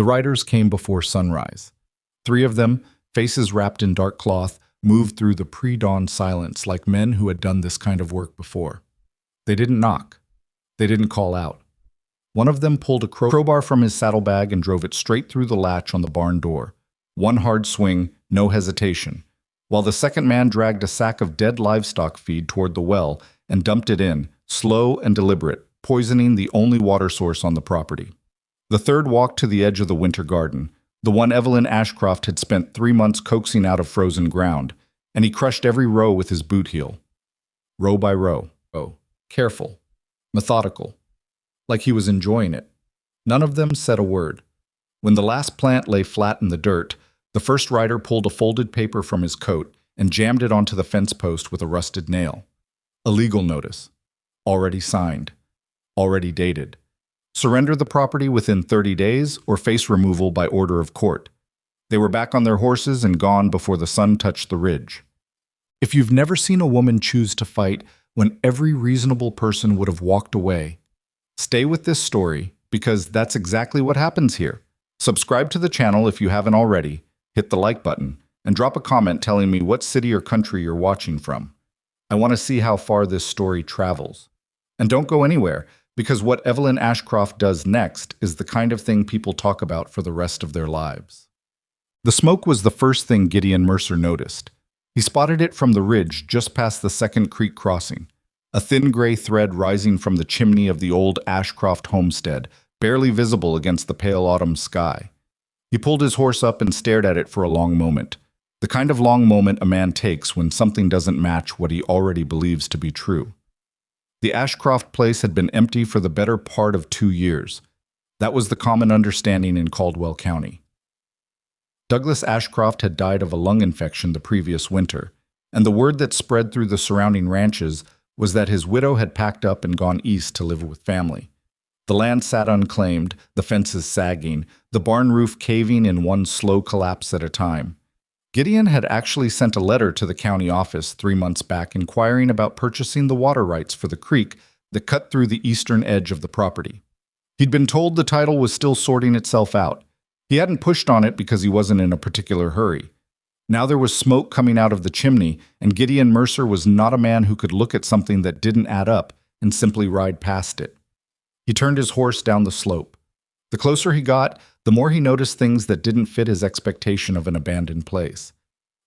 The riders came before sunrise. 3 of them, faces wrapped in dark cloth, moved through the pre-dawn silence like men who had done this kind of work before. They didn't knock. They didn't call out. One of them pulled a crowbar from his saddlebag and drove it straight through the latch on the barn door. One hard swing, no hesitation, while the second man dragged a sack of dead livestock feed toward the well and dumped it in, slow and deliberate, poisoning the only water source on the property. The third walked to the edge of the winter garden, the one Evelyn Ashcroft had spent 3 months coaxing out of frozen ground, and he crushed every row with his boot heel. Row by row. Oh, careful, methodical, like he was enjoying it. None of them said a word. When the last plant lay flat in the dirt, the first rider pulled a folded paper from his coat and jammed it onto the fence post with a rusted nail. A legal notice. Already signed. Already dated. Surrender the property within 30 days or face removal by order of court. They were back on their horses and gone before the sun touched the ridge. If you've never seen a woman choose to fight when every reasonable person would have walked away, stay with this story because that's exactly what happens here. Subscribe to the channel if you haven't already, hit the like button, and drop a comment telling me what city or country you're watching from. I want to see how far this story travels. And don't go anywhere, because what Evelyn Ashcroft does next is the kind of thing people talk about for the rest of their lives. The smoke was the first thing Gideon Mercer noticed. He spotted it from the ridge just past the second creek crossing, a thin gray thread rising from the chimney of the old Ashcroft homestead, barely visible against the pale autumn sky. He pulled his horse up and stared at it for a long moment, the kind of long moment a man takes when something doesn't match what he already believes to be true. The Ashcroft place had been empty for the better part of 2 years. That was the common understanding in Caldwell County. Douglas Ashcroft had died of a lung infection the previous winter, and the word that spread through the surrounding ranches was that his widow had packed up and gone east to live with family. The land sat unclaimed, the fences sagging, the barn roof caving in one slow collapse at a time. Gideon had actually sent a letter to the county office 3 months back inquiring about purchasing the water rights for the creek that cut through the eastern edge of the property. He'd been told the title was still sorting itself out. He hadn't pushed on it because he wasn't in a particular hurry. Now there was smoke coming out of the chimney, and Gideon Mercer was not a man who could look at something that didn't add up and simply ride past it. He turned his horse down the slope. The closer he got, the more he noticed things that didn't fit his expectation of an abandoned place.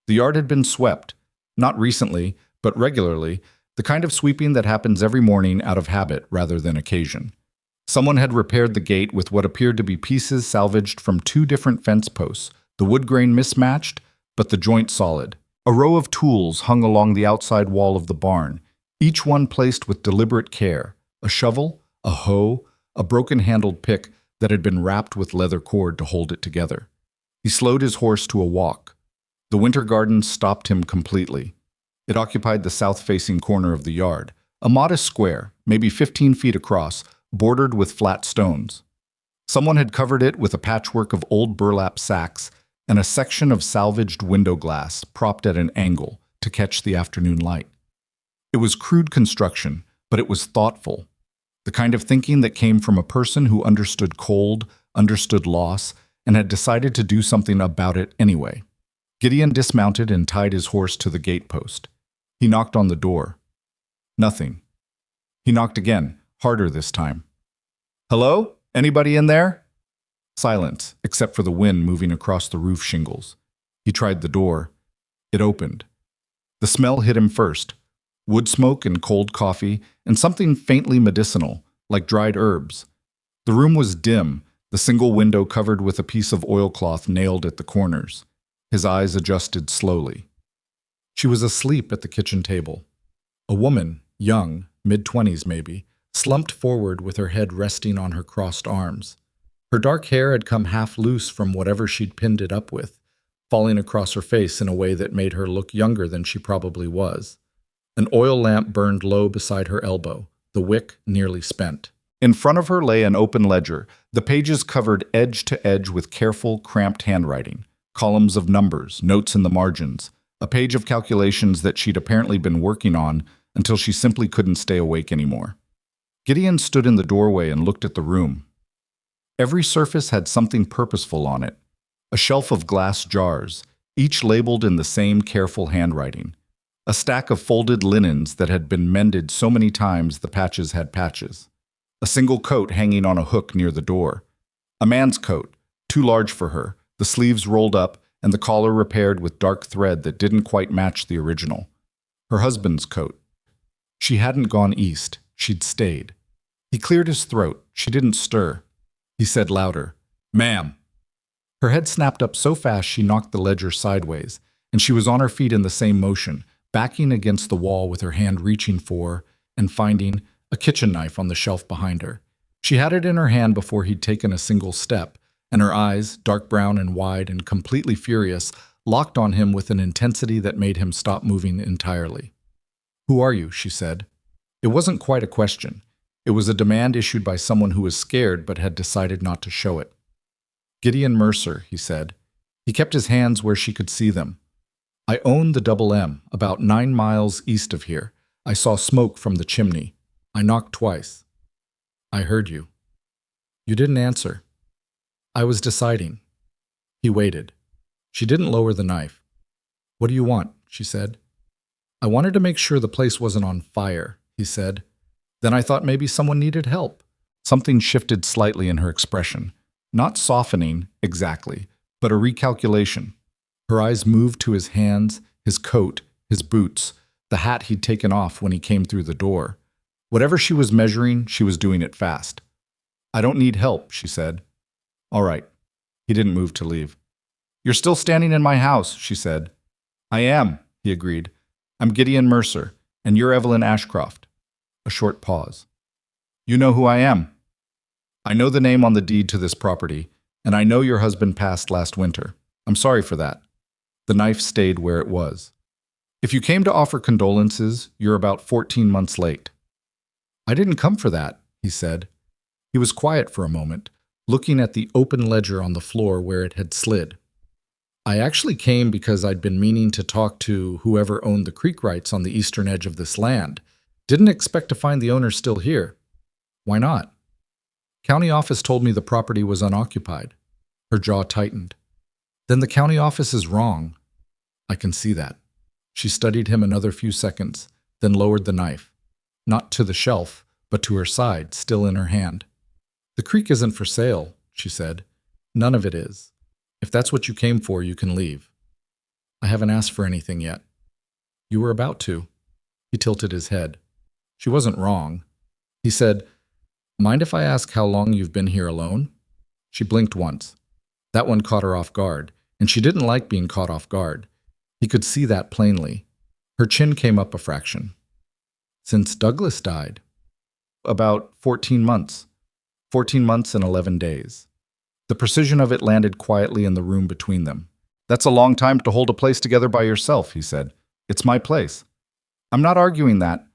The yard had been swept, not recently, but regularly, the kind of sweeping that happens every morning out of habit rather than occasion. Someone had repaired the gate with what appeared to be pieces salvaged from 2 different fence posts, the wood grain mismatched, but the joint solid. A row of tools hung along the outside wall of the barn, each one placed with deliberate care: a shovel, a hoe, a broken-handled pick that had been wrapped with leather cord to hold it together. He slowed his horse to a walk. The winter garden stopped him completely. It occupied the south-facing corner of the yard, a modest square, maybe 15 feet across, bordered with flat stones. Someone had covered it with a patchwork of old burlap sacks and a section of salvaged window glass propped at an angle to catch the afternoon light. It was crude construction, but it was thoughtful. The kind of thinking that came from a person who understood cold, understood loss, and had decided to do something about it anyway. Gideon dismounted and tied his horse to the gatepost. He knocked on the door. Nothing. He knocked again, harder this time. "Hello? Anybody in there?" Silence, except for the wind moving across the roof shingles. He tried the door. It opened. The smell hit him first. Wood smoke and cold coffee, and something faintly medicinal, like dried herbs. The room was dim, the single window covered with a piece of oilcloth nailed at the corners. His eyes adjusted slowly. She was asleep at the kitchen table. A woman, young, mid-20s maybe, slumped forward with her head resting on her crossed arms. Her dark hair had come half loose from whatever she'd pinned it up with, falling across her face in a way that made her look younger than she probably was. An oil lamp burned low beside her elbow, the wick nearly spent. In front of her lay an open ledger, the pages covered edge to edge with careful, cramped handwriting, columns of numbers, notes in the margins, a page of calculations that she'd apparently been working on until she simply couldn't stay awake anymore. Gideon stood in the doorway and looked at the room. Every surface had something purposeful on it. A shelf of glass jars, each labeled in the same careful handwriting. A stack of folded linens that had been mended so many times the patches had patches. A single coat hanging on a hook near the door. A man's coat, too large for her, the sleeves rolled up and the collar repaired with dark thread that didn't quite match the original. Her husband's coat. She hadn't gone east, she'd stayed. He cleared his throat. She didn't stir. He said louder, "Ma'am." Her head snapped up so fast she knocked the ledger sideways, and she was on her feet in the same motion, backing against the wall with her hand reaching for and finding a kitchen knife on the shelf behind her. She had it in her hand before he'd taken a single step, and her eyes, dark brown and wide and completely furious, locked on him with an intensity that made him stop moving entirely. "Who are you?" she said. It wasn't quite a question. It was a demand issued by someone who was scared but had decided not to show it. "Gideon Mercer," he said. He kept his hands where she could see them. "I own the Double M, about 9 miles east of here. I saw smoke from the chimney. I knocked twice. I heard you. You didn't answer. I was deciding." He waited. She didn't lower the knife. "What do you want?" she said. "I wanted to make sure the place wasn't on fire," he said. "Then I thought maybe someone needed help." Something shifted slightly in her expression. Not softening, exactly, but a recalculation. Her eyes moved to his hands, his coat, his boots, the hat he'd taken off when he came through the door. Whatever she was measuring, she was doing it fast. "I don't need help," she said. "All right." He didn't move to leave. "You're still standing in my house," she said. "I am," he agreed. "I'm Gideon Mercer, and you're Evelyn Ashcroft." A short pause. "You know who I am?" "I know the name on the deed to this property, and I know your husband passed last winter. I'm sorry for that." The knife stayed where it was. "If you came to offer condolences, you're about 14 months late." "I didn't come for that," he said. He was quiet for a moment, looking at the open ledger on the floor where it had slid. "I actually came because I'd been meaning to talk to whoever owned the creek rights on the eastern edge of this land. Didn't expect to find the owner still here." "Why not?" "County office told me the property was unoccupied." Her jaw tightened. "Then the county office is wrong." "I can see that." She studied him another few seconds, then lowered the knife. Not to the shelf, but to her side, still in her hand. "The creek isn't for sale," she said. "None of it is. If that's what you came for, you can leave." "I haven't asked for anything yet." "You were about to." He tilted his head. She wasn't wrong. He said, "Mind if I ask how long you've been here alone?" She blinked once. That one caught her off guard, and she didn't like being caught off guard. He could see that plainly. Her chin came up a fraction. "Since Douglas died." "About 14 months. 14 months and 11 days. The precision of it landed quietly in the room between them. "That's a long time to hold a place together by yourself," he said. "It's my place." "I'm not arguing that."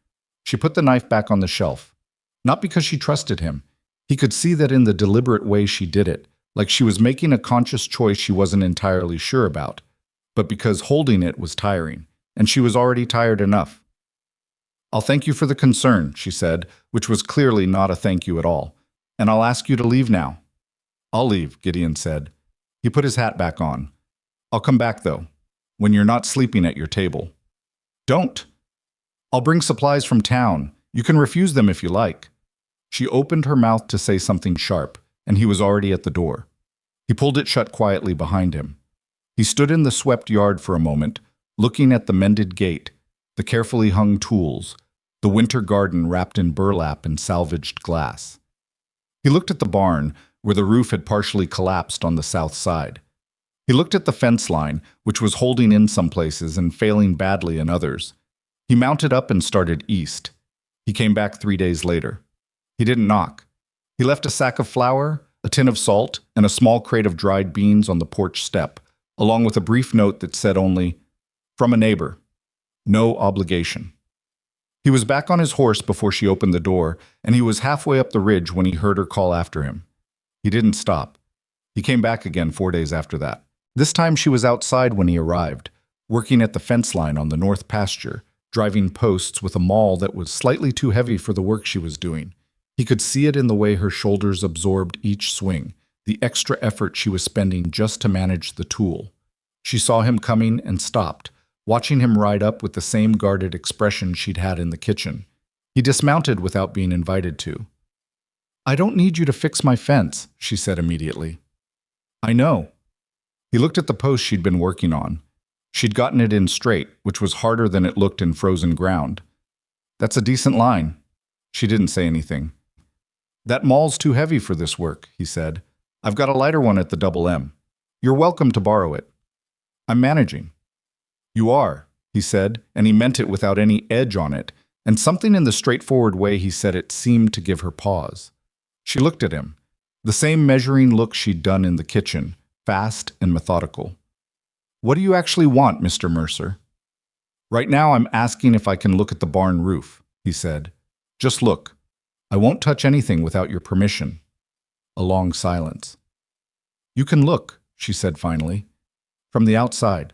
She put the knife back on the shelf. Not because she trusted him. He could see that in the deliberate way she did it, like she was making a conscious choice she wasn't entirely sure about, but because holding it was tiring, and she was already tired enough. "I'll thank you for the concern," she said, which was clearly not a thank you at all. "And I'll ask you to leave now." "I'll leave," Gideon said. He put his hat back on. "I'll come back, though, when you're not sleeping at your table." "Don't." "I'll bring supplies from town. You can refuse them if you like." She opened her mouth to say something sharp, and he was already at the door. He pulled it shut quietly behind him. He stood in the swept yard for a moment, looking at the mended gate, the carefully hung tools, the winter garden wrapped in burlap and salvaged glass. He looked at the barn, where the roof had partially collapsed on the south side. He looked at the fence line, which was holding in some places and failing badly in others. He mounted up and started east. He came back 3 days later. He didn't knock. He left a sack of flour, a tin of salt, and a small crate of dried beans on the porch step, along with a brief note that said only, "From a neighbor. No obligation." He was back on his horse before she opened the door, and he was halfway up the ridge when he heard her call after him. He didn't stop. He came back again 4 days after that. This time she was outside when he arrived, working at the fence line on the north pasture, driving posts with a maul that was slightly too heavy for the work she was doing. He could see it in the way her shoulders absorbed each swing, the extra effort she was spending just to manage the tool. She saw him coming and stopped, watching him ride up with the same guarded expression she'd had in the kitchen. He dismounted without being invited to. "I don't need you to fix my fence," she said immediately. "I know." He looked at the post she'd been working on. She'd gotten it in straight, which was harder than it looked in frozen ground. "That's a decent line." She didn't say anything. "That maul's too heavy for this work," he said. "I've got a lighter one at the double M. You're welcome to borrow it." "I'm managing." "You are," he said, and he meant it without any edge on it, and something in the straightforward way he said it seemed to give her pause. She looked at him, the same measuring look she'd done in the kitchen, fast and methodical. "What do you actually want, Mr. Mercer?" "Right now I'm asking if I can look at the barn roof," he said. "Just look. I won't touch anything without your permission." A long silence. "You can look," she said finally, "from the outside."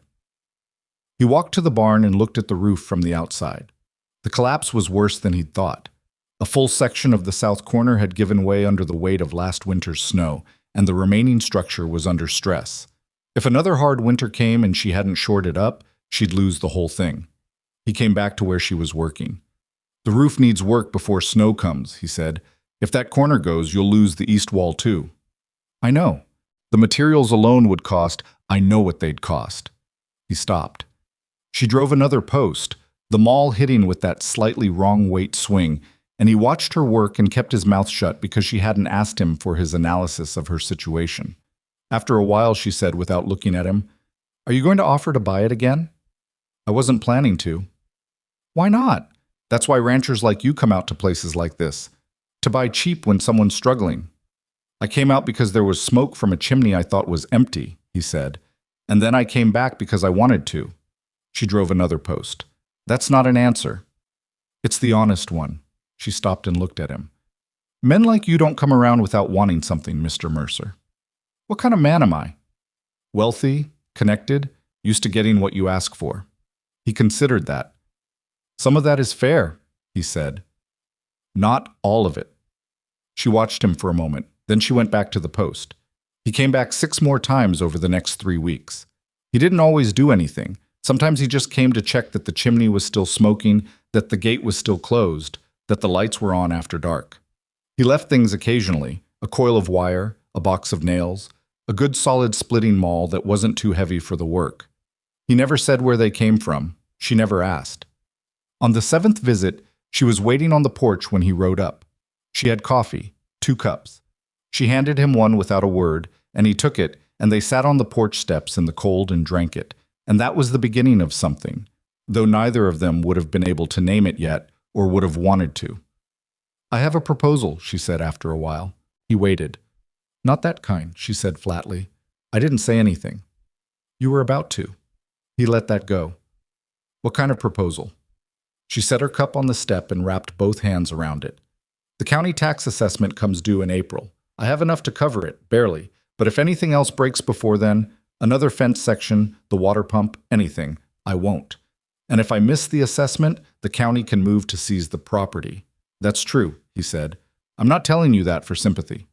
He walked to the barn and looked at the roof from the outside. The collapse was worse than he'd thought. A full section of the south corner had given way under the weight of last winter's snow, and the remaining structure was under stress. If another hard winter came and she hadn't shored it up, she'd lose the whole thing. He came back to where she was working. "The roof needs work before snow comes," he said. "If that corner goes, you'll lose the east wall too." "I know. The materials alone would cost, I know what they'd cost." He stopped. She drove another post, the maul hitting with that slightly wrong weight swing, and he watched her work and kept his mouth shut because she hadn't asked him for his analysis of her situation. After a while, she said without looking at him, "Are you going to offer to buy it again?" "I wasn't planning to." "Why not? That's why ranchers like you come out to places like this, to buy cheap when someone's struggling." "I came out because there was smoke from a chimney I thought was empty," he said, "and then I came back because I wanted to." She drove another post. "That's not an answer." "It's the honest one." She stopped and looked at him. "Men like you don't come around without wanting something, Mr. Mercer." "What kind of man am I?" "Wealthy, connected, used to getting what you ask for." He considered that. "Some of that is fair," he said. "Not all of it." She watched him for a moment, then she went back to the post. He came back 6 more times over the next 3 weeks. He didn't always do anything. Sometimes he just came to check that the chimney was still smoking, that the gate was still closed, that the lights were on after dark. He left things occasionally, a coil of wire, a box of nails, a good solid splitting maul that wasn't too heavy for the work. He never said where they came from. She never asked. On the 7th visit, she was waiting on the porch when he rode up. She had coffee, 2 cups. She handed him one without a word, and he took it, and they sat on the porch steps in the cold and drank it. And that was the beginning of something, though neither of them would have been able to name it yet or would have wanted to. "I have a proposal," she said after a while. He waited. "Not that kind," she said flatly. "I didn't say anything." "You were about to." He let that go. "What kind of proposal?" She set her cup on the step and wrapped both hands around it. "The county tax assessment comes due in April. I have enough to cover it, barely, but if anything else breaks before then, another fence section, the water pump, anything, I won't. And if I miss the assessment, the county can move to seize the property." "That's true," he said. "I'm not telling you that for sympathy."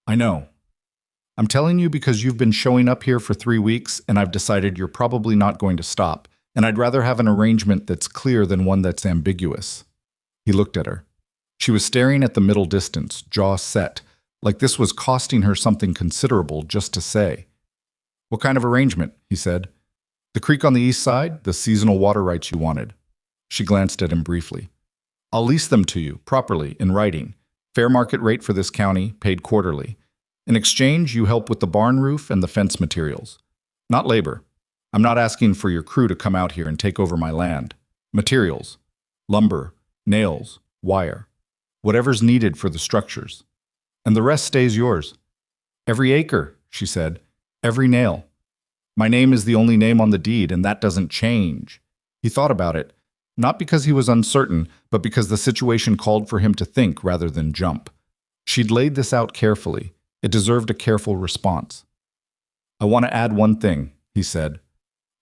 "I know. I'm telling you because you've been showing up here for 3 weeks, and I've decided you're probably not going to stop, and I'd rather have an arrangement that's clear than one that's ambiguous." He looked at her. She was staring at the middle distance, jaw set, like this was costing her something considerable just to say. "What kind of arrangement?" he said. "The creek on the east side, the seasonal water rights you wanted." She glanced at him briefly. "I'll lease them to you, properly, in writing. Fair market rate for this county, paid quarterly. In exchange, you help with the barn roof and the fence materials. Not labor. I'm not asking for your crew to come out here and take over my land. Materials. Lumber, nails, wire. Whatever's needed for the structures. And the rest stays yours." "Every acre," she said. "Every nail. My name is the only name on the deed, and that doesn't change." He thought about it, not because he was uncertain, but because the situation called for him to think rather than jump. She'd laid this out carefully. It deserved a careful response. "I want to add one thing," he said.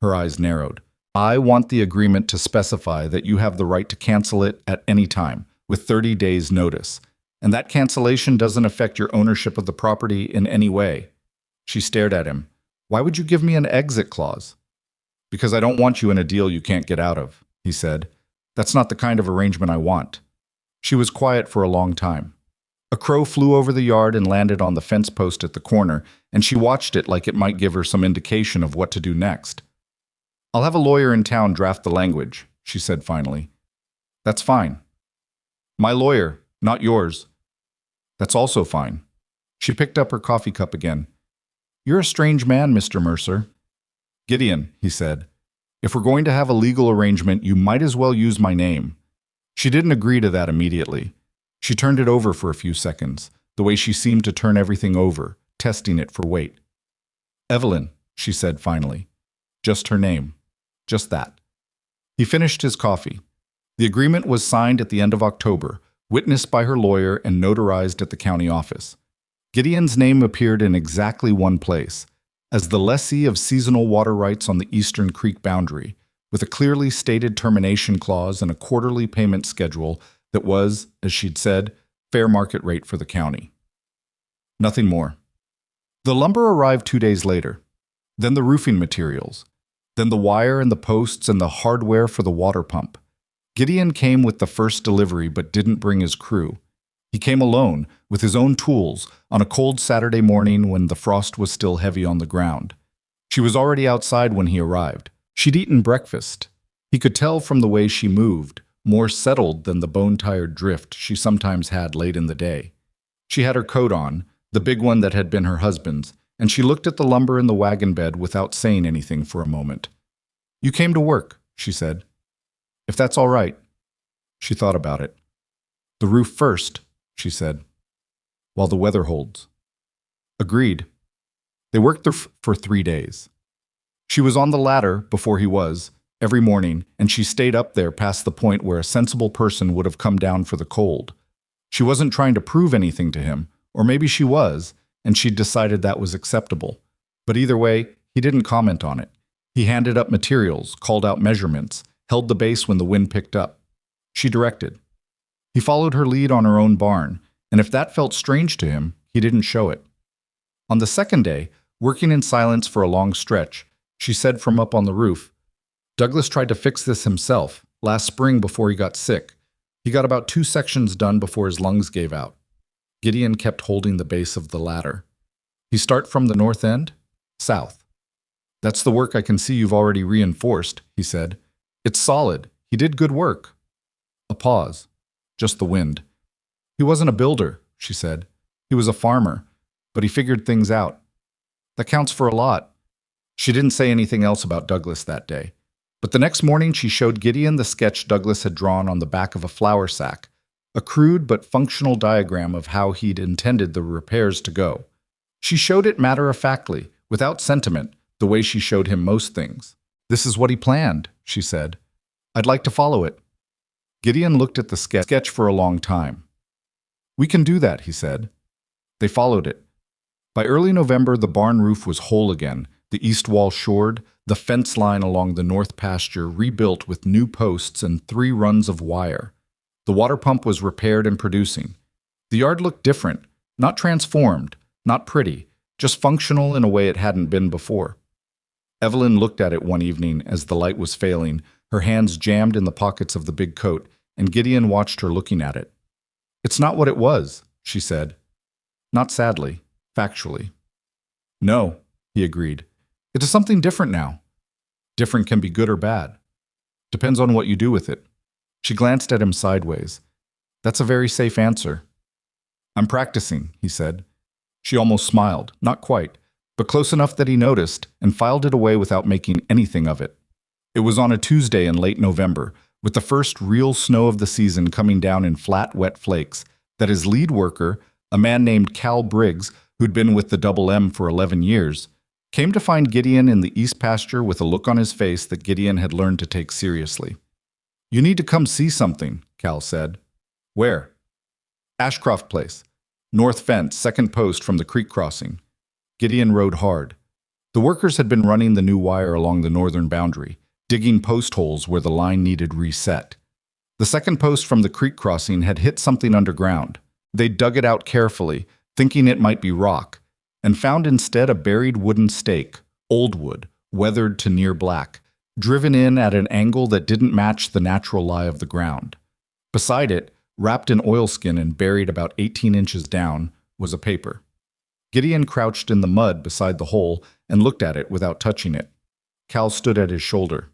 Her eyes narrowed. "I want the agreement to specify that you have the right to cancel it at any time, with 30 days' notice, And that cancellation doesn't affect your ownership of the property in any way. She stared at him. Why would you give me an exit clause? Because I don't want you in a deal you can't get out of, he said. That's not the kind of arrangement I want. She was quiet for a long time. A crow flew over the yard and landed on the fence post at the corner, and she watched it like it might give her some indication of what to do next. I'll have a lawyer in town draft the language, she said finally. That's fine. My lawyer, not yours. That's also fine. She picked up her coffee cup again. You're a strange man, Mr. Mercer. Gideon, he said. If we're going to have a legal arrangement, you might as well use my name. She didn't agree to that immediately. She turned it over for a few seconds, the way she seemed to turn everything over, testing it for weight. Evelyn, she said finally. Just her name. Just that. He finished his coffee. The agreement was signed at the end of October, witnessed by her lawyer and notarized at the county office. Gideon's name appeared in exactly one place, as the lessee of seasonal water rights on the eastern creek boundary, with a clearly stated termination clause and a quarterly payment schedule that was, as she'd said, fair market rate for the county. Nothing more. The lumber arrived 2 days later, then the roofing materials, then the wire and the posts and the hardware for the water pump. Gideon came with the first delivery but didn't bring his crew. He came alone, with his own tools, on a cold Saturday morning when the frost was still heavy on the ground. She was already outside when he arrived. She'd eaten breakfast. He could tell from the way she moved, more settled than the bone-tired drift she sometimes had late in the day. She had her coat on, the big one that had been her husband's, and she looked at the lumber in the wagon bed without saying anything for a moment. You came to work, she said. If that's all right. She thought about it. The roof first, she said, while the weather holds. Agreed. They worked there for 3 days. She was on the ladder before he was, every morning, and she stayed up there past the point where a sensible person would have come down for the cold. She wasn't trying to prove anything to him, or maybe she was, and she'd decided that was acceptable. But either way, he didn't comment on it. He handed up materials, called out measurements, held the base when the wind picked up. She directed. He followed her lead on her own barn, and if that felt strange to him, he didn't show it. On the second day, working in silence for a long stretch, she said from up on the roof, Douglas tried to fix this himself, last spring before he got sick. He got about 2 sections done before his lungs gave out. Gideon kept holding the base of the ladder. He start from the north end? South. That's the work I can see you've already reinforced, he said. It's solid. He did good work. A pause. Just the wind. He wasn't a builder, she said. He was a farmer, but he figured things out. That counts for a lot. She didn't say anything else about Douglas that day. But the next morning she showed Gideon the sketch Douglas had drawn on the back of a flour sack, a crude but functional diagram of how he'd intended the repairs to go. She showed it matter-of-factly, without sentiment, the way she showed him most things. This is what he planned, she said. I'd like to follow it. Gideon looked at the sketch for a long time. We can do that, he said. They followed it. By early November, the barn roof was whole again, the east wall shored, the fence line along the north pasture rebuilt with new posts and 3 runs of wire. The water pump was repaired and producing. The yard looked different, not transformed, not pretty, just functional in a way it hadn't been before. Evelyn looked at it one evening as the light was failing, her hands jammed in the pockets of the big coat, and Gideon watched her looking at it. It's not what it was, she said. Not sadly, factually. No, he agreed. It is something different now. Different can be good or bad. Depends on what you do with it. She glanced at him sideways. That's a very safe answer. I'm practicing, he said. She almost smiled, not quite, but close enough that he noticed, and filed it away without making anything of it. It was on a Tuesday in late November, with the first real snow of the season coming down in flat, wet flakes, that his lead worker, a man named Cal Briggs, who'd been with the Double M for 11 years, came to find Gideon in the east pasture with a look on his face that Gideon had learned to take seriously. You need to come see something, Cal said. Where? Ashcroft Place. North fence, second post from the creek crossing. Gideon rode hard. The workers had been running the new wire along the northern boundary, digging post holes where the line needed reset. The second post from the creek crossing had hit something underground, They dug it out carefully, thinking it might be rock, and found instead a buried wooden stake, old wood, weathered to near black, driven in at an angle that didn't match the natural lie of the ground. Beside it, wrapped in oilskin and buried about 18 inches down, was a paper. Gideon crouched in the mud beside the hole and looked at it without touching it. Cal stood at his shoulder.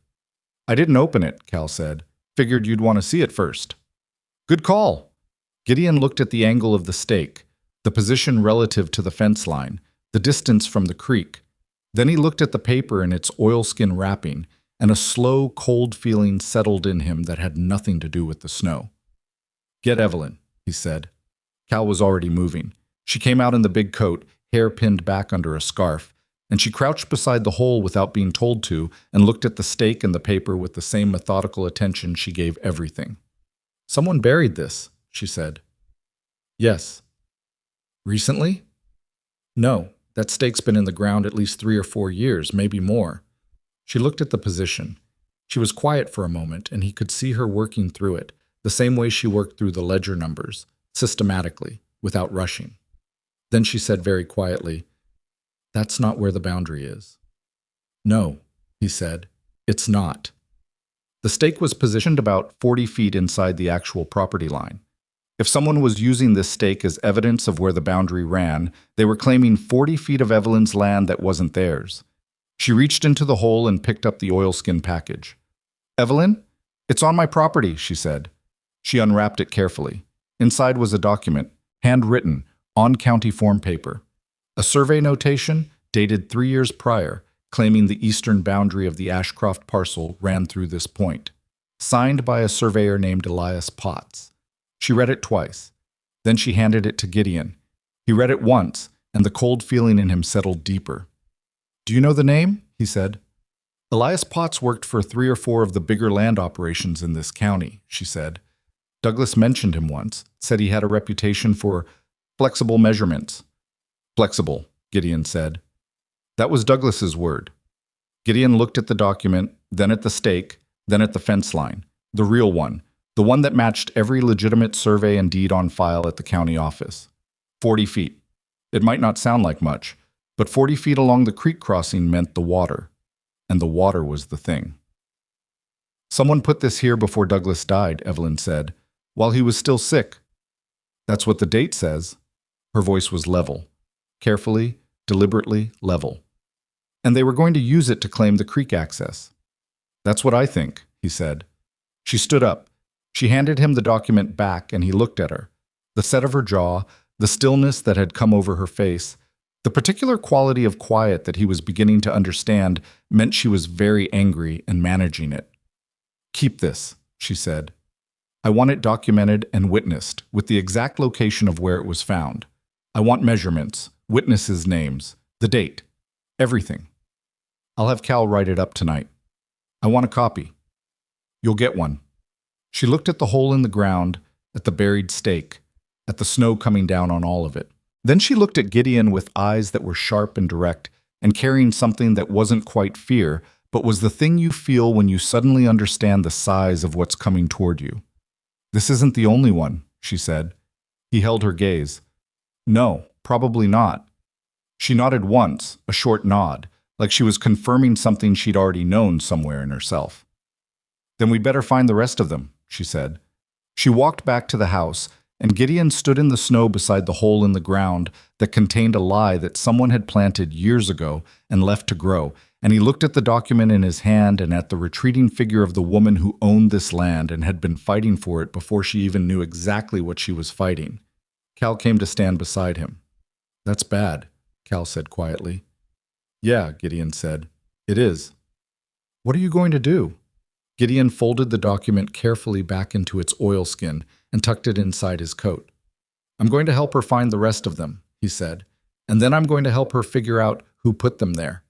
"I didn't open it," Cal said. "Figured you'd want to see it first." "Good call." Gideon looked at the angle of the stake, the position relative to the fence line, the distance from the creek. Then he looked at the paper in its oilskin wrapping, and a slow, cold feeling settled in him that had nothing to do with the snow. "Get Evelyn," he said. Cal was already moving. She came out in the big coat, hair pinned back under a scarf, and she crouched beside the hole without being told to and looked at the stake and the paper with the same methodical attention she gave everything. "Someone buried this," she said. "Yes." "Recently?" "No, that stake's been in the ground at least 3 or 4 years, maybe more." She looked at the position. She was quiet for a moment, and he could see her working through it, the same way she worked through the ledger numbers, systematically, without rushing. Then she said very quietly, "That's not where the boundary is." "No," he said, "it's not." The stake was positioned about 40 feet inside the actual property line. If someone was using this stake as evidence of where the boundary ran, they were claiming 40 feet of Evelyn's land that wasn't theirs. She reached into the hole and picked up the oilskin package. "Evelyn, it's on my property," she said. She unwrapped it carefully. Inside was a document, handwritten, on county form paper. A survey notation, dated 3 years prior, claiming the eastern boundary of the Ashcroft parcel ran through this point. Signed by a surveyor named Elias Potts. She read it twice. Then she handed it to Gideon. He read it once, and the cold feeling in him settled deeper. "Do you know the name?" he said. "Elias Potts worked for 3 or 4 of the bigger land operations in this county," she said. "Douglas mentioned him once, said he had a reputation for flexible measurements." "Flexible," Gideon said. That was Douglas's word. Gideon looked at the document, then at the stake, then at the fence line, the real one, the one that matched every legitimate survey and deed on file at the county office. 40 feet. It might not sound like much, but 40 feet along the creek crossing meant the water, and the water was the thing. "Someone put this here before Douglas died," Evelyn said, "while he was still sick." "That's what the date says." Her voice was level, carefully, deliberately level. "And they were going to use it to claim the creek access." "That's what I think," he said. She stood up. She handed him the document back, and he looked at her. The set of her jaw, the stillness that had come over her face, the particular quality of quiet that he was beginning to understand meant she was very angry and managing it. "Keep this," she said. "I want it documented and witnessed with the exact location of where it was found. I want measurements, witnesses' names, the date, everything. I'll have Cal write it up tonight. I want a copy." "You'll get one." She looked at the hole in the ground, at the buried stake, at the snow coming down on all of it. Then she looked at Gideon with eyes that were sharp and direct, and carrying something that wasn't quite fear, but was the thing you feel when you suddenly understand the size of what's coming toward you. "This isn't the only one," she said. He held her gaze. "No, probably not." She nodded once, a short nod, like she was confirming something she'd already known somewhere in herself. "Then we'd better find the rest of them," she said. She walked back to the house, and Gideon stood in the snow beside the hole in the ground that contained a lie that someone had planted years ago and left to grow, and he looked at the document in his hand and at the retreating figure of the woman who owned this land and had been fighting for it before she even knew exactly what she was fighting. Cal came to stand beside him. "That's bad," Cal said quietly. "Yeah," Gideon said. "It is." "What are you going to do?" Gideon folded the document carefully back into its oilskin and tucked it inside his coat. "I'm going to help her find the rest of them," he said, "and then I'm going to help her figure out who put them there."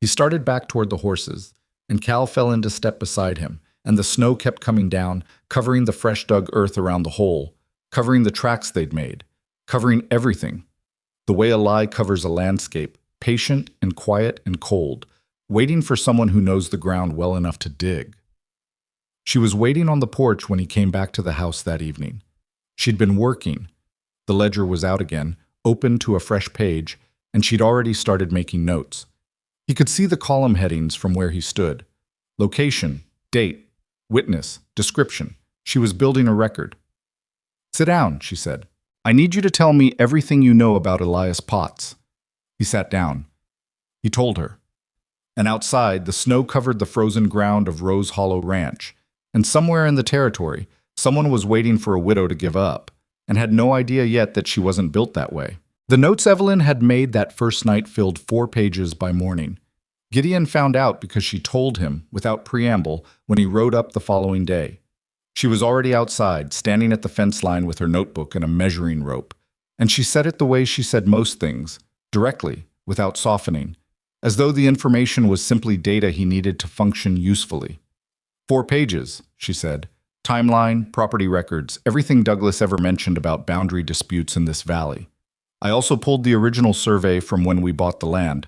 He started back toward the horses, and Cal fell into step beside him, and the snow kept coming down, covering the fresh-dug earth around the hole, covering the tracks they'd made, covering everything. The way a lie covers a landscape, patient and quiet and cold, waiting for someone who knows the ground well enough to dig. She was waiting on the porch when he came back to the house that evening. She'd been working, The ledger was out again, open to a fresh page, and she'd already started making notes. He could see the column headings from where he stood. Location, date, witness, description. She was building a record. "Sit down," she said. "I need you to tell me everything you know about Elias Potts." He sat down. He told her. And outside, the snow covered the frozen ground of Rose Hollow Ranch, and somewhere in the territory, someone was waiting for a widow to give up, and had no idea yet that she wasn't built that way. The notes Evelyn had made that first night filled 4 pages by morning. Gideon found out because she told him, without preamble, when he rode up the following day. She was already outside, standing at the fence line with her notebook and a measuring rope, and she said it the way she said most things, directly, without softening, as though the information was simply data he needed to function usefully. 4 pages, she said. Timeline, property records, everything Douglas ever mentioned about boundary disputes in this valley. I also pulled the original survey from when we bought the land,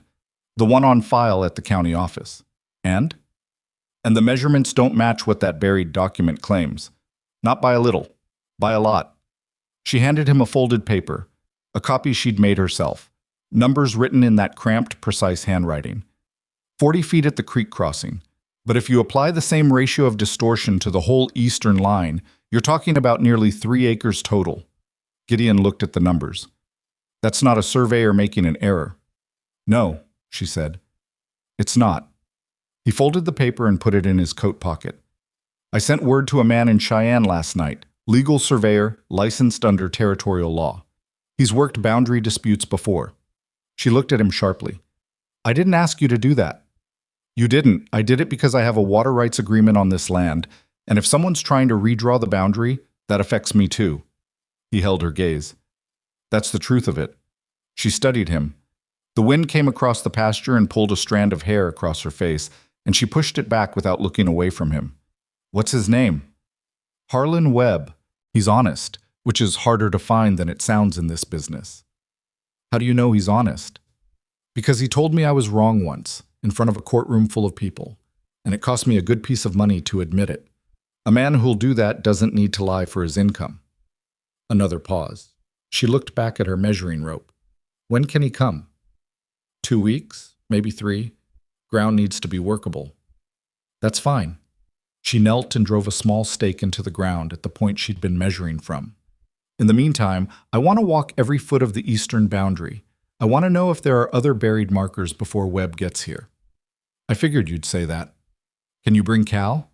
the one on file at the county office. And the measurements don't match what that buried document claims. Not by a little, by a lot. She handed him a folded paper, a copy she'd made herself, numbers written in that cramped, precise handwriting. 40 feet at the creek crossing. But if you apply the same ratio of distortion to the whole eastern line, you're talking about nearly 3 acres total. Gideon looked at the numbers. That's not a surveyor making an error. No, she said. It's not. He folded the paper and put it in his coat pocket. I sent word to a man in Cheyenne last night, legal surveyor, licensed under territorial law. He's worked boundary disputes before. She looked at him sharply. I didn't ask you to do that. You didn't. I did it because I have a water rights agreement on this land, and if someone's trying to redraw the boundary, that affects me too. He held her gaze. That's the truth of it. She studied him. The wind came across the pasture and pulled a strand of hair across her face, and she pushed it back without looking away from him. What's his name? Harlan Webb. He's honest, which is harder to find than it sounds in this business. How do you know he's honest? Because he told me I was wrong once, in front of a courtroom full of people, and it cost me a good piece of money to admit it. A man who'll do that doesn't need to lie for his income. Another pause. She looked back at her measuring rope. When can he come? 2 weeks, maybe 3. Ground needs to be workable. That's fine. She knelt and drove a small stake into the ground at the point she'd been measuring from. In the meantime, I want to walk every foot of the eastern boundary. I want to know if there are other buried markers before Webb gets here. I figured you'd say that. Can you bring Cal?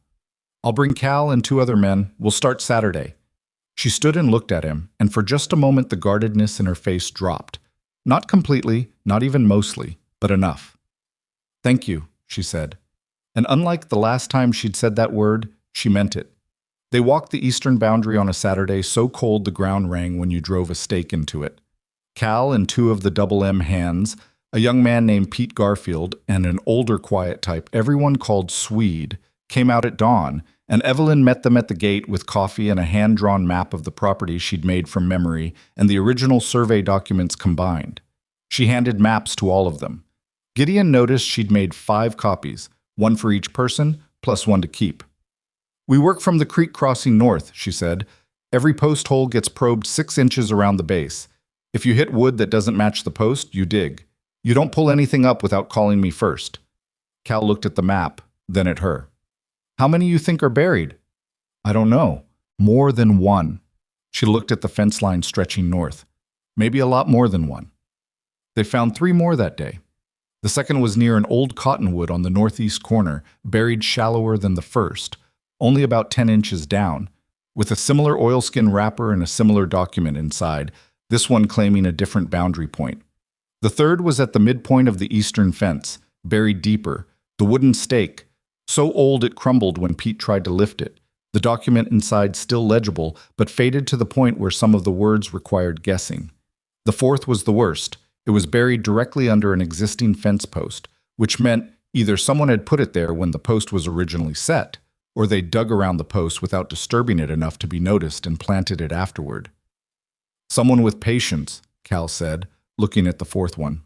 I'll bring Cal and 2 other men. We'll start Saturday. She stood and looked at him, and for just a moment the guardedness in her face dropped. Not completely, not even mostly, but enough. Thank you, she said. And unlike the last time she'd said that word, she meant it. They walked the eastern boundary on a Saturday so cold the ground rang when you drove a stake into it. Cal and 2 of the Double M hands, a young man named Pete Garfield, and an older quiet type everyone called Swede, came out at dawn, and Evelyn met them at the gate with coffee and a hand-drawn map of the property she'd made from memory and the original survey documents combined. She handed maps to all of them. Gideon noticed she'd made 5 copies, 1 for each person, plus 1 to keep. We work from the creek crossing north, she said. Every post hole gets probed 6 inches around the base. If you hit wood that doesn't match the post, you dig. You don't pull anything up without calling me first. Cal looked at the map, then at her. How many you think are buried? I don't know. More than 1. She looked at the fence line stretching north. Maybe a lot more than 1. They found 3 more that day. The second was near an old cottonwood on the northeast corner, buried shallower than the first, only about 10 inches down, with a similar oilskin wrapper and a similar document inside, this one claiming a different boundary point. The third was at the midpoint of the eastern fence, buried deeper, the wooden stake, so old it crumbled when Pete tried to lift it, the document inside still legible, but faded to the point where some of the words required guessing. The fourth was the worst. It was buried directly under an existing fence post, which meant either someone had put it there when the post was originally set, or they dug around the post without disturbing it enough to be noticed and planted it afterward. Someone with patience, Cal said, looking at the fourth one.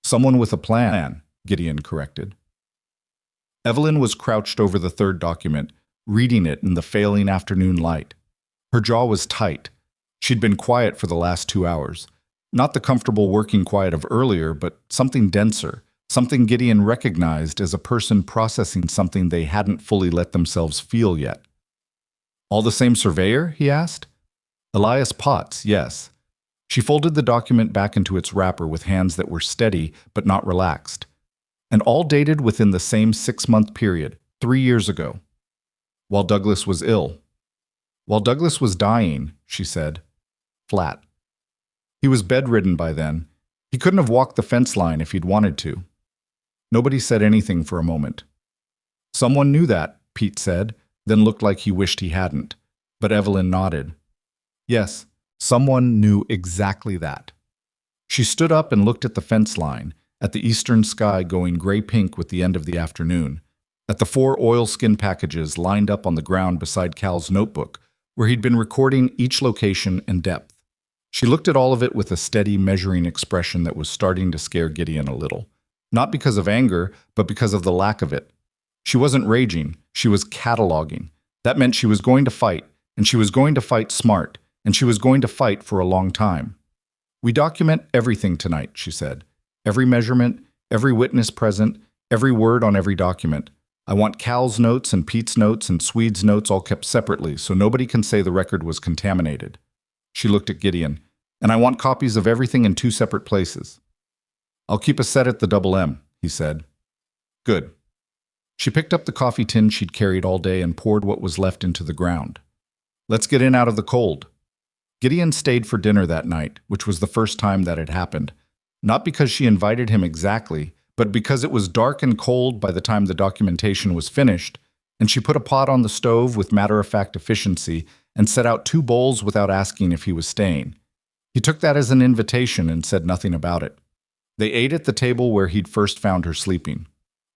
Someone with a plan, Gideon corrected. Evelyn was crouched over the third document, reading it in the failing afternoon light. Her jaw was tight. She'd been quiet for the last 2 hours. Not the comfortable working quiet of earlier, but something denser, something Gideon recognized as a person processing something they hadn't fully let themselves feel yet. All the same surveyor? He asked. Elias Potts, yes. She folded the document back into its wrapper with hands that were steady but not relaxed. And all dated within the same 6-month period, 3 years ago. While Douglas was ill. While Douglas was dying, she said. Flat. He was bedridden by then. He couldn't have walked the fence line if he'd wanted to. Nobody said anything for a moment. Someone knew that, Pete said, then looked like he wished he hadn't. But Evelyn nodded. Yes, someone knew exactly that. She stood up and looked at the fence line, at the eastern sky going gray-pink with the end of the afternoon, at the 4 oilskin packages lined up on the ground beside Cal's notebook, where he'd been recording each location and depth. She looked at all of it with a steady, measuring expression that was starting to scare Gideon a little. Not because of anger, but because of the lack of it. She wasn't raging, she was cataloging. That meant she was going to fight, and she was going to fight smart, and she was going to fight for a long time. We document everything tonight, she said. Every measurement, every witness present, every word on every document. I want Cal's notes and Pete's notes and Swede's notes all kept separately so nobody can say the record was contaminated. She looked at Gideon. And I want copies of everything in 2 separate places. I'll keep a set at the Double M, he said. Good. She picked up the coffee tin she'd carried all day and poured what was left into the ground. Let's get in out of the cold. Gideon stayed for dinner that night, which was the first time that had happened. Not because she invited him exactly, but because it was dark and cold by the time the documentation was finished, and she put a pot on the stove with matter-of-fact efficiency and set out 2 bowls without asking if he was staying. He took that as an invitation and said nothing about it. They ate at the table where he'd first found her sleeping.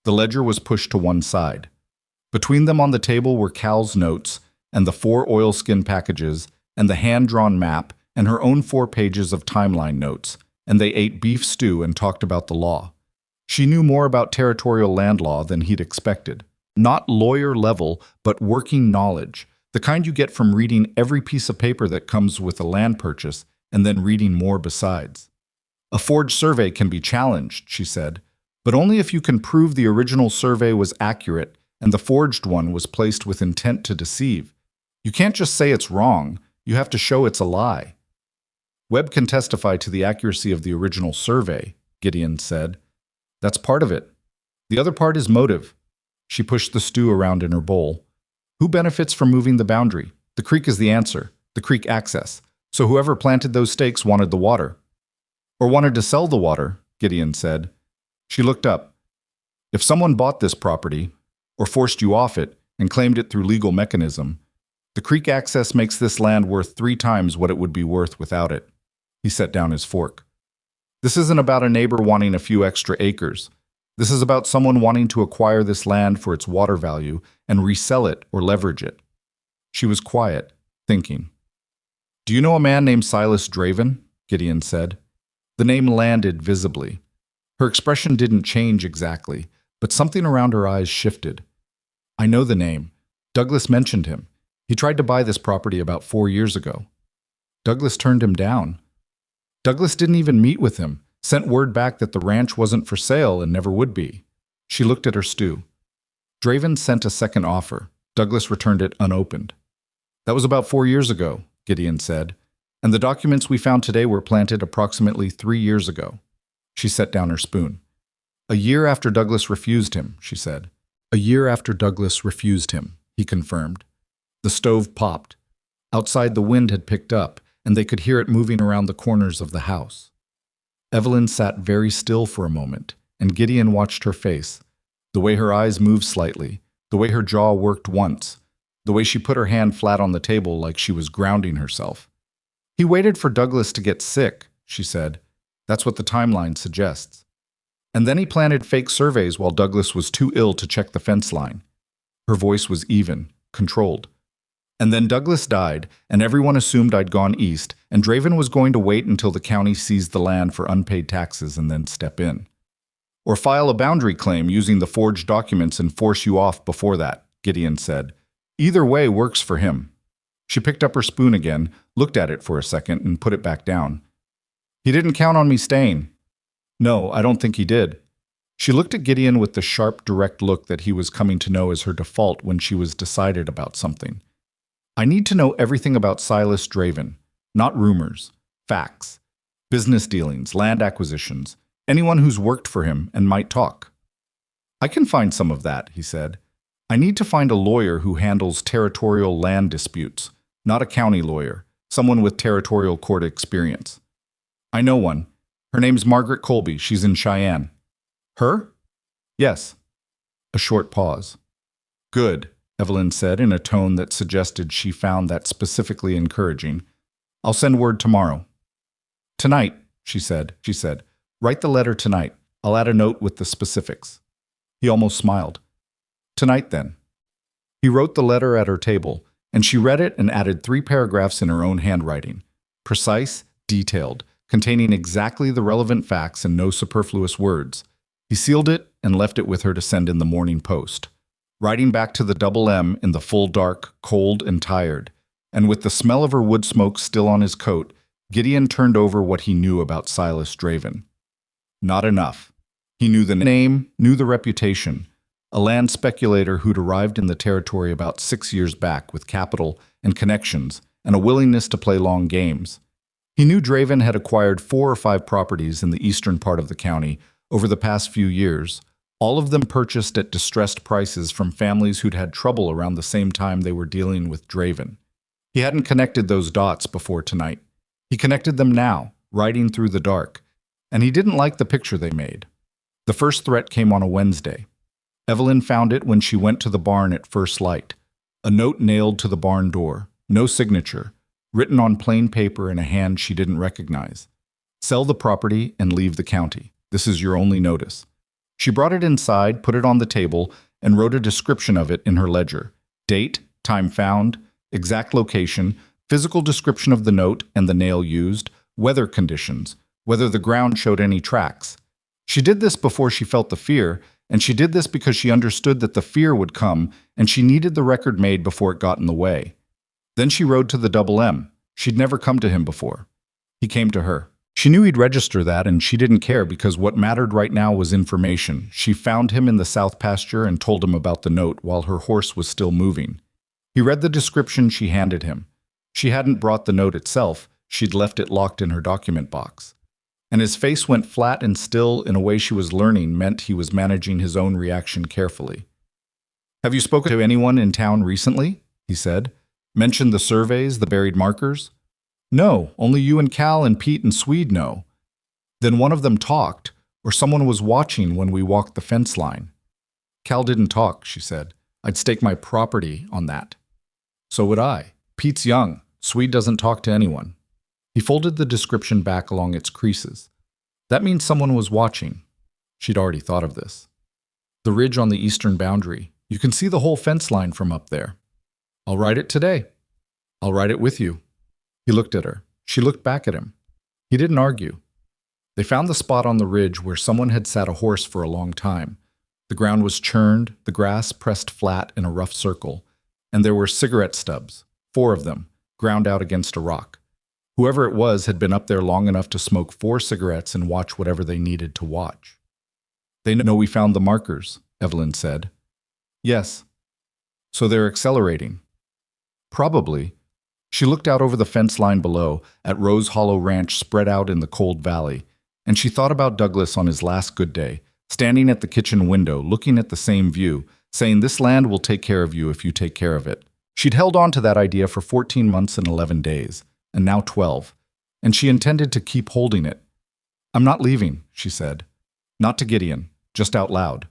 The ledger was pushed to one side. Between them on the table were Cal's notes and the 4 oilskin packages and the hand-drawn map and her own 4 pages of timeline notes, and they ate beef stew and talked about the law. She knew more about territorial land law than he'd expected. Not lawyer level, but working knowledge, the kind you get from reading every piece of paper that comes with a land purchase and then reading more besides. A forged survey can be challenged, she said, but only if you can prove the original survey was accurate and the forged one was placed with intent to deceive. You can't just say it's wrong, you have to show it's a lie. Webb can testify to the accuracy of the original survey, Gideon said. That's part of it. The other part is motive. She pushed the stew around in her bowl. Who benefits from moving the boundary? The creek is the answer, the creek access. So whoever planted those stakes wanted the water. Or wanted to sell the water, Gideon said. She looked up. If someone bought this property, or forced you off it, and claimed it through legal mechanism, the creek access makes this land worth 3 times what it would be worth without it. He set down his fork. This isn't about a neighbor wanting a few extra acres. This is about someone wanting to acquire this land for its water value and resell it or leverage it. She was quiet, thinking. Do you know a man named Silas Draven? Gideon said. The name landed visibly. Her expression didn't change exactly, but something around her eyes shifted. I know the name. Douglas mentioned him. He tried to buy this property about 4 years ago. Douglas turned him down. Douglas didn't even meet with him, sent word back that the ranch wasn't for sale and never would be. She looked at her stew. Draven sent a second offer. Douglas returned it unopened. That was about 4 years ago, Gideon said, and the documents we found today were planted approximately 3 years ago. She set down her spoon. A year after Douglas refused him, she said. A year after Douglas refused him, he confirmed. The stove popped. Outside the wind had picked up, and they could hear it moving around the corners of the house. Evelyn sat very still for a moment, and Gideon watched her face, the way her eyes moved slightly, the way her jaw worked once, the way she put her hand flat on the table like she was grounding herself. He waited for Douglas to get sick, she said. That's what the timeline suggests. And then he planted fake surveys while Douglas was too ill to check the fence line. Her voice was even, controlled. And then Douglas died, and everyone assumed I'd gone east, and Draven was going to wait until the county seized the land for unpaid taxes and then step in. Or file a boundary claim using the forged documents and force you off before that, Gideon said. Either way works for him. She picked up her spoon again, looked at it for a second, and put it back down. He didn't count on me staying. No, I don't think he did. She looked at Gideon with the sharp, direct look that he was coming to know as her default when she was decided about something. I need to know everything about Silas Draven, not rumors, facts, business dealings, land acquisitions, anyone who's worked for him and might talk. I can find some of that, he said. I need to find a lawyer who handles territorial land disputes, not a county lawyer, someone with territorial court experience. I know one. Her name's Margaret Colby. She's in Cheyenne. Her? Yes. A short pause. Good, Evelyn said in a tone that suggested she found that specifically encouraging. I'll send word tomorrow. Tonight, she said. Write the letter tonight. I'll add a note with the specifics. He almost smiled. Tonight, then. He wrote the letter at her table, and she read it and added 3 paragraphs in her own handwriting. Precise, detailed, containing exactly the relevant facts and no superfluous words. He sealed it and left it with her to send in the morning post. Riding back to the Double M in the full dark, cold and tired, and with the smell of her wood smoke still on his coat, Gideon turned over what he knew about Silas Draven. Not enough. He knew the name, knew the reputation, a land speculator who'd arrived in the territory about 6 years back with capital and connections and a willingness to play long games. He knew Draven had acquired 4 or 5 properties in the eastern part of the county over the past few years, all of them purchased at distressed prices from families who'd had trouble around the same time they were dealing with Draven. He hadn't connected those dots before tonight. He connected them now, riding through the dark, and he didn't like the picture they made. The first threat came on a Wednesday. Evelyn found it when she went to the barn at first light. A note nailed to the barn door, no signature, written on plain paper in a hand she didn't recognize. Sell the property and leave the county. This is your only notice. She brought it inside, put it on the table, and wrote a description of it in her ledger. Date, time found, exact location, physical description of the note and the nail used, weather conditions, whether the ground showed any tracks. She did this before she felt the fear, and she did this because she understood that the fear would come, and she needed the record made before it got in the way. Then she rode to the Double M. She'd never come to him before. He came to her. She knew he'd register that, and she didn't care because what mattered right now was information. She found him in the south pasture and told him about the note while her horse was still moving. He read the description she handed him. She hadn't brought the note itself. She'd left it locked in her document box. And his face went flat and still in a way she was learning meant he was managing his own reaction carefully. Have you spoken to anyone in town recently? He said. Mentioned the surveys, the buried markers? No, only you and Cal and Pete and Swede know. Then one of them talked, or someone was watching when we walked the fence line. Cal didn't talk, she said. I'd stake my property on that. So would I. Pete's young. Swede doesn't talk to anyone. He folded the description back along its creases. That means someone was watching. She'd already thought of this. The ridge on the eastern boundary. You can see the whole fence line from up there. I'll write it today. I'll write it with you. He looked at her. She looked back at him. He didn't argue. They found the spot on the ridge where someone had sat a horse for a long time. The ground was churned, the grass pressed flat in a rough circle, and there were cigarette stubs, 4 of them, ground out against a rock. Whoever it was had been up there long enough to smoke 4 cigarettes and watch whatever they needed to watch. They know we found the markers, Evelyn said. Yes. So they're accelerating. Probably. She looked out over the fence line below, at Rose Hollow Ranch spread out in the cold valley, and she thought about Douglas on his last good day, standing at the kitchen window, looking at the same view, saying this land will take care of you if you take care of it. She'd held on to that idea for 14 months and 11 days, and now 12, and she intended to keep holding it. I'm not leaving, she said. Not to Gideon, just out loud.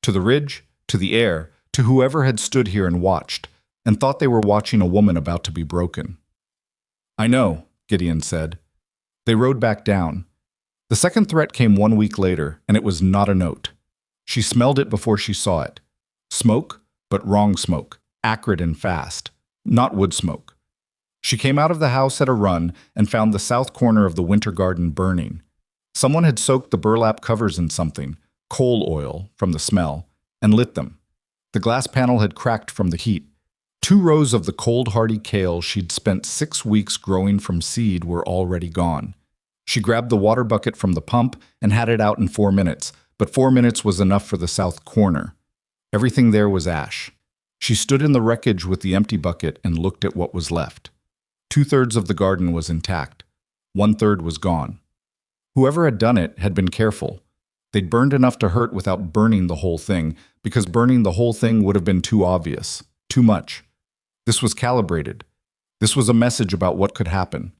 To the ridge, to the air, to whoever had stood here and watched, and thought they were watching a woman about to be broken. I know, Gideon said. They rode back down. The second threat came 1 week later, and it was not a note. She smelled it before she saw it. Smoke, but wrong smoke, acrid and fast, not wood smoke. She came out of the house at a run and found the south corner of the winter garden burning. Someone had soaked the burlap covers in something, coal oil, from the smell, and lit them. The glass panel had cracked from the heat. 2 rows of the cold, hardy kale she'd spent 6 weeks growing from seed were already gone. She grabbed the water bucket from the pump and had it out in 4 minutes, but 4 minutes was enough for the south corner. Everything there was ash. She stood in the wreckage with the empty bucket and looked at what was left. 2/3 of the garden was intact. 1/3 was gone. Whoever had done it had been careful. They'd burned enough to hurt without burning the whole thing, because burning the whole thing would have been too obvious, too much. This was calibrated. This was a message about what could happen.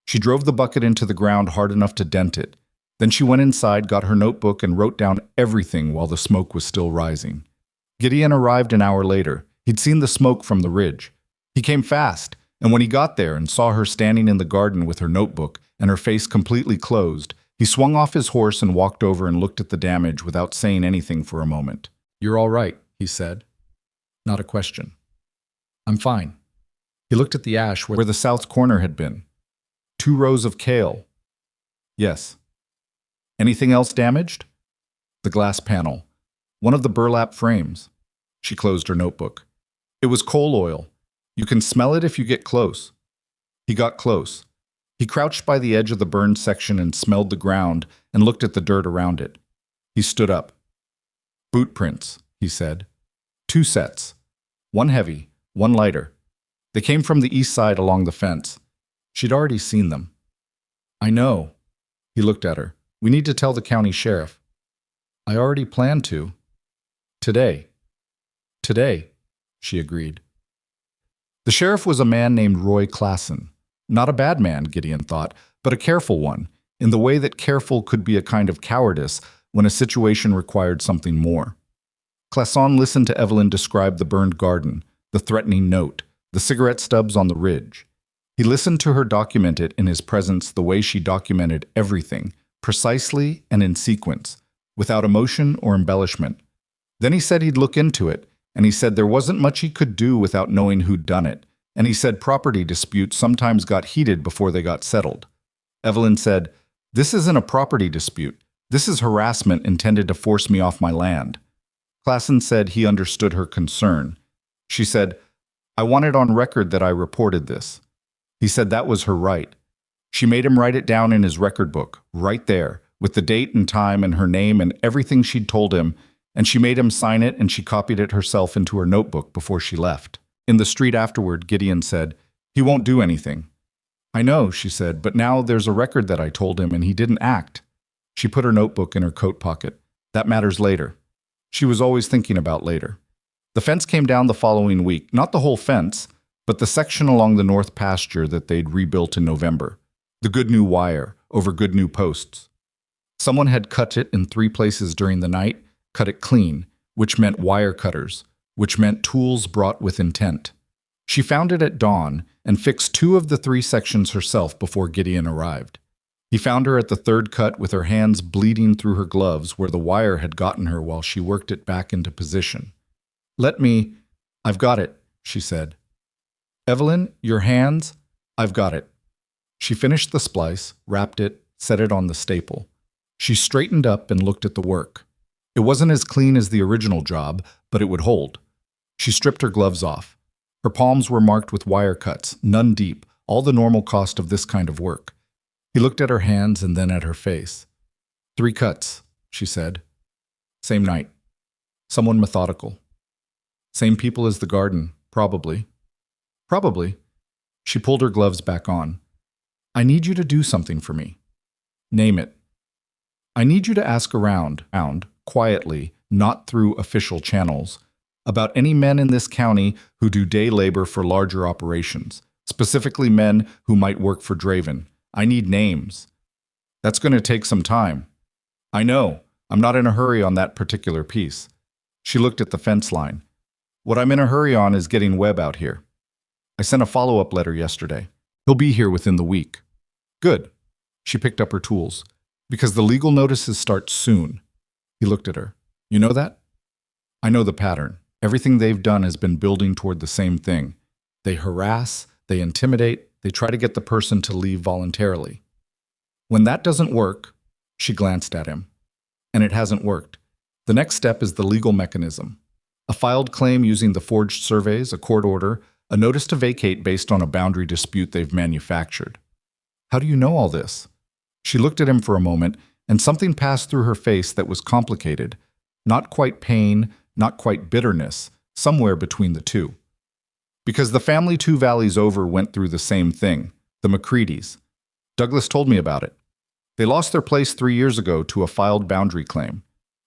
She drove the bucket into the ground hard enough to dent it. Then she went inside, got her notebook, and wrote down everything while the smoke was still rising. Gideon arrived an hour later. He'd seen the smoke from the ridge. He came fast, and when he got there and saw her standing in the garden with her notebook and her face completely closed, he swung off his horse and walked over and looked at the damage without saying anything for a moment. "You're all right," he said. Not a question. "I'm fine." He looked at the ash where the south corner had been. 2 rows of kale. Yes. Anything else damaged? The glass panel. One of the burlap frames. She closed her notebook. It was coal oil. You can smell it if you get close. He got close. He crouched by the edge of the burned section and smelled the ground and looked at the dirt around it. He stood up. "Boot prints," he said. 2 sets. 1 heavy, 1 lighter. They came from the east side along the fence. She'd already seen them. "I know." He looked at her. "We need to tell the county sheriff." "I already planned to." "Today." "Today," she agreed. The sheriff was a man named Roy Klassen. Not a bad man, Gideon thought, but a careful one, in the way that careful could be a kind of cowardice when a situation required something more. Klassen listened to Evelyn describe the burned garden, the threatening note, the cigarette stubs on the ridge. He listened to her document it in his presence the way she documented everything, precisely and in sequence, without emotion or embellishment. Then he said he'd look into it, and he said there wasn't much he could do without knowing who'd done it, and he said property disputes sometimes got heated before they got settled. Evelyn said, "This isn't a property dispute. This is harassment intended to force me off my land." Klassen said he understood her concern. She said, "I want it on record that I reported this." He said that was her right. She made him write it down in his record book, right there, with the date and time and her name and everything she'd told him, and she made him sign it and she copied it herself into her notebook before she left. In the street afterward, Gideon said, "He won't do anything." "I know," she said, "but now there's a record that I told him and he didn't act." She put her notebook in her coat pocket. That matters later. She was always thinking about later. The fence came down the following week, not the whole fence, but the section along the north pasture that they'd rebuilt in November. The good new wire, over good new posts. Someone had cut it in 3 places during the night, cut it clean, which meant wire cutters, which meant tools brought with intent. She found it at dawn and fixed 2 of the 3 sections herself before Gideon arrived. He found her at the 3rd cut with her hands bleeding through her gloves where the wire had gotten her while she worked it back into position. "I've got it," she said. "Evelyn, your hands? I've got it." She finished the splice, wrapped it, set it on the staple. She straightened up and looked at the work. It wasn't as clean as the original job, but it would hold. She stripped her gloves off. Her palms were marked with wire cuts, none deep, all the normal cost of this kind of work. He looked at her hands and then at her face. 3 cuts, she said. Same night. Someone methodical. Same people as the garden, probably. Probably. She pulled her gloves back on. "I need you to do something for me." "Name it." "I need you to ask around, quietly, not through official channels, about any men in this county who do day labor for larger operations, specifically men who might work for Draven. I need names." "That's going to take some time." "I know. I'm not in a hurry on that particular piece." She looked at the fence line. "What I'm in a hurry on is getting Webb out here. I sent a follow-up letter yesterday. He'll be here within the week." "Good." She picked up her tools. "Because the legal notices start soon." He looked at her. "You know that?" "I know the pattern. Everything they've done has been building toward the same thing. They harass, they intimidate, they try to get the person to leave voluntarily. When that doesn't work," she glanced at him, "and it hasn't worked, the next step is the legal mechanism. A filed claim using the forged surveys, a court order, a notice to vacate based on a boundary dispute they've manufactured. How do you know all this? She looked at him for a moment, and something passed through her face that was complicated. Not quite pain, not quite bitterness, somewhere between the two. Because the family 2 valleys over went through the same thing, the McCreadys. Douglas told me about it. They lost their place 3 years ago to a filed boundary claim.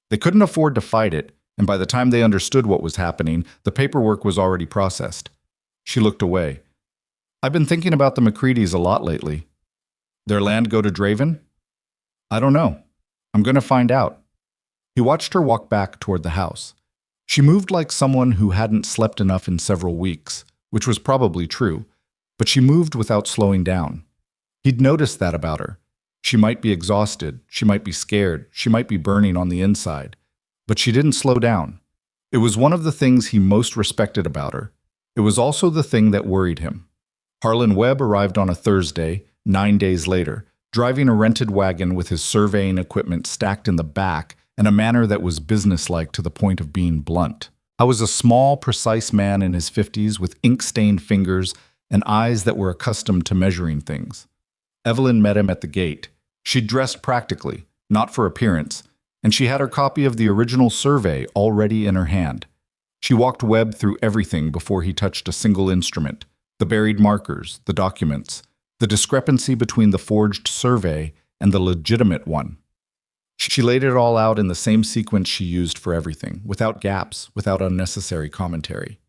They couldn't afford to fight it, and by the time they understood what was happening, the paperwork was already processed. She looked away. I've been thinking about the McCreadys a lot lately. Their land go to Draven? I don't know. I'm going to find out. He watched her walk back toward the house. She moved like someone who hadn't slept enough in several weeks, which was probably true, but she moved without slowing down. He'd noticed that about her. She might be exhausted, she might be scared, she might be burning on the inside, but she didn't slow down. It was one of the things he most respected about her. It was also the thing that worried him. Harlan Webb arrived on a Thursday, 9 days later, driving a rented wagon with his surveying equipment stacked in the back in a manner that was businesslike to the point of being blunt. I was a small, precise man in his 50s with ink-stained fingers and eyes that were accustomed to measuring things. Evelyn met him at the gate. She'd dressed practically, not for appearance, and she had her copy of the original survey already in her hand. She walked Webb through everything before he touched a single instrument: the buried markers, the documents, the discrepancy between the forged survey and the legitimate one. She laid it all out in the same sequence she used for everything, without gaps, without unnecessary commentary.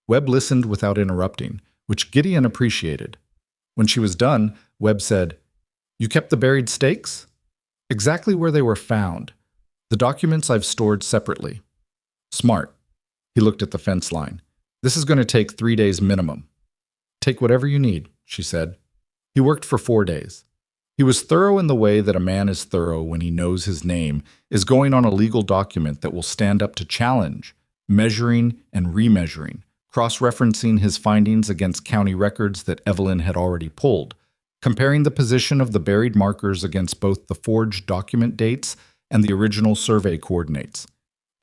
Webb listened without interrupting, which Gideon appreciated. When she was done, Webb said, "You kept the buried stakes?" "Exactly where they were found. The documents I've stored separately." "Smart." He looked at the fence line. "This is going to take 3 days minimum." "Take whatever you need," she said. He worked for 4 days. He was thorough in the way that a man is thorough when he knows his name is going on a legal document that will stand up to challenge, measuring and remeasuring, cross-referencing his findings against county records that Evelyn had already pulled, comparing the position of the buried markers against both the forged document dates and the original survey coordinates.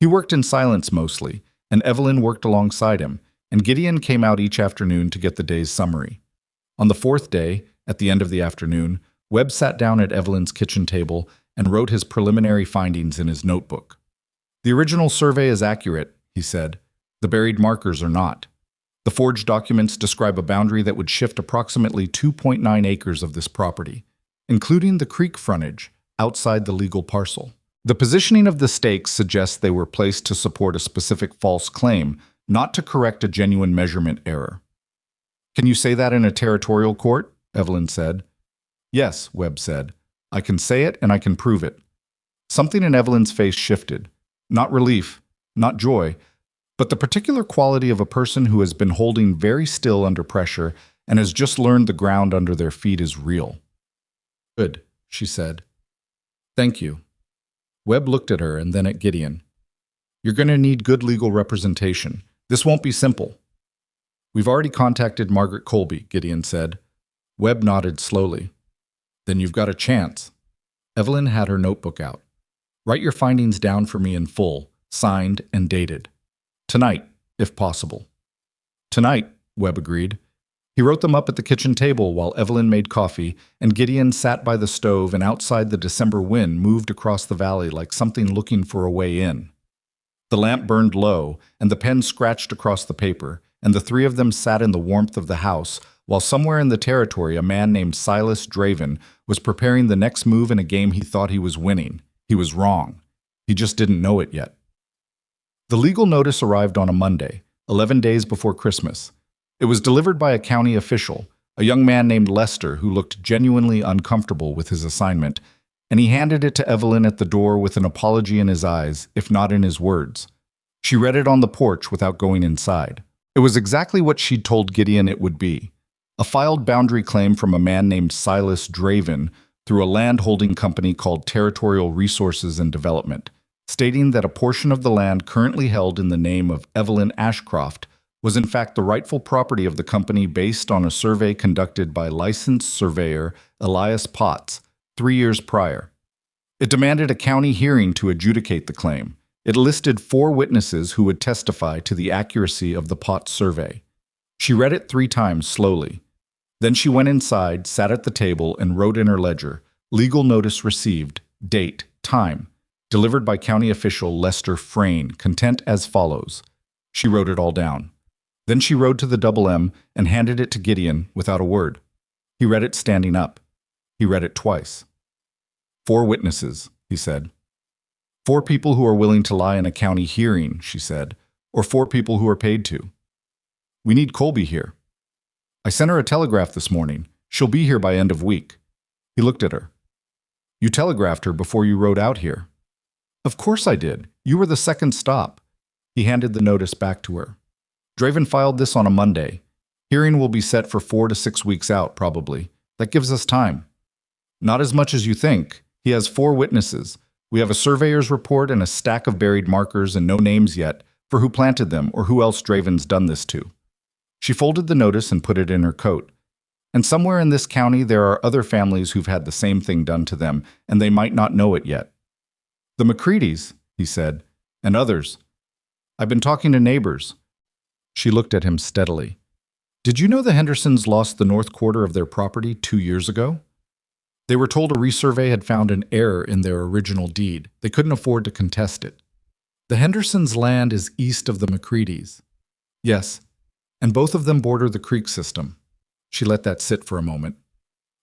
He worked in silence mostly, and Evelyn worked alongside him, and Gideon came out each afternoon to get the day's summary. On the 4th day, at the end of the afternoon, Webb sat down at Evelyn's kitchen table and wrote his preliminary findings in his notebook. "The original survey is accurate," he said. "The buried markers are not. The forged documents describe a boundary that would shift approximately 2.9 acres of this property, including the creek frontage, outside the legal parcel. The positioning of the stakes suggests they were placed to support a specific false claim, not to correct a genuine measurement error." "Can you say that in a territorial court?" Evelyn said. "Yes," Webb said. "I can say it and I can prove it." Something in Evelyn's face shifted. Not relief, not joy, but the particular quality of a person who has been holding very still under pressure and has just learned the ground under their feet is real. "Good," she said. "Thank you." Webb looked at her and then at Gideon. "You're going to need good legal representation. This won't be simple." "We've already contacted Margaret Colby," Gideon said. Webb nodded slowly. "Then you've got a chance." Evelyn had her notebook out. "Write your findings down for me in full, signed and dated. Tonight, if possible." "Tonight," Webb agreed. He wrote them up at the kitchen table while Evelyn made coffee, and Gideon sat by the stove, and outside the December wind moved across the valley like something looking for a way in. The lamp burned low, and the pen scratched across the paper, and the three of them sat in the warmth of the house, while somewhere in the territory a man named Silas Draven was preparing the next move in a game he thought he was winning. He was wrong. He just didn't know it yet. The legal notice arrived on a Monday, 11 days before Christmas. It was delivered by a county official, a young man named Lester who looked genuinely uncomfortable with his assignment, and he handed it to Evelyn at the door with an apology in his eyes, if not in his words. She read it on the porch without going inside. It was exactly what she'd told Gideon it would be. A filed boundary claim from a man named Silas Draven through a land-holding company called Territorial Resources and Development, stating that a portion of the land currently held in the name of Evelyn Ashcroft was in fact the rightful property of the company based on a survey conducted by licensed surveyor Elias Potts 3 years prior. It demanded a county hearing to adjudicate the claim, It listed 4 witnesses who would testify to the accuracy of the pot survey. She read it 3 times slowly. Then she went inside, sat at the table, and wrote in her ledger, "Legal notice received, date, time, delivered by county official Lester Frayne, content as follows." She wrote it all down. Then she rode to the double M and handed it to Gideon without a word. He read it standing up. He read it twice. 4 witnesses, he said. 4 people who are willing to lie in a county hearing, she said, or 4 people who are paid to. We need Colby here. I sent her a telegraph this morning. She'll be here by end of week. He looked at her. You telegraphed her before you rode out here. Of course I did. You were the second stop. He handed the notice back to her. Draven filed this on a Monday. Hearing will be set for 4 to 6 weeks out, probably. That gives us time. Not as much as you think. He has 4 witnesses. We have a surveyor's report and a stack of buried markers and no names yet for who planted them or who else Draven's done this to. She folded the notice and put it in her coat. And somewhere in this county there are other families who've had the same thing done to them, and they might not know it yet. The McCreadys, he said, and others. I've been talking to neighbors. She looked at him steadily. Did you know the Hendersons lost the north quarter of their property 2 years ago? They were told a resurvey had found an error in their original deed. They couldn't afford to contest it. The Hendersons' land is east of the McCreadys. Yes, and both of them border the creek system. She let that sit for a moment.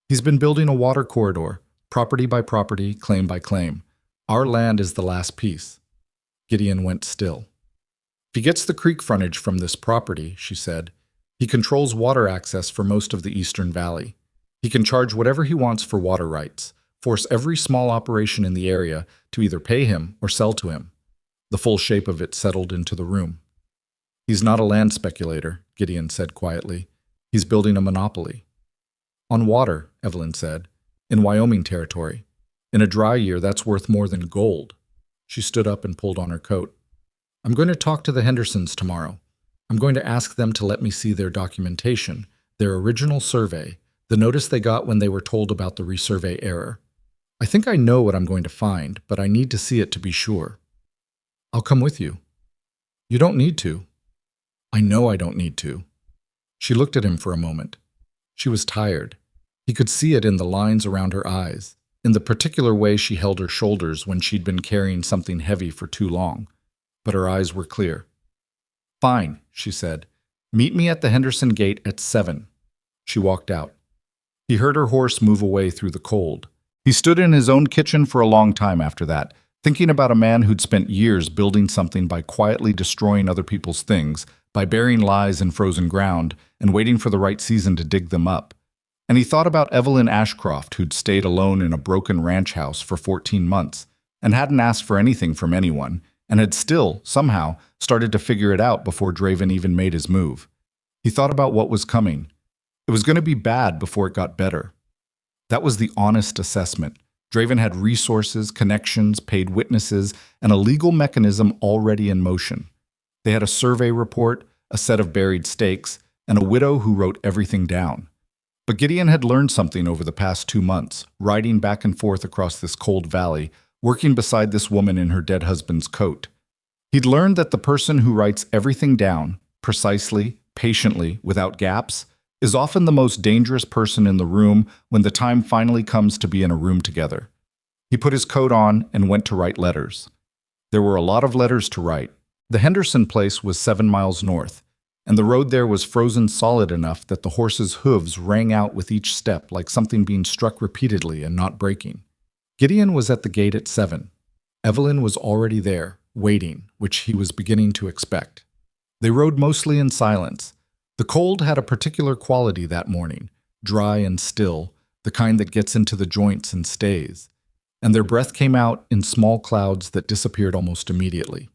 He's been building a water corridor, property by property, claim by claim. Our land is the last piece. Gideon went still. If he gets the creek frontage from this property, she said, he controls water access for most of the eastern valley. He can charge whatever he wants for water rights, force every small operation in the area to either pay him or sell to him. The full shape of it settled into the room. He's not a land speculator, Gideon said quietly. He's building a monopoly. On water, Evelyn said, in Wyoming territory. In a dry year, that's worth more than gold. She stood up and pulled on her coat. I'm going to talk to the Hendersons tomorrow. I'm going to ask them to let me see their documentation, their original survey, the notice they got when they were told about the resurvey error. I think I know what I'm going to find, but I need to see it to be sure. I'll come with you. You don't need to. I know I don't need to. She looked at him for a moment. She was tired. He could see it in the lines around her eyes, in the particular way she held her shoulders when she'd been carrying something heavy for too long. But her eyes were clear. Fine, she said. Meet me at the Henderson gate at 7. She walked out. He heard her horse move away through the cold. He stood in his own kitchen for a long time after that, thinking about a man who'd spent years building something by quietly destroying other people's things, by burying lies in frozen ground, and waiting for the right season to dig them up. And he thought about Evelyn Ashcroft, who'd stayed alone in a broken ranch house for 14 months, and hadn't asked for anything from anyone, and had still, somehow, started to figure it out before Draven even made his move. He thought about what was coming. It was going to be bad before it got better. That was the honest assessment. Draven had resources, connections, paid witnesses, and a legal mechanism already in motion. They had a survey report, a set of buried stakes, and a widow who wrote everything down. But Gideon had learned something over the past 2 months, riding back and forth across this cold valley, working beside this woman in her dead husband's coat. He'd learned that the person who writes everything down, precisely, patiently, without gaps, is often the most dangerous person in the room when the time finally comes to be in a room together. He put his coat on and went to write letters. There were a lot of letters to write. The Henderson place was 7 miles north, and the road there was frozen solid enough that the horses' hooves rang out with each step like something being struck repeatedly and not breaking. Gideon was at the gate at 7. Evelyn was already there, waiting, which he was beginning to expect. They rode mostly in silence. The cold had a particular quality that morning, dry and still, the kind that gets into the joints and stays. And their breath came out in small clouds that disappeared almost immediately.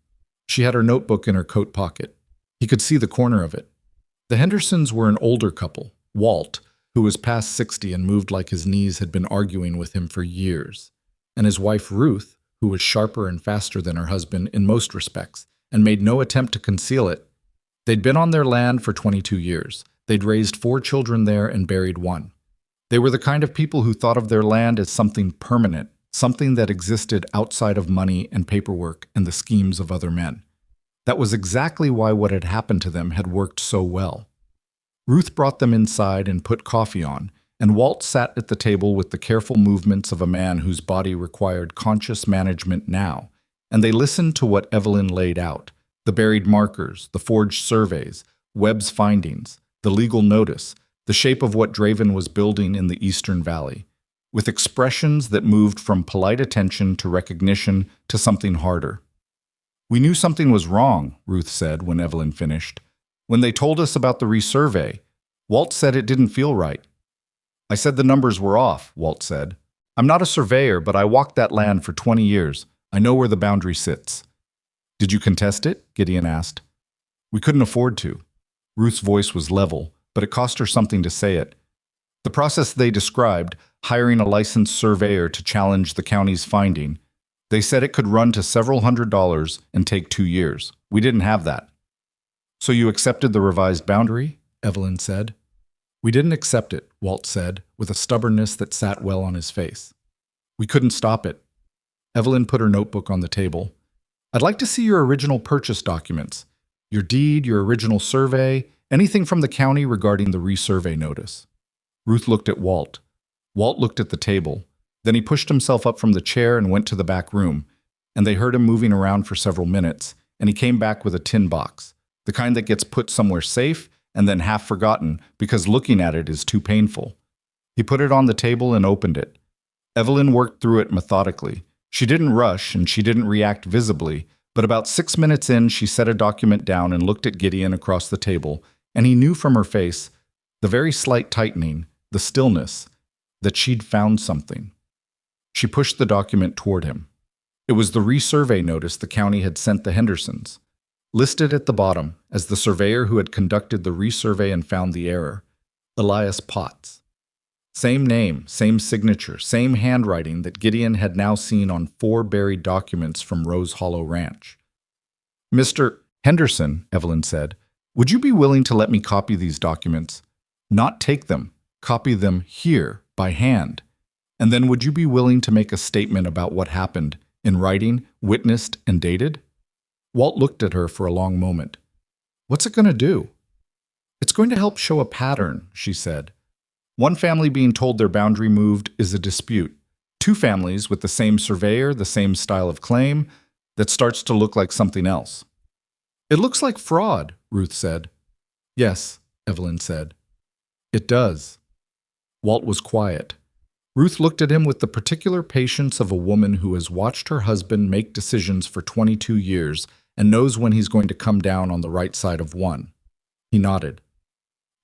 She had her notebook in her coat pocket. He could see the corner of it. The Hendersons were an older couple, Walt, who was past 60 and moved like his knees had been arguing with him for years, and his wife Ruth, who was sharper and faster than her husband in most respects, and made no attempt to conceal it. They'd been on their land for 22 years. They'd raised 4 children there and buried 1. They were the kind of people who thought of their land as something permanent, something that existed outside of money and paperwork and the schemes of other men. That was exactly why what had happened to them had worked so well. Ruth brought them inside and put coffee on, and Walt sat at the table with the careful movements of a man whose body required conscious management now, and they listened to what Evelyn laid out: the buried markers, the forged surveys, Webb's findings, the legal notice, the shape of what Draven was building in the Eastern Valley, with expressions that moved from polite attention to recognition to something harder. "We knew something was wrong," Ruth said when Evelyn finished. "When they told us about the resurvey, Walt said it didn't feel right." "I said the numbers were off," Walt said. "I'm not a surveyor, but I walked that land for 20 years. I know where the boundary sits." "Did you contest it?" Gideon asked. "We couldn't afford to." Ruth's voice was level, but it cost her something to say it. The process they described, hiring a licensed surveyor to challenge the county's finding, they said it could run to several $100s and take 2 years. We didn't have that. "So you accepted the revised boundary?" Evelyn said. "We didn't accept it," Walt said, with a stubbornness that sat well on his face. "We couldn't stop it." Evelyn put her notebook on the table. "I'd like to see your original purchase documents. Your deed, your original survey, anything from the county regarding the resurvey notice." Ruth looked at Walt. Walt looked at the table. Then he pushed himself up from the chair and went to the back room, and they heard him moving around for several minutes, and he came back with a tin box, the kind that gets put somewhere safe and then half forgotten because looking at it is too painful. He put it on the table and opened it. Evelyn worked through it methodically. She didn't rush and she didn't react visibly, but about 6 minutes in, she set a document down and looked at Gideon across the table, and he knew from her face, the very slight tightening, the stillness, that she'd found something. She pushed the document toward him. It was the resurvey notice the county had sent the Hendersons, listed at the bottom as the surveyor who had conducted the resurvey and found the error, Elias Potts. Same name, same signature, same handwriting that Gideon had now seen on 4 buried documents from Rose Hollow Ranch. "Mr. Henderson," Evelyn said, "would you be willing to let me copy these documents? Not take them, copy them here, by hand. And then would you be willing to make a statement about what happened, in writing, witnessed, and dated?" Walt looked at her for a long moment. "What's it going to do?" "It's going to help show a pattern," she said. "One family being told their boundary moved is a dispute. 2 families with the same surveyor, the same style of claim, that starts to look like something else." "It looks like fraud," Ruth said. "Yes," Evelyn said. "It does." Walt was quiet. Ruth looked at him with the particular patience of a woman who has watched her husband make decisions for 22 years and knows when he's going to come down on the right side of one. He nodded.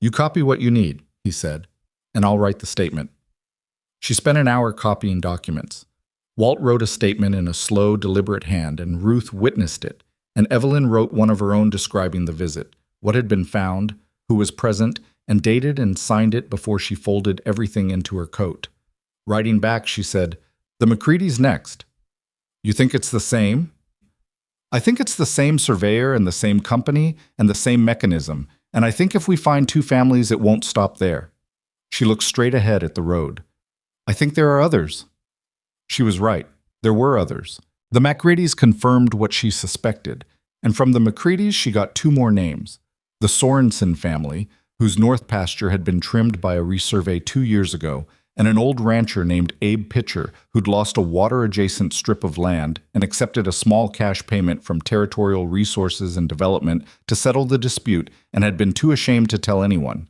"You copy what you need," he said, "and I'll write the statement." She spent an hour copying documents. Walt wrote a statement in a slow, deliberate hand, and Ruth witnessed it, and Evelyn wrote one of her own describing the visit, what had been found, who was present, and dated and signed it before she folded everything into her coat. Writing back, she said, "The McCready's next." "You think it's the same?" "I think it's the same surveyor and the same company and the same mechanism, and I think if we find 2 families, it won't stop there." She looked straight ahead at the road. "I think there are others." She was right. There were others. The McCreadys confirmed what she suspected, and from the McCreadys she got 2 more names. The Sorensen family, whose north pasture had been trimmed by a resurvey 2 years ago, and an old rancher named Abe Pitcher who'd lost a water-adjacent strip of land and accepted a small cash payment from Territorial Resources and Development to settle the dispute and had been too ashamed to tell anyone.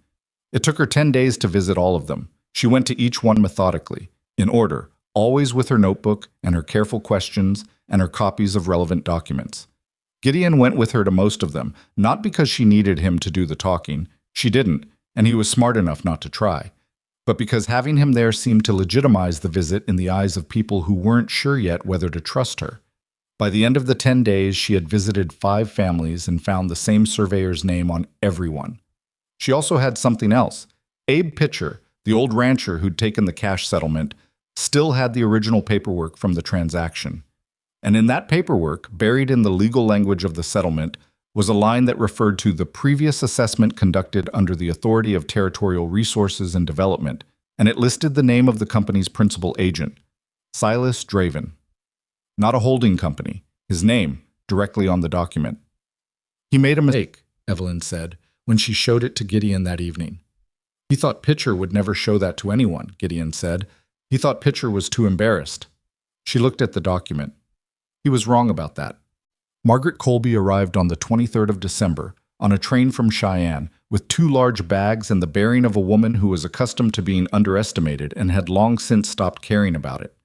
It took her 10 days to visit all of them. She went to each one methodically, in order, always with her notebook and her careful questions and her copies of relevant documents. Gideon went with her to most of them, not because she needed him to do the talking. She didn't, and he was smart enough not to try. But because having him there seemed to legitimize the visit in the eyes of people who weren't sure yet whether to trust her. By the end of the 10 days, she had visited 5 families and found the same surveyor's name on everyone. She also had something else. Abe Pitcher, the old rancher who'd taken the cash settlement, still had the original paperwork from the transaction. And in that paperwork, buried in the legal language of the settlement, was a line that referred to the previous assessment conducted under the authority of Territorial Resources and Development, and it listed the name of the company's principal agent. Silas Draven. Not a holding company. His name, directly on the document. He made a mistake, Evelyn said, when she showed it to Gideon that evening. He thought Pitcher would never show that to anyone, Gideon said. He thought Pitcher was too embarrassed. She looked at the document. He was wrong about that. Margaret Colby arrived on the 23rd of December on a train from Cheyenne with 2 large bags and the bearing of a woman who was accustomed to being underestimated and had long since stopped caring about it.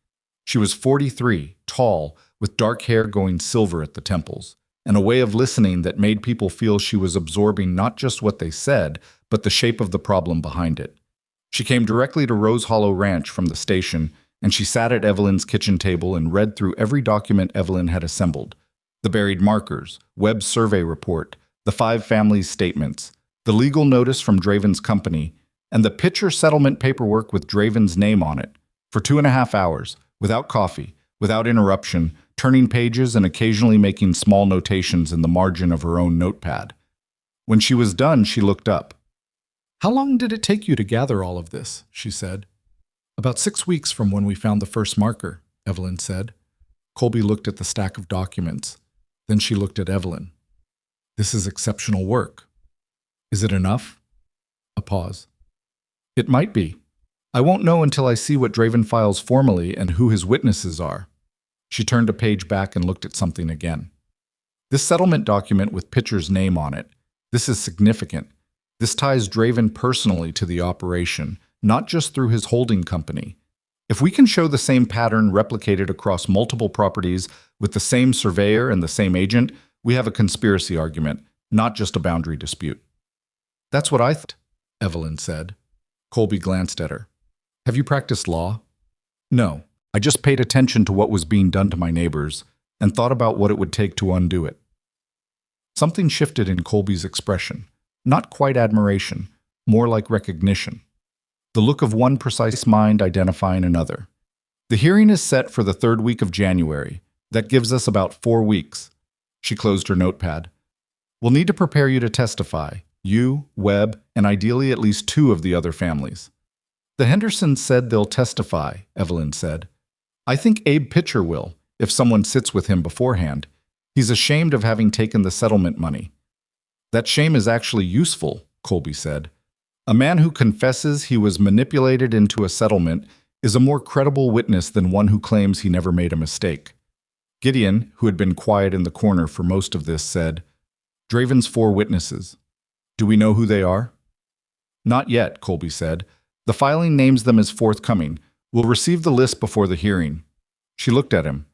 She was 43, tall, with dark hair going silver at the temples, and a way of listening that made people feel she was absorbing not just what they said, but the shape of the problem behind it. She came directly to Rose Hollow Ranch from the station, and she sat at Evelyn's kitchen table and read through every document Evelyn had assembled. The buried markers, Webb's survey report, the 5 families' statements, the legal notice from Draven's company, and the Pitcher settlement paperwork with Draven's name on it. For 2.5 hours, without coffee, without interruption, turning pages and occasionally making small notations in the margin of her own notepad. When she was done, she looked up. "How long did it take you to gather all of this?" she said. "About 6 weeks from when we found the first marker," Evelyn said. Colby looked at the stack of documents. Then she looked at Evelyn. "This is exceptional work. Is it enough?" A pause. "It might be. I won't know until I see what Draven files formally and who his witnesses are." She turned a page back and looked at something again. "This settlement document with Pitcher's name on it. This is significant. This ties Draven personally to the operation, not just through his holding company. If we can show the same pattern replicated across multiple properties with the same surveyor and the same agent, we have a conspiracy argument, not just a boundary dispute." "That's what I thought," Evelyn said. Colby glanced at her. "Have you practiced law?" "No. I just paid attention to what was being done to my neighbors and thought about what it would take to undo it." Something shifted in Colby's expression. Not quite admiration, more like recognition. The look of one precise mind identifying another. "The hearing is set for the 3rd week of January. That gives us about 4 weeks. She closed her notepad. "We'll need to prepare you to testify. You, Webb, and ideally at least 2 of the other families." "The Hendersons said they'll testify," Evelyn said. "I think Abe Pitcher will, if someone sits with him beforehand. He's ashamed of having taken the settlement money." "That shame is actually useful," Colby said. "A man who confesses he was manipulated into a settlement is a more credible witness than one who claims he never made a mistake." Gideon, who had been quiet in the corner for most of this, said, "Draven's 4 witnesses. Do we know who they are?" "Not yet," Colby said. "The filing names them as forthcoming. We'll receive the list before the hearing." She looked at him.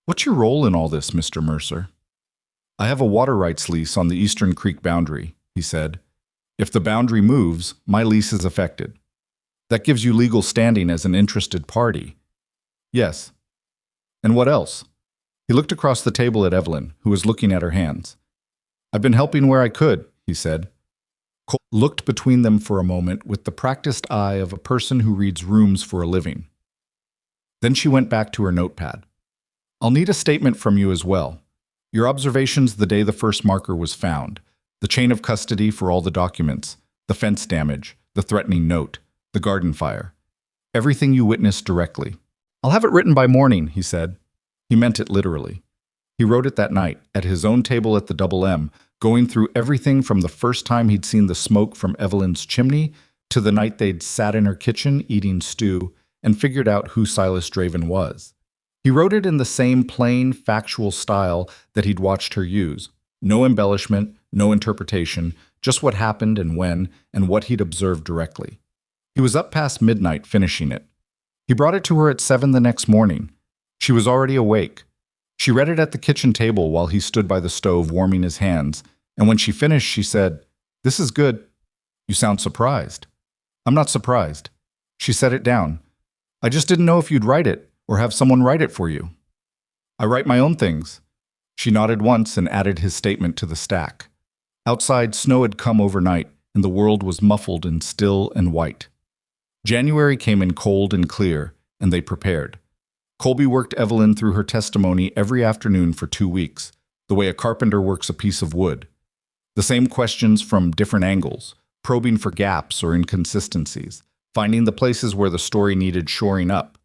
"What's your role in all this, Mr. Mercer?" "I have a water rights lease on the Eastern Creek boundary," he said. "If the boundary moves, my lease is affected." "That gives you legal standing as an interested party." "Yes." "And what else?" He looked across the table at Evelyn, who was looking at her hands. "I've been helping where I could," he said. Cole looked between them for a moment with the practiced eye of a person who reads rooms for a living. Then she went back to her notepad. "I'll need a statement from you as well. Your observations the day the first marker was found, the chain of custody for all the documents, the fence damage, the threatening note, the garden fire. Everything you witnessed directly." "I'll have it written by morning," he said. He meant it literally. He wrote it that night, at his own table at the Double M, going through everything from the first time he'd seen the smoke from Evelyn's chimney to the night they'd sat in her kitchen eating stew and figured out who Silas Draven was. He wrote it in the same plain, factual style that he'd watched her use. No embellishment, no interpretation, just what happened and when, and what he'd observed directly. He was up past midnight finishing it. He brought it to her at 7 the next morning. She was already awake. She read it at the kitchen table while he stood by the stove warming his hands, and when she finished, she said, "This is good." "You sound surprised." "I'm not surprised." She set it down. "I just didn't know if you'd write it, or have someone write it for you." "I write my own things." She nodded once and added his statement to the stack. Outside, snow had come overnight, and the world was muffled and still and white. January came in cold and clear, and they prepared. Colby worked Evelyn through her testimony every afternoon for 2 weeks, the way a carpenter works a piece of wood. The same questions from different angles, probing for gaps or inconsistencies, finding the places where the story needed shoring up.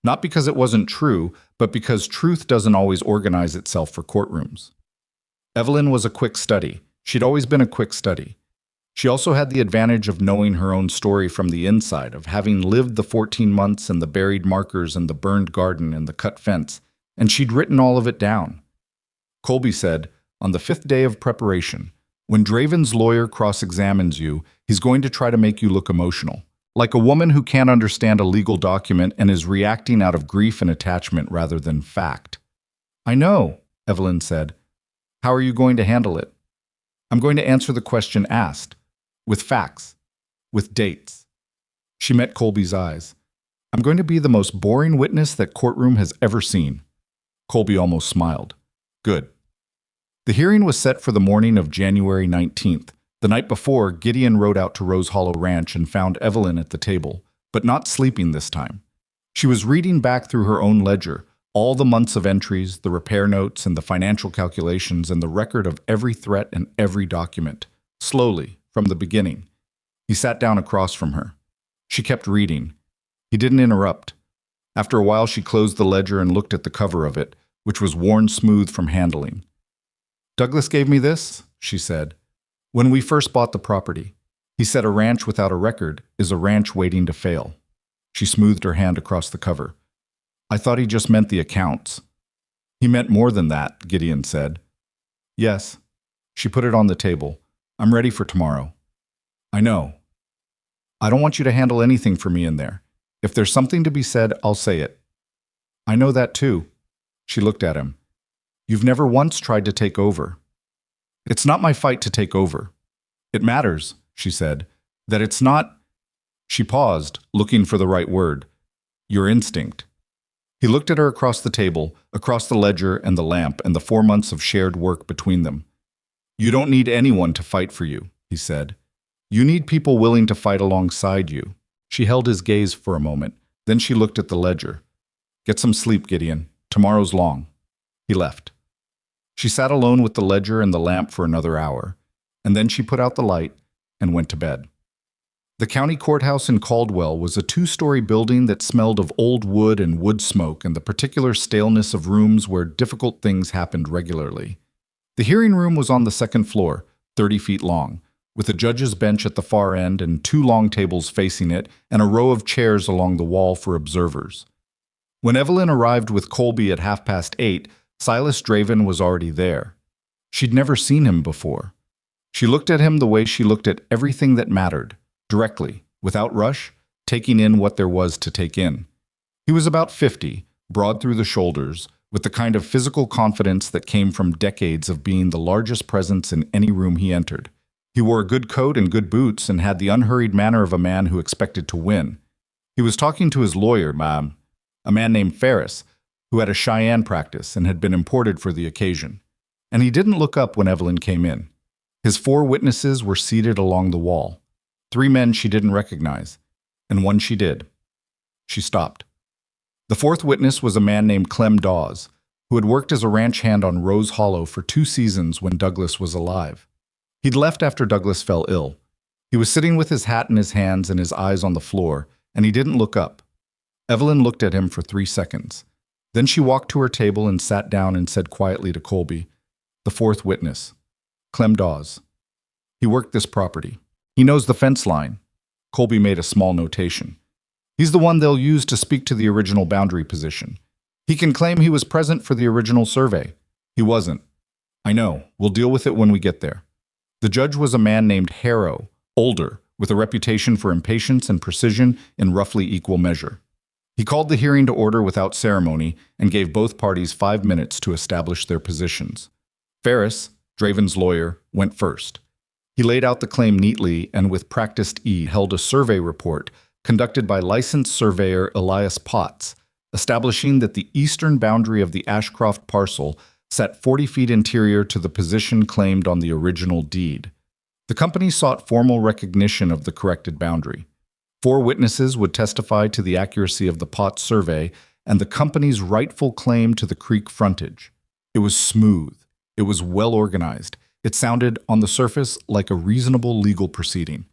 Not because it wasn't true, but because truth doesn't always organize itself for courtrooms. Evelyn was a quick study. She'd always been a quick study. She also had the advantage of knowing her own story from the inside, of having lived the 14 months and the buried markers and the burned garden and the cut fence, and she'd written all of it down. Colby said, on the 5th day of preparation, when Draven's lawyer cross-examines you, he's going to try to make you look emotional, like a woman who can't understand a legal document and is reacting out of grief and attachment rather than fact. I know, Evelyn said. How are you going to handle it? I'm going to answer the question asked, with facts, with dates. She met Colby's eyes. I'm going to be the most boring witness that courtroom has ever seen. Colby almost smiled. Good. The hearing was set for the morning of January 19th. The night before, Gideon rode out to Rose Hollow Ranch and found Evelyn at the table, but not sleeping this time. She was reading back through her own ledger, all the months of entries, the repair notes, and the financial calculations, and the record of every threat and every document. Slowly, from the beginning. He sat down across from her. She kept reading. He didn't interrupt. After a while, she closed the ledger and looked at the cover of it, which was worn smooth from handling. Douglas gave me this, she said, when we first bought the property. He said a ranch without a record is a ranch waiting to fail. She smoothed her hand across the cover. I thought he just meant the accounts. He meant more than that, Gideon said. Yes. She put it on the table. I'm ready for tomorrow. I know. I don't want you to handle anything for me in there. If there's something to be said, I'll say it. I know that too. She looked at him. You've never once tried to take over. It's not my fight to take over. It matters, she said, that it's not. She paused, looking for the right word. Your instinct. He looked at her across the table, across the ledger and the lamp and the 4 months of shared work between them. You don't need anyone to fight for you, he said. You need people willing to fight alongside you. She held his gaze for a moment. Then she looked at the ledger. Get some sleep, Gideon. Tomorrow's long. He left. She sat alone with the ledger and the lamp for another hour, and then she put out the light and went to bed. The county courthouse in Caldwell was a 2-story building that smelled of old wood and wood smoke and the particular staleness of rooms where difficult things happened regularly. The hearing room was on the 2nd floor, 30 feet long, with a judge's bench at the far end and 2 long tables facing it and a row of chairs along the wall for observers. When Evelyn arrived with Colby at 8:30, Silas Draven was already there. She'd never seen him before. She looked at him the way she looked at everything that mattered, directly, without rush, taking in what there was to take in. He was about 50, broad through the shoulders, with the kind of physical confidence that came from decades of being the largest presence in any room he entered. He wore a good coat and good boots and had the unhurried manner of a man who expected to win. He was talking to his lawyer, a man named Ferris, who had a Cheyenne practice and had been imported for the occasion. And he didn't look up when Evelyn came in. His 4 witnesses were seated along the wall. 3 men she didn't recognize, and 1 she did. She stopped. The 4th witness was a man named Clem Dawes, who had worked as a ranch hand on Rose Hollow for 2 seasons when Douglas was alive. He'd left after Douglas fell ill. He was sitting with his hat in his hands and his eyes on the floor, and he didn't look up. Evelyn looked at him for 3 seconds. Then she walked to her table and sat down and said quietly to Colby, the 4th witness, Clem Dawes. He worked this property. He knows the fence line. Colby made a small notation. He's the one they'll use to speak to the original boundary position. He can claim he was present for the original survey. He wasn't. I know. We'll deal with it when we get there. The judge was a man named Harrow, older, with a reputation for impatience and precision in roughly equal measure. He called the hearing to order without ceremony and gave both parties 5 minutes to establish their positions. Ferris, Draven's lawyer, went first. He laid out the claim neatly and with practiced ease held a survey report conducted by licensed surveyor Elias Potts, establishing that the eastern boundary of the Ashcroft parcel sat 40 feet interior to the position claimed on the original deed. The company sought formal recognition of the corrected boundary. 4 witnesses would testify to the accuracy of the Potts survey and the company's rightful claim to the creek frontage. It was smooth. It was well organized. It sounded, on the surface, like a reasonable legal proceeding.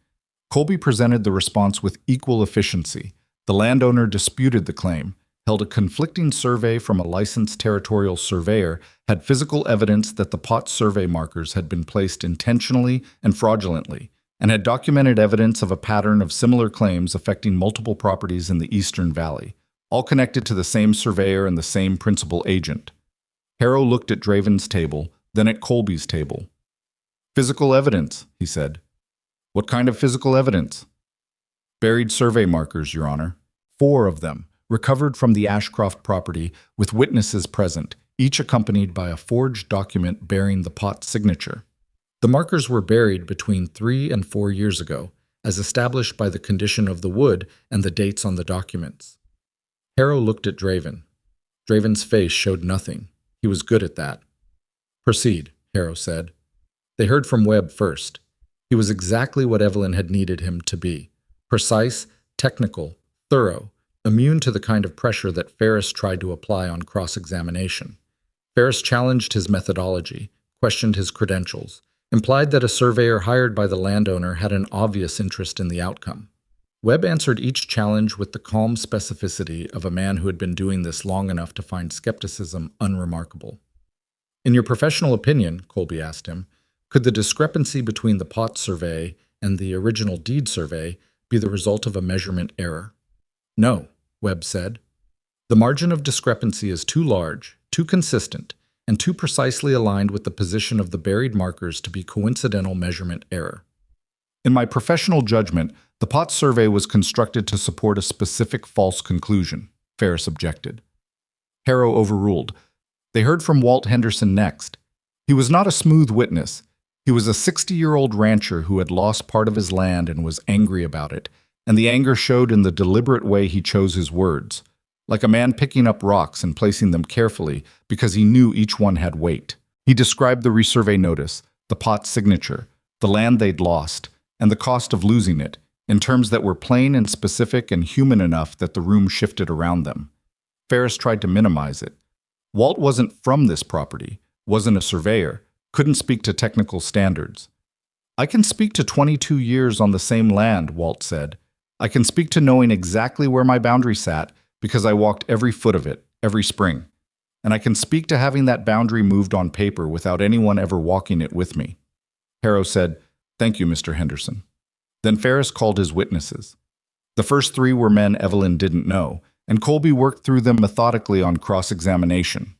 Colby presented the response with equal efficiency. The landowner disputed the claim. held a conflicting survey from a licensed territorial surveyor had physical evidence that the Potts survey markers had been placed intentionally and fraudulently, and had documented evidence of a pattern of similar claims affecting multiple properties in the Eastern Valley, all connected to the same surveyor and the same principal agent. Harrow looked at Draven's table, then at Colby's table. "Physical evidence," he said. "What kind of physical evidence?" "Buried survey markers, Your Honor. 4 of them, recovered from the Ashcroft property with witnesses present, each accompanied by a forged document bearing the Potts signature. The markers were buried between 3 and 4 years ago, as established by the condition of the wood and the dates on the documents." Harrow looked at Draven. Draven's face showed nothing. He was good at that. "Proceed," Harrow said. They heard from Webb first. He was exactly what Evelyn had needed him to be. Precise, technical, thorough, immune to the kind of pressure that Ferris tried to apply on cross-examination. Ferris challenged his methodology, questioned his credentials, implied that a surveyor hired by the landowner had an obvious interest in the outcome. Webb answered each challenge with the calm specificity of a man who had been doing this long enough to find skepticism unremarkable. "In your professional opinion," Colby asked him, "could the discrepancy between the Potts survey and the original deed survey be the result of a measurement error?" "No," Webb said. "The margin of discrepancy is too large, too consistent, and too precisely aligned with the position of the buried markers to be coincidental measurement error. In my professional judgment, the Potts survey was constructed to support a specific false conclusion," Ferris objected. Harrow overruled. They heard from Walt Henderson next. He was not a smooth witness. He was a 60-year-old rancher who had lost part of his land and was angry about it, and the anger showed in the deliberate way he chose his words, like a man picking up rocks and placing them carefully because he knew each one had weight. He described the resurvey notice, the Potts signature, the land they'd lost, and the cost of losing it, in terms that were plain and specific and human enough that the room shifted around them. Ferris tried to minimize it. Walt wasn't from this property, wasn't a surveyor, couldn't speak to technical standards. "I can speak to 22 years on the same land," Walt said. "I can speak to knowing exactly where my boundary sat because I walked every foot of it, every spring. And I can speak to having that boundary moved on paper without anyone ever walking it with me." Harrow said, "Thank you, Mr. Henderson." Then Ferris called his witnesses. The first 3 were men Evelyn didn't know, and Colby worked through them methodically on cross-examination.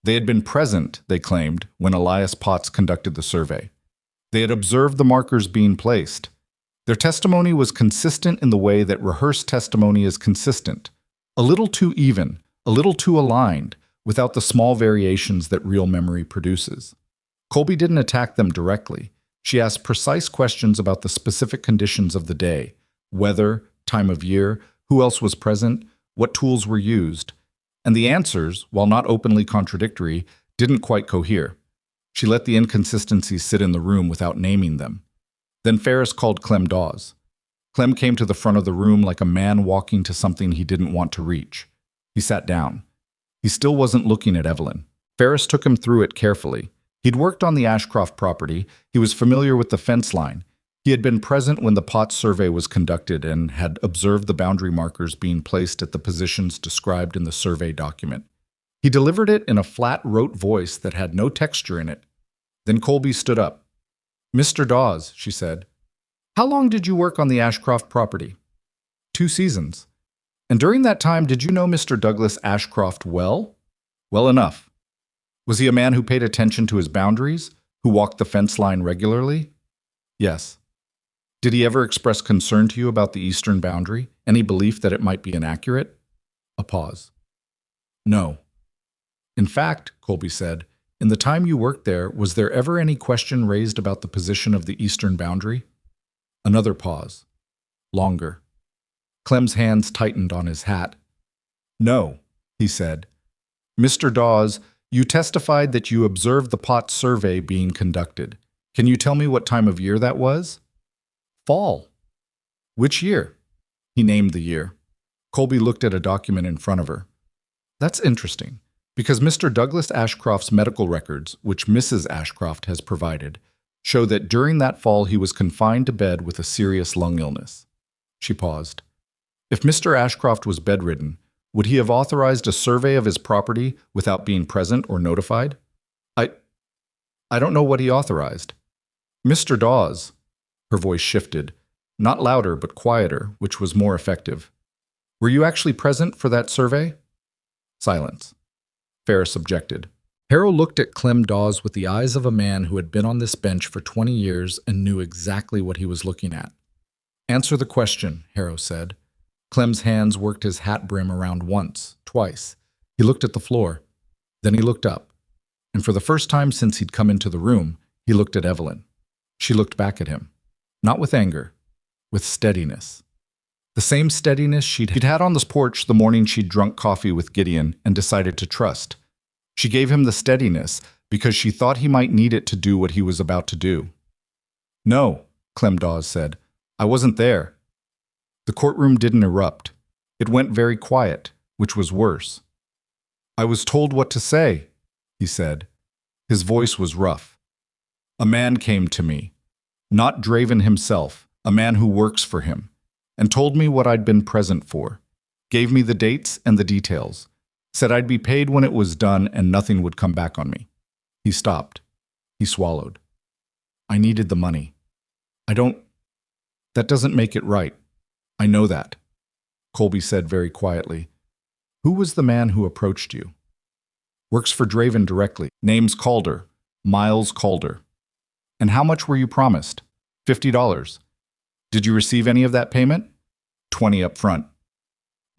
They had been present, they claimed, when Elias Potts conducted the survey. They had observed the markers being placed. Their testimony was consistent in the way that rehearsed testimony is consistent, a little too even, a little too aligned, without the small variations that real memory produces. Colby didn't attack them directly. She asked precise questions about the specific conditions of the day, weather, time of year, who else was present, what tools were used, and the answers, while not openly contradictory, didn't quite cohere. She let the inconsistencies sit in the room without naming them. Then Ferris called Clem Dawes. Clem came to the front of the room like a man walking to something he didn't want to reach. He sat down. He still wasn't looking at Evelyn. Ferris took him through it carefully. He'd worked on the Ashcroft property. He was familiar with the fence line. He had been present when the Potts survey was conducted and had observed the boundary markers being placed at the positions described in the survey document. He delivered it in a flat, rote voice that had no texture in it. Then Colby stood up. "Mr. Dawes," she said, "how long did you work on the Ashcroft property?" 2 seasons. "And during that time, did you know Mr. Douglas Ashcroft well?" "Well enough." "Was he a man who paid attention to his boundaries, who walked the fence line regularly?" "Yes." "Did he ever express concern to you about the eastern boundary, any belief that it might be inaccurate?" A pause. "No." "In fact," Colby said, "in the time you worked there, was there ever any question raised about the position of the eastern boundary?" Another pause. Longer. Clem's hands tightened on his hat. "No," he said. "Mr. Dawes, you testified that you observed the Potts survey being conducted. Can you tell me what time of year that was?" "Fall." "Which year?" He named the year. Colby looked at a document in front of her. "That's interesting, because Mr. Douglas Ashcroft's medical records, which Mrs. Ashcroft has provided, show that during that fall he was confined to bed with a serious lung illness." She paused. "If Mr. Ashcroft was bedridden, Would he have authorized a survey of his property without being present or notified? I, I don't know what he authorized. Mr. Dawes. Her voice shifted, not louder but quieter, which was more effective. Were you actually present for that survey? Silence. Ferris objected. Harrow looked at Clem Dawes with the eyes of a man who had been on this bench for 20 years and knew exactly what he was looking at. Answer the question, Harrow said. Clem's hands worked his hat brim around once, twice. He looked at the floor. Then he looked up. And for the first time since he'd come into the room, he looked at Evelyn. She looked back at him. Not with anger, with steadiness. The same steadiness she'd had on this porch the morning she'd drunk coffee with Gideon and decided to trust. She gave him the steadiness because she thought he might need it to do what he was about to do. No, Clem Dawes said. I wasn't there. The courtroom didn't erupt. It went very quiet, which was worse. I was told what to say, he said. His voice was rough. A man came to me, not Draven himself, a man who works for him, and told me what I'd been present for, gave me the dates and the details, said I'd be paid when it was done and nothing would come back on me. He stopped. He swallowed. I needed the money. That doesn't make it right. I know that, Colby said very quietly. Who was the man who approached you? Works for Draven directly. Name's Calder. Miles Calder. And how much were you promised? $50. Did you receive any of that payment? 20 up front.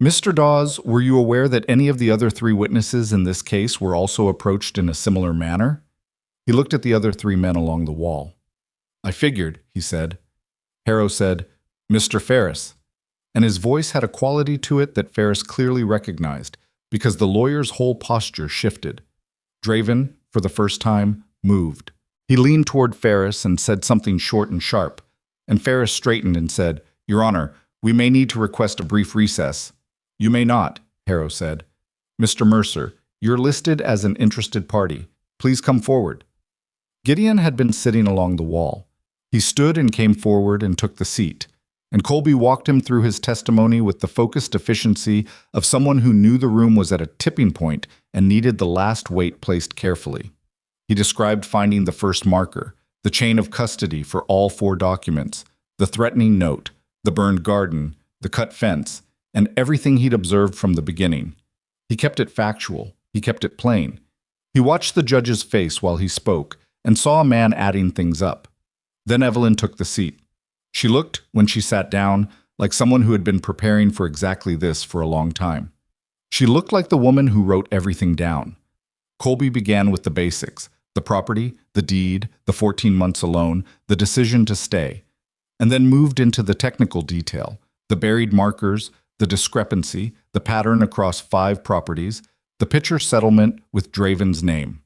Mr. Dawes, were you aware that any of the other 3 witnesses in this case were also approached in a similar manner? He looked at the other 3 men along the wall. I figured, he said. Harrow said, Mr. Ferris. And his voice had a quality to it that Ferris clearly recognized, because the lawyer's whole posture shifted. Draven, for the first time, moved. He leaned toward Ferris and said something short and sharp, and Ferris straightened and said, Your Honor, we may need to request a brief recess. You may not, Harrow said. Mr. Mercer, you're listed as an interested party. Please come forward. Gideon had been sitting along the wall. He stood and came forward and took the seat, and Colby walked him through his testimony with the focused efficiency of someone who knew the room was at a tipping point and needed the last weight placed carefully. He described finding the first marker, the chain of custody for all 4 documents, the threatening note, the burned garden, the cut fence, and everything he'd observed from the beginning. He kept it factual. He kept it plain. He watched the judge's face while he spoke and saw a man adding things up. Then Evelyn took the seat. She looked, when she sat down, like someone who had been preparing for exactly this for a long time. She looked like the woman who wrote everything down. Colby began with the basics, the property, the deed, the 14 months alone, the decision to stay, and then moved into the technical detail, the buried markers, the discrepancy, the pattern across 5 properties, the picture settlement with Draven's name.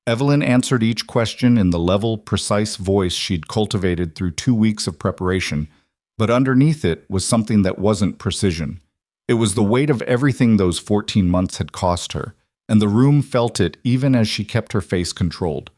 Evelyn answered each question in the level, precise voice she'd cultivated through 2 weeks of preparation, but underneath it was something that wasn't precision. It was the weight of everything those 14 months had cost her, and the room felt it even as she kept her face controlled.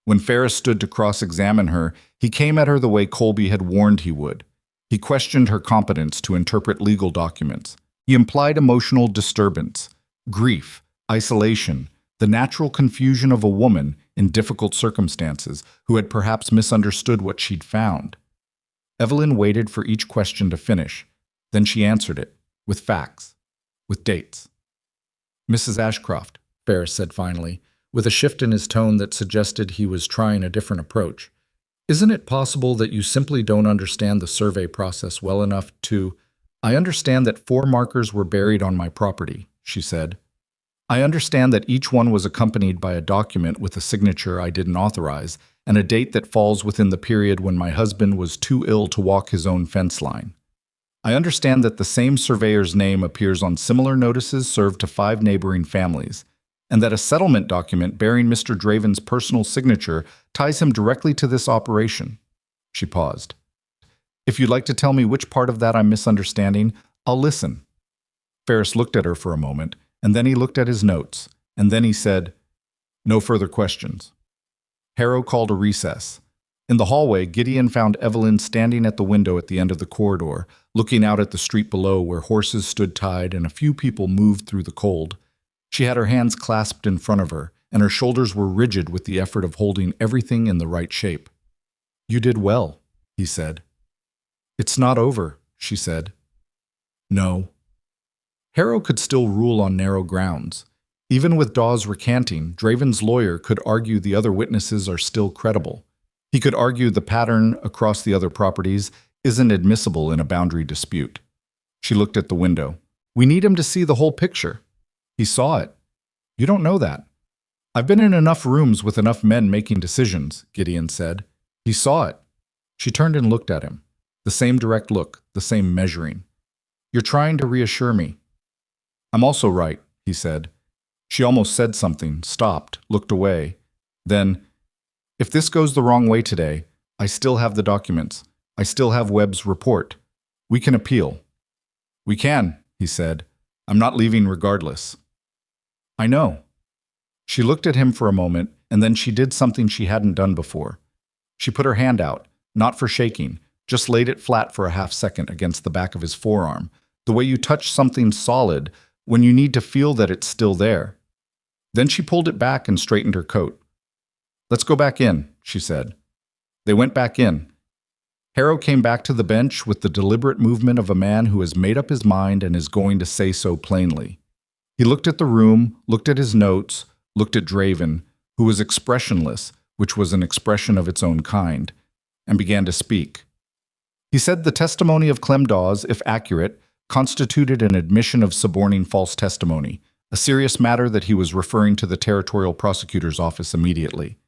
When Ferris stood to cross-examine her, he came at her the way Colby had warned he would. He questioned her competence to interpret legal documents. He implied emotional disturbance, grief, isolation, the natural confusion of a woman in difficult circumstances who had perhaps misunderstood what she'd found. Evelyn waited for each question to finish. Then she answered it, with facts, with dates. Mrs. Ashcroft, Ferris said finally, with a shift in his tone that suggested he was trying a different approach. Isn't it possible that you simply don't understand the survey process well enough to— I understand that 4 markers were buried on my property, she said. I understand that each one was accompanied by a document with a signature I didn't authorize and a date that falls within the period when my husband was too ill to walk his own fence line. I understand that the same surveyor's name appears on similar notices served to 5 neighboring families, and that a settlement document bearing Mr. Draven's personal signature ties him directly to this operation. She paused. If you'd like to tell me which part of that I'm misunderstanding, I'll listen. Ferris looked at her for a moment, and then he looked at his notes, and then he said, No further questions. Harrow called a recess, In the hallway, Gideon found Evelyn standing at the window at the end of the corridor, looking out at the street below where horses stood tied and a few people moved through the cold. She had her hands clasped in front of her, and her shoulders were rigid with the effort of holding everything in the right shape. "You did well," he said. "It's not over," she said. "No." Harrow could still rule on narrow grounds. Even with Dawes recanting, Draven's lawyer could argue the other witnesses are still credible. He could argue the pattern across the other properties isn't admissible in a boundary dispute. She looked at the window. "We need him to see the whole picture." "He saw it." "You don't know that." "I've been in enough rooms with enough men making decisions," Gideon said. "He saw it." She turned and looked at him. The same direct look, the same measuring. "You're trying to reassure me." "I'm also right," he said. She almost said something, stopped, looked away. Then, "If this goes the wrong way today, I still have the documents. I still have Webb's report. We can appeal." "We can," he said. "I'm not leaving regardless." "I know." She looked at him for a moment, and then she did something she hadn't done before. She put her hand out, not for shaking, just laid it flat for a half-second against the back of his forearm, the way you touch something solid when you need to feel that it's still there. Then she pulled it back and straightened her coat. "Let's go back in," she said. They went back in. Harrow came back to the bench with the deliberate movement of a man who has made up his mind and is going to say so plainly. He looked at the room, looked at his notes, looked at Draven, who was expressionless, which was an expression of its own kind, and began to speak. He said the testimony of Clem Dawes, if accurate, constituted an admission of suborning false testimony, a serious matter that he was referring to the territorial prosecutor's office immediately.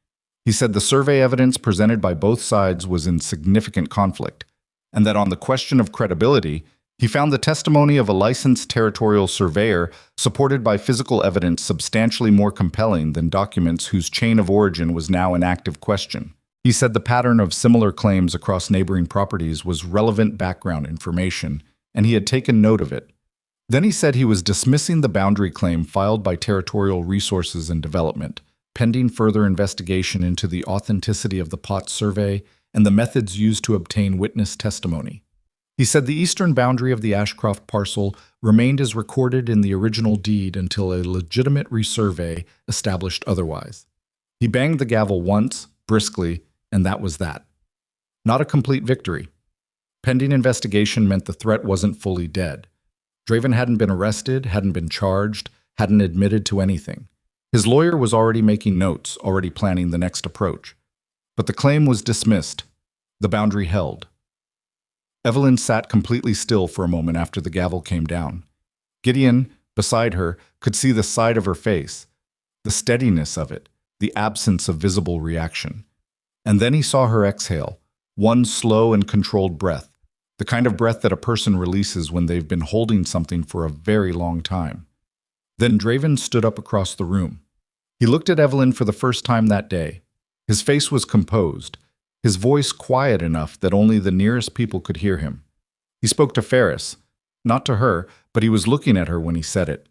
He said the survey evidence presented by both sides was in significant conflict, and that on the question of credibility, he found the testimony of a licensed territorial surveyor supported by physical evidence substantially more compelling than documents whose chain of origin was now an active question. He said the pattern of similar claims across neighboring properties was relevant background information, and he had taken note of it. Then he said he was dismissing the boundary claim filed by Territorial Resources and Development, pending further investigation into the authenticity of the Potts survey and the methods used to obtain witness testimony. He said the eastern boundary of the Ashcroft parcel remained as recorded in the original deed until a legitimate resurvey established otherwise. He banged the gavel once, briskly, and that was that. Not a complete victory. Pending investigation meant the threat wasn't fully dead. Draven hadn't been arrested, hadn't been charged, hadn't admitted to anything. His lawyer was already making notes, already planning the next approach. But the claim was dismissed. The boundary held. Evelyn sat completely still for a moment after the gavel came down. Gideon, beside her, could see the side of her face, the steadiness of it, the absence of visible reaction. And then he saw her exhale, one slow and controlled breath, the kind of breath that a person releases when they've been holding something for a very long time. Then Draven stood up across the room. He looked at Evelyn for the first time that day. His face was composed, his voice quiet enough that only the nearest people could hear him. He spoke to Ferris, not to her, but he was looking at her when he said it.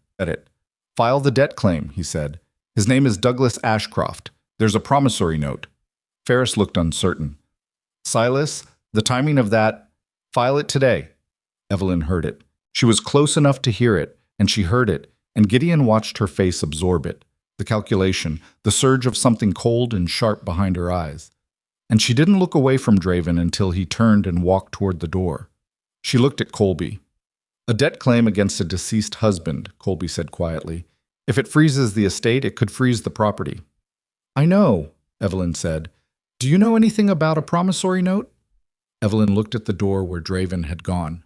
"File the debt claim," he said. "His name is Douglas Ashcroft. There's a promissory note." Ferris looked uncertain. "Silas, the timing of that, file it today." Evelyn heard it. She was close enough to hear it, and she heard it, and Gideon watched her face absorb it, the calculation, the surge of something cold and sharp behind her eyes. And she didn't look away from Draven until he turned and walked toward the door. She looked at Colby. "A debt claim against a deceased husband," Colby said quietly. "If it freezes the estate, it could freeze the property." "I know," Evelyn said. "Do you know anything about a promissory note?" Evelyn looked at the door where Draven had gone.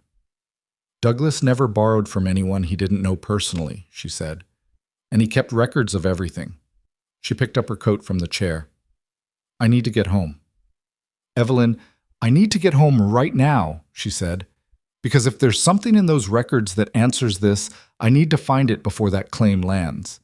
"Douglas never borrowed from anyone he didn't know personally," she said. "And he kept records of everything." She picked up her coat from the chair. "I need to get home." "Evelyn, I need to get home right now," she said. "Because if there's something in those records that answers this, I need to find it before that claim lands."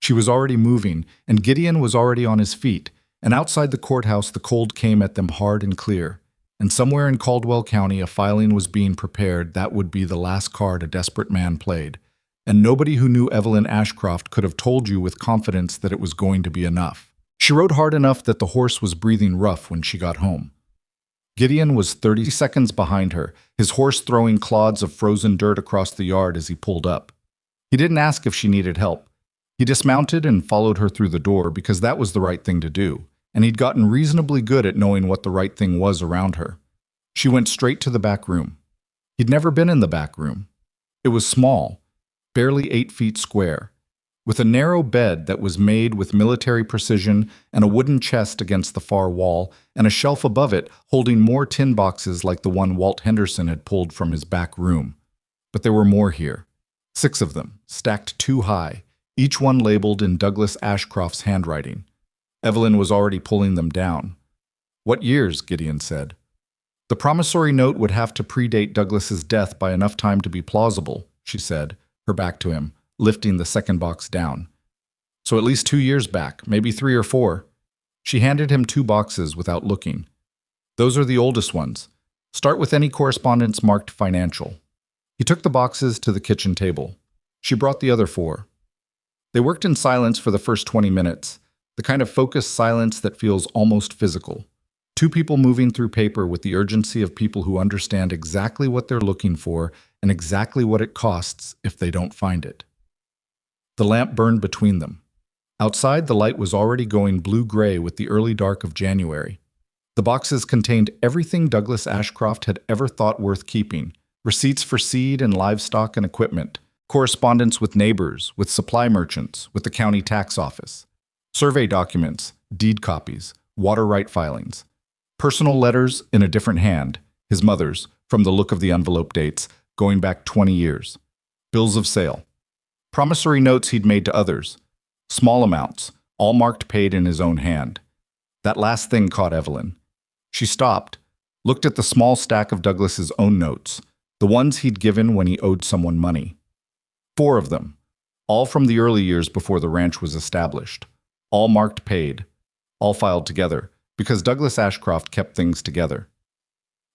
She was already moving, and Gideon was already on his feet, and outside the courthouse the cold came at them hard and clear. And somewhere in Caldwell County a filing was being prepared that would be the last card a desperate man played. And nobody who knew Evelyn Ashcroft could have told you with confidence that it was going to be enough. She rode hard enough that the horse was breathing rough when she got home. Gideon was 30 seconds behind her, his horse throwing clods of frozen dirt across the yard as he pulled up. He didn't ask if she needed help. He dismounted and followed her through the door because that was the right thing to do, and he'd gotten reasonably good at knowing what the right thing was around her. She went straight to the back room. He'd never been in the back room. It was small, barely 8 feet square, with a narrow bed that was made with military precision and a wooden chest against the far wall and a shelf above it holding more tin boxes like the one Walt Henderson had pulled from his back room. But there were more here. 6 of them, stacked 2 high, each one labeled in Douglas Ashcroft's handwriting. Evelyn was already pulling them down. "What years?" Gideon said. "The promissory note would have to predate Douglas's death by enough time to be plausible," she said, her back to him, lifting the second box down. "So at least 2 years back, maybe 3 or 4. She handed him 2 boxes without looking. "Those are the oldest ones. Start with any correspondence marked financial." He took the boxes to the kitchen table. She brought the other 4. They worked in silence for the first 20 minutes, the kind of focused silence that feels almost physical. 2 people moving through paper with the urgency of people who understand exactly what they're looking for and exactly what it costs if they don't find it. The lamp burned between them. Outside, the light was already going blue-gray with the early dark of January. The boxes contained everything Douglas Ashcroft had ever thought worth keeping: receipts for seed and livestock and equipment, correspondence with neighbors, with supply merchants, with the county tax office, survey documents, deed copies, water right filings, personal letters in a different hand, his mother's, from the look of the envelope dates, going back 20 years, bills of sale, promissory notes he'd made to others, small amounts, all marked paid in his own hand. That last thing caught Evelyn. She stopped, looked at the small stack of Douglas's own notes, the ones he'd given when he owed someone money. 4 of them, all from the early years before the ranch was established, all marked paid, all filed together, because Douglas Ashcroft kept things together.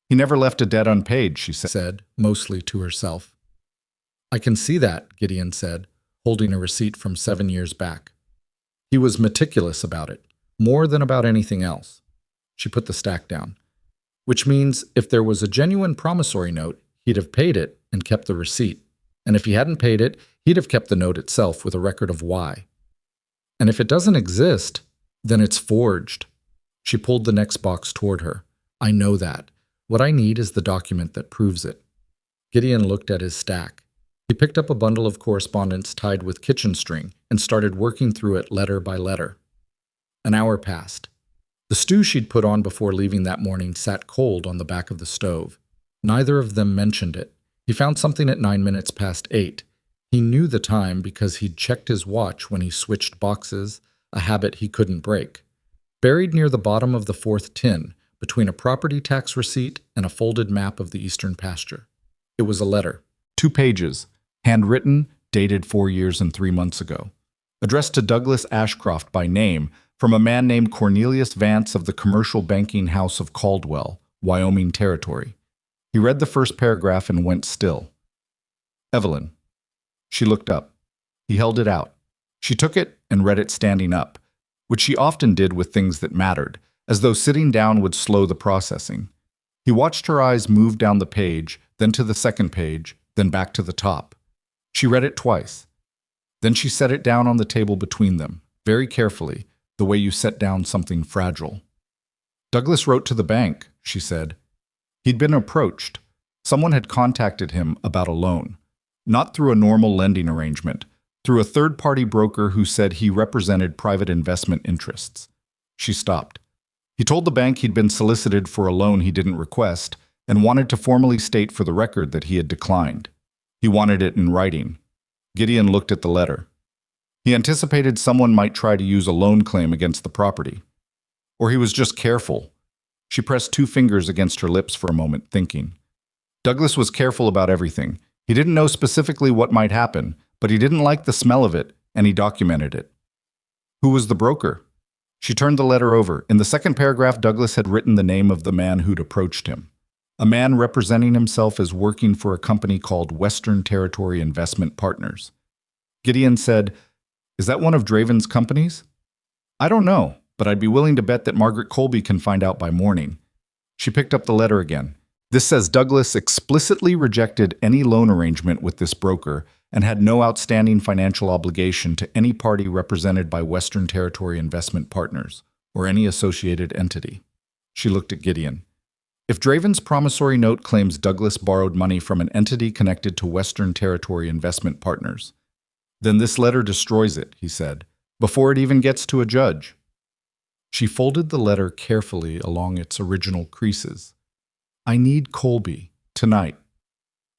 "He never left a debt unpaid," she said, mostly to herself. "I can see that," Gideon said, holding a receipt from 7 years back. "He was meticulous about it, more than about anything else." She put the stack down. "Which means if there was a genuine promissory note, he'd have paid it and kept the receipt. And if he hadn't paid it, he'd have kept the note itself with a record of why. And if it doesn't exist, then it's forged." She pulled the next box toward her. "I know that. What I need is the document that proves it." Gideon looked at his stack. He picked up a bundle of correspondence tied with kitchen string and started working through it letter by letter. An hour passed. The stew she'd put on before leaving that morning sat cold on the back of the stove. Neither of them mentioned it. He found something at 9 minutes past 8. He knew the time because he'd checked his watch when he switched boxes, a habit he couldn't break. Buried near the bottom of the 4th tin, between a property tax receipt and a folded map of the eastern pasture. It was a letter. 2 pages, handwritten, dated 4 years and 3 months ago. Addressed to Douglas Ashcroft by name, from a man named Cornelius Vance of the commercial banking house of Caldwell, Wyoming Territory. He read the first paragraph and went still. "Evelyn." She looked up. He held it out. She took it and read it standing up, which she often did with things that mattered, as though sitting down would slow the processing. He watched her eyes move down the page, then to the second page, then back to the top. She read it twice. Then she set it down on the table between them, very carefully, the way you set down something fragile. "Douglas wrote to the bank," she said. He'd been approached. Someone had contacted him about a loan, not through a normal lending arrangement, through a third-party broker who said he represented private investment interests. She stopped. He told the bank he'd been solicited for a loan he didn't request and wanted to formally state for the record that he had declined. He wanted it in writing. Gideon looked at the letter. He anticipated someone might try to use a loan claim against the property. Or he was just careful. She pressed 2 fingers against her lips for a moment, thinking. Douglas was careful about everything. He didn't know specifically what might happen, but he didn't like the smell of it, and he documented it. Who was the broker? She turned the letter over. In the second paragraph, Douglas had written the name of the man who'd approached him. A man representing himself as working for a company called Western Territory Investment Partners. Gideon said, "Is that one of Draven's companies?" "I don't know. but I'd be willing to bet that Margaret Colby can find out by morning. She picked up the letter again. This says Douglas explicitly rejected any loan arrangement with this broker and had no outstanding financial obligation to any party represented by Western Territory Investment Partners or any associated entity. She looked at Gideon. If Draven's promissory note claims Douglas borrowed money from an entity connected to Western Territory Investment Partners, then this letter destroys it, he said, before it even gets to a judge. She folded the letter carefully along its original creases. I need Colby, tonight.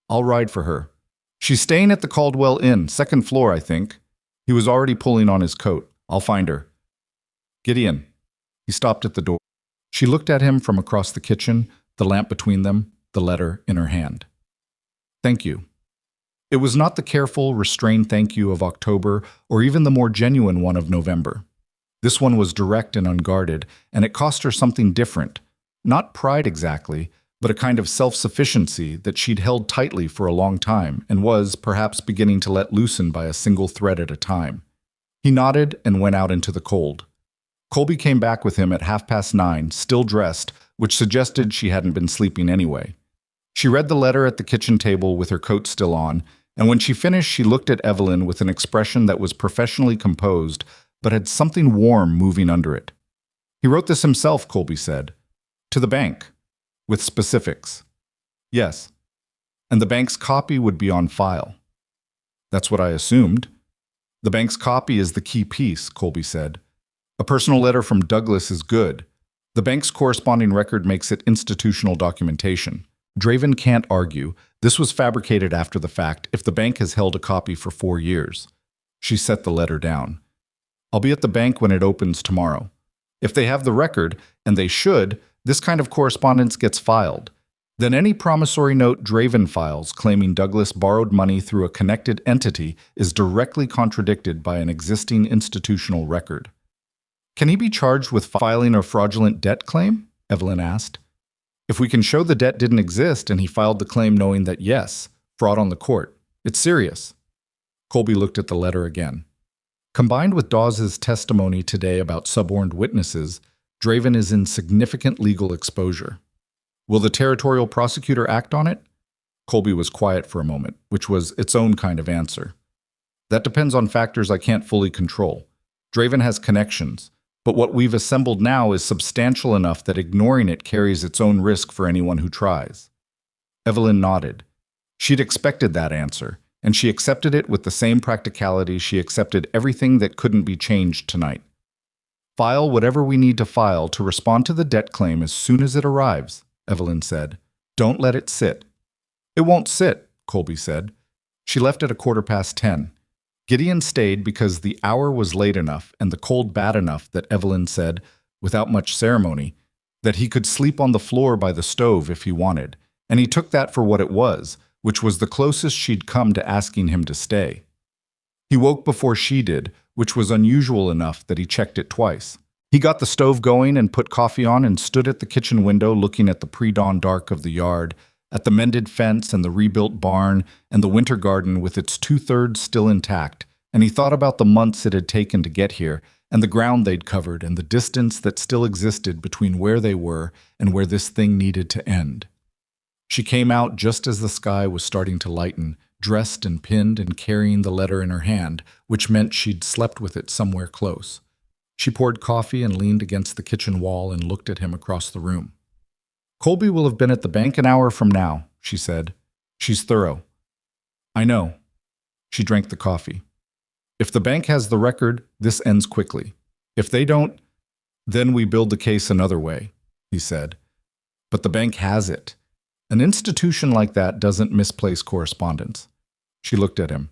I'll ride for her. She's staying at the Caldwell Inn, second floor, I think. He was already pulling on his coat. I'll find her. Gideon. He stopped at the door. She looked at him from across the kitchen, the lamp between them, the letter in her hand. Thank you. It was not the careful, restrained thank you of October or even the more genuine one of November. This one was direct and unguarded, and it cost her something different. Not pride exactly, but a kind of self-sufficiency that she'd held tightly for a long time and was, perhaps, beginning to let loosen by a single thread at a time. He nodded and went out into the cold. Colby came back with him at 9:30, still dressed, which suggested she hadn't been sleeping anyway. She read the letter at the kitchen table with her coat still on, and when she finished she looked at Evelyn with an expression that was professionally composed, but had something warm moving under it. He wrote this himself, Colby said. To the bank. With specifics. Yes. And the bank's copy would be on file. That's what I assumed. The bank's copy is the key piece, Colby said. A personal letter from Douglas is good. The bank's corresponding record makes it institutional documentation. Draven can't argue. This was fabricated after the fact if the bank has held a copy for 4 years. She set the letter down. I'll be at the bank when it opens tomorrow. If they have the record, and they should, this kind of correspondence gets filed. Then any promissory note Draven files claiming Douglas borrowed money through a connected entity is directly contradicted by an existing institutional record. Can he be charged with filing a fraudulent debt claim? Evelyn asked. If we can show the debt didn't exist and he filed the claim knowing that yes, fraud on the court, it's serious. Colby looked at the letter again. Combined with Dawes's testimony today about suborned witnesses, Draven is in significant legal exposure. Will the territorial prosecutor act on it? Colby was quiet for a moment, which was its own kind of answer. That depends on factors I can't fully control. Draven has connections, but what we've assembled now is substantial enough that ignoring it carries its own risk for anyone who tries. Evelyn nodded. She'd expected that answer, and she accepted it with the same practicality she accepted everything that couldn't be changed tonight. File whatever we need to file to respond to the debt claim as soon as it arrives, Evelyn said. Don't let it sit. It won't sit, Colby said. She left at 10:15. Gideon stayed because the hour was late enough and the cold bad enough that Evelyn said, without much ceremony, that he could sleep on the floor by the stove if he wanted, and he took that for what it was, which was the closest she'd come to asking him to stay. He woke before she did, which was unusual enough that he checked it twice. He got the stove going and put coffee on and stood at the kitchen window looking at the pre-dawn dark of the yard, at the mended fence and the rebuilt barn and the winter garden with its 2/3 still intact, and he thought about the months it had taken to get here and the ground they'd covered and the distance that still existed between where they were and where this thing needed to end. She came out just as the sky was starting to lighten, dressed and pinned and carrying the letter in her hand, which meant she'd slept with it somewhere close. She poured coffee and leaned against the kitchen wall and looked at him across the room. Colby will have been at the bank an hour from now, she said. She's thorough. I know. She drank the coffee. If the bank has the record, this ends quickly. If they don't, then we build the case another way, he said. But the bank has it. An institution like that doesn't misplace correspondence. She looked at him.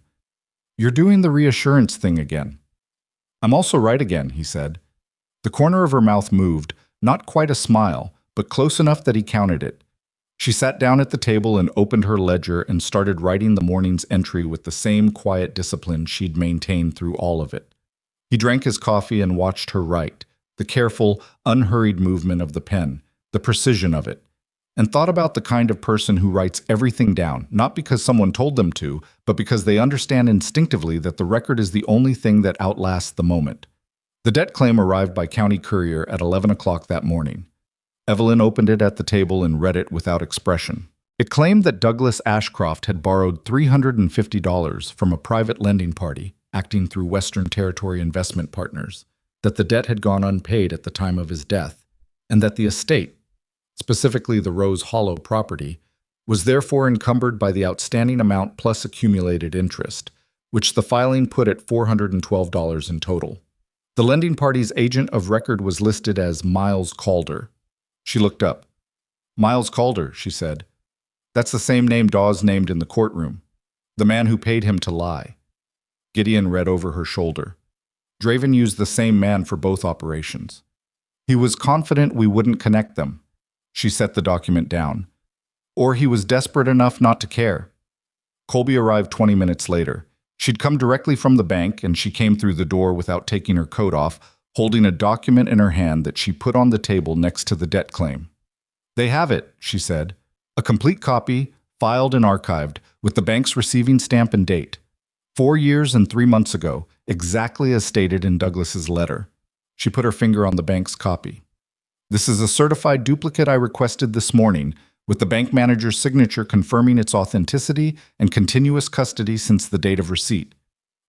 You're doing the reassurance thing again. I'm also right again, he said. The corner of her mouth moved, not quite a smile, but close enough that he counted it. She sat down at the table and opened her ledger and started writing the morning's entry with the same quiet discipline she'd maintained through all of it. He drank his coffee and watched her write, the careful, unhurried movement of the pen, the precision of it, and thought about the kind of person who writes everything down, not because someone told them to, but because they understand instinctively that the record is the only thing that outlasts the moment. The debt claim arrived by county courier at 11 o'clock that morning. Evelyn opened it at the table and read it without expression. It claimed that Douglas Ashcroft had borrowed $350 from a private lending party acting through Western Territory Investment Partners, that the debt had gone unpaid at the time of his death, and that the estate, specifically the Rose Hollow property, was therefore encumbered by the outstanding amount plus accumulated interest, which the filing put at $412 in total. The lending party's agent of record was listed as Miles Calder. She looked up. "Miles Calder," she said. "That's the same name Dawes named in the courtroom. The man who paid him to lie." Gideon read over her shoulder. Draven used the same man for both operations. He was confident we wouldn't connect them. She set the document down. Or he was desperate enough not to care. Colby arrived 20 minutes later. She'd come directly from the bank, and she came through the door without taking her coat off, holding a document in her hand that she put on the table next to the debt claim. "They have it," she said. "A complete copy, filed and archived, with the bank's receiving stamp and date. 4 years and 3 months ago, exactly as stated in Douglas's letter." She put her finger on the bank's copy. "This is a certified duplicate I requested this morning, with the bank manager's signature confirming its authenticity and continuous custody since the date of receipt."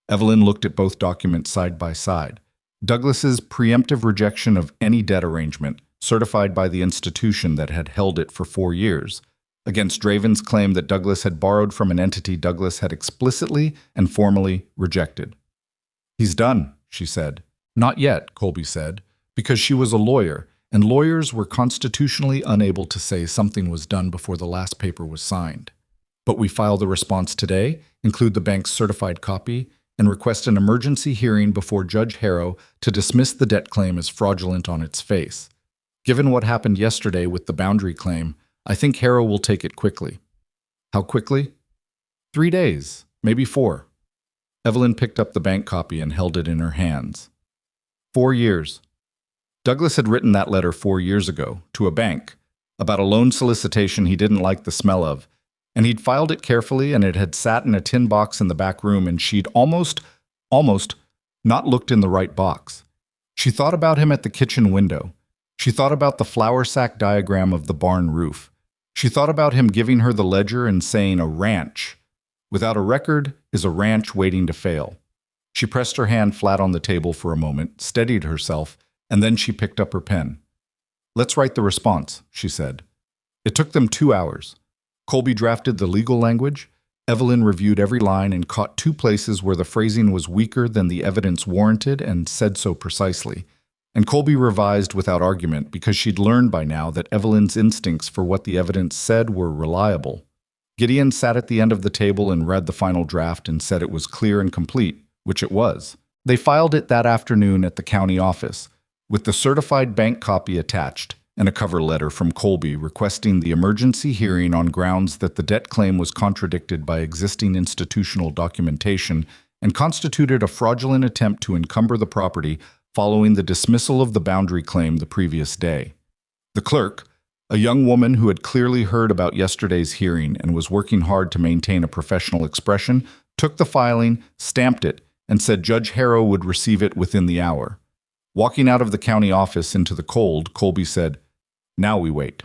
Evelyn looked at both documents side by side. Douglas's preemptive rejection of any debt arrangement, certified by the institution that had held it for 4 years, against Draven's claim that Douglas had borrowed from an entity Douglas had explicitly and formally rejected. "He's done," she said. "Not yet," Colby said, because she was a lawyer, and lawyers were constitutionally unable to say something was done before the last paper was signed. "But we file the response today, include the bank's certified copy, and request an emergency hearing before Judge Harrow to dismiss the debt claim as fraudulent on its face. Given what happened yesterday with the boundary claim, I think Harrow will take it quickly." "How quickly?" 3 days, maybe 4. Evelyn picked up the bank copy and held it in her hands. 4 years. Douglas had written that letter 4 years ago, to a bank, about a loan solicitation he didn't like the smell of, and he'd filed it carefully, and it had sat in a tin box in the back room, and she'd almost not looked in the right box. She thought about him at the kitchen window. She thought about the flour sack diagram of the barn roof. She thought about him giving her the ledger and saying a ranch. Without a record is a ranch waiting to fail. She pressed her hand flat on the table for a moment, steadied herself, and then she picked up her pen. "Let's write the response," she said. It took them 2 hours. Colby drafted the legal language. Evelyn reviewed every line and caught 2 places where the phrasing was weaker than the evidence warranted and said so precisely. And Colby revised without argument because she'd learned by now that Evelyn's instincts for what the evidence said were reliable. Gideon sat at the end of the table and read the final draft and said it was clear and complete, which it was. They filed it that afternoon at the county office, with the certified bank copy attached, and a cover letter from Colby requesting the emergency hearing on grounds that the debt claim was contradicted by existing institutional documentation and constituted a fraudulent attempt to encumber the property following the dismissal of the boundary claim the previous day. The clerk, a young woman who had clearly heard about yesterday's hearing and was working hard to maintain a professional expression, took the filing, stamped it, and said Judge Harrow would receive it within the hour. Walking out of the county office into the cold, Colby said, "Now we wait."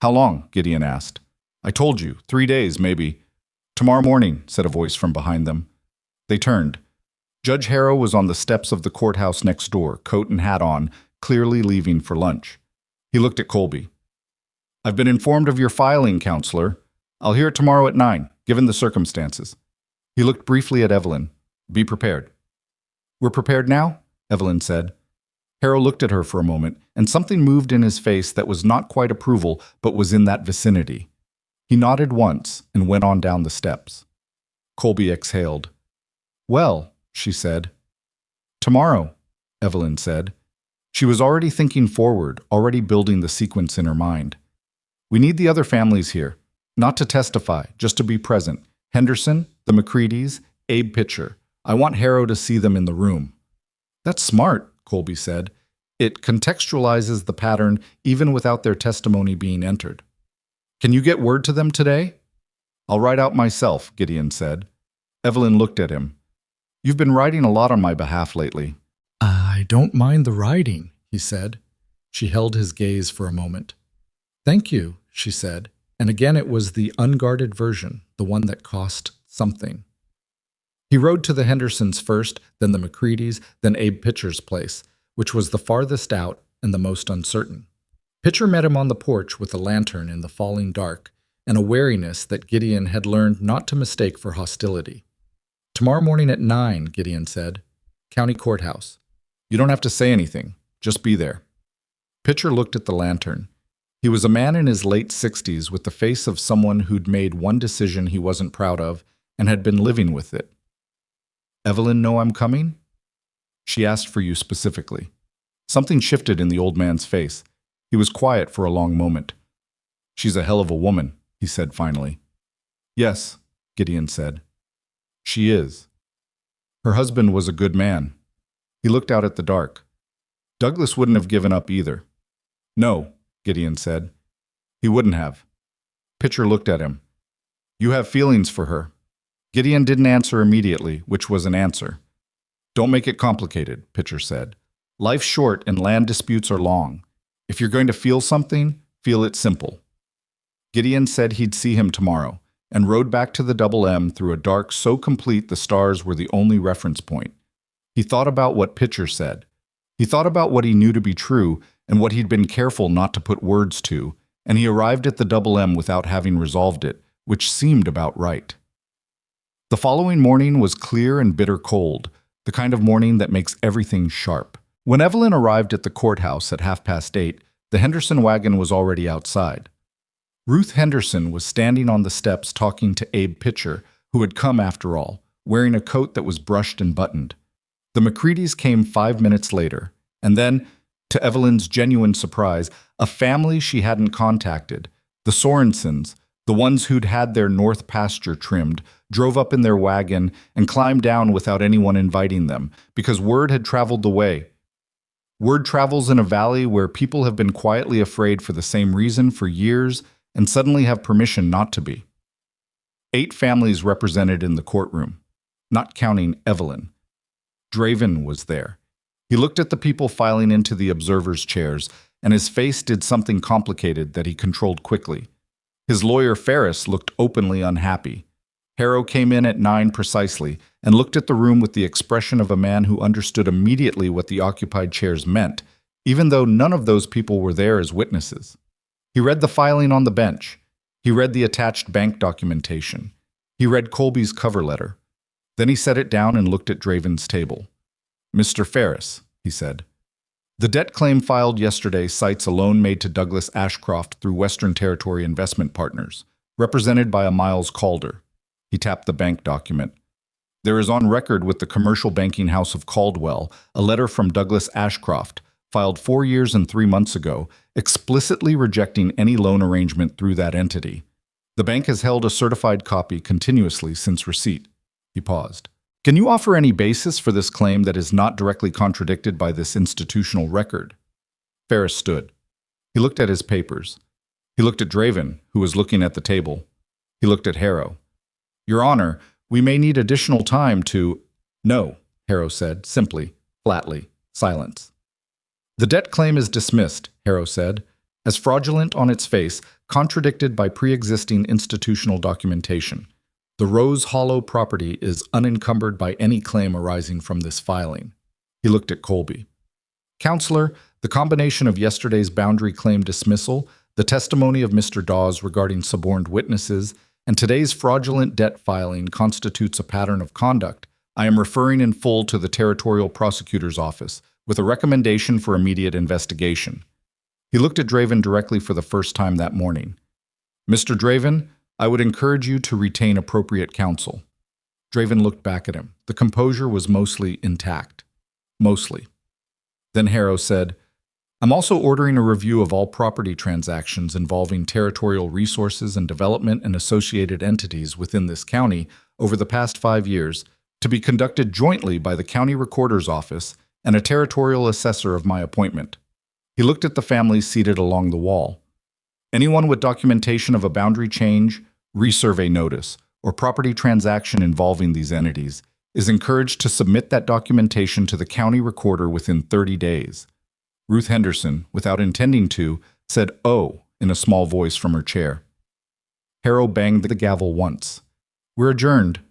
"How long?" Gideon asked. "I told you, 3 days, maybe." "Tomorrow morning," said a voice from behind them. They turned. Judge Harrow was on the steps of the courthouse next door, coat and hat on, clearly leaving for lunch. He looked at Colby. "I've been informed of your filing, counselor. I'll hear it tomorrow at 9, given the circumstances." He looked briefly at Evelyn. "Be prepared." "We're prepared now?" Evelyn said. Harrow looked at her for a moment, and something moved in his face that was not quite approval, but was in that vicinity. He nodded once and went on down the steps. Colby exhaled. "Well," she said. "Tomorrow," Evelyn said. She was already thinking forward, already building the sequence in her mind. "We need the other families here, not to testify, just to be present. Henderson, the McCreadys, Abe Pitcher. I want Harrow to see them in the room." "That's smart," Colby said. "It contextualizes the pattern even without their testimony being entered." "Can you get word to them today?" "I'll write out myself," Gideon said. Evelyn looked at him. "You've been writing a lot on my behalf lately." I don't mind the riding, he said. She held his gaze for a moment. Thank you, she said, and again it was the unguarded version, the one that cost something. He rode to the Hendersons first, then the McCready's, then Abe Pitcher's place, which was the farthest out and the most uncertain. Pitcher met him on the porch with a lantern in the falling dark, and a wariness that Gideon had learned not to mistake for hostility. Tomorrow morning at 9, Gideon said. County Courthouse. You don't have to say anything. Just be there. Pitcher looked at the lantern. He was a man in his late 60s with the face of someone who'd made one decision he wasn't proud of and had been living with it. Evelyn know I'm coming? She asked for you specifically. Something shifted in the old man's face. He was quiet for a long moment. She's a hell of a woman, he said finally. Yes, Gideon said. She is. Her husband was a good man. He looked out at the dark. Douglas wouldn't have given up either. No, Gideon said. He wouldn't have. Pitcher looked at him. You have feelings for her. Gideon didn't answer immediately, which was an answer. Don't make it complicated, Pitcher said. Life's short and land disputes are long. If you're going to feel something, feel it simple. Gideon said he'd see him tomorrow, and rode back to the Double M through a dark so complete the stars were the only reference point. He thought about what Pitcher said. He thought about what he knew to be true and what he'd been careful not to put words to, and he arrived at the Double M without having resolved it, which seemed about right. The following morning was clear and bitter cold, the kind of morning that makes everything sharp. When Evelyn arrived at the courthouse at 8:30, the Henderson wagon was already outside. Ruth Henderson was standing on the steps talking to Abe Pitcher, who had come after all, wearing a coat that was brushed and buttoned. The McCreadys came 5 minutes later, and then, to Evelyn's genuine surprise, a family she hadn't contacted, the Sorensens, the ones who'd had their north pasture trimmed, drove up in their wagon and climbed down without anyone inviting them, because word had traveled the way. Word travels in a valley where people have been quietly afraid for the same reason for years and suddenly have permission not to be. 8 families represented in the courtroom, not counting Evelyn. Draven was there. He looked at the people filing into the observers' chairs, and his face did something complicated that he controlled quickly. His lawyer Ferris looked openly unhappy. Harrow came in at 9 precisely and looked at the room with the expression of a man who understood immediately what the occupied chairs meant, even though none of those people were there as witnesses. He read the filing on the bench. He read the attached bank documentation. He read Colby's cover letter. Then he set it down and looked at Draven's table. Mr. Ferris, he said. The debt claim filed yesterday cites a loan made to Douglas Ashcroft through Western Territory Investment Partners, represented by a Miles Calder. He tapped the bank document. There is on record with the commercial banking house of Caldwell a letter from Douglas Ashcroft, filed 4 years and 3 months ago, explicitly rejecting any loan arrangement through that entity. The bank has held a certified copy continuously since receipt. He paused. Can you offer any basis for this claim that is not directly contradicted by this institutional record? Ferris stood. He looked at his papers. He looked at Draven, who was looking at the table. He looked at Harrow. Your Honor, we may need additional time to— No, Harrow said, simply, flatly, silence. The debt claim is dismissed, Harrow said, as fraudulent on its face, contradicted by pre-existing institutional documentation. The Rose Hollow property is unencumbered by any claim arising from this filing. He looked at Colby. Counselor, the combination of yesterday's boundary claim dismissal, the testimony of Mr. Dawes regarding suborned witnesses, and today's fraudulent debt filing constitutes a pattern of conduct. I am referring in full to the Territorial Prosecutor's Office, with a recommendation for immediate investigation. He looked at Draven directly for the first time that morning. Mr. Draven, I would encourage you to retain appropriate counsel. Draven looked back at him. The composure was mostly intact. Mostly. Then Harrow said, I'm also ordering a review of all property transactions involving territorial resources and development and associated entities within this county over the past 5 years to be conducted jointly by the County Recorder's Office and a territorial assessor of my appointment. He looked at the families seated along the wall. Anyone with documentation of a boundary change, resurvey notice, or property transaction involving these entities, is encouraged to submit that documentation to the county recorder within 30 days. Ruth Henderson, without intending to, said, "Oh," in a small voice from her chair. Harrow banged the gavel once. "We're adjourned."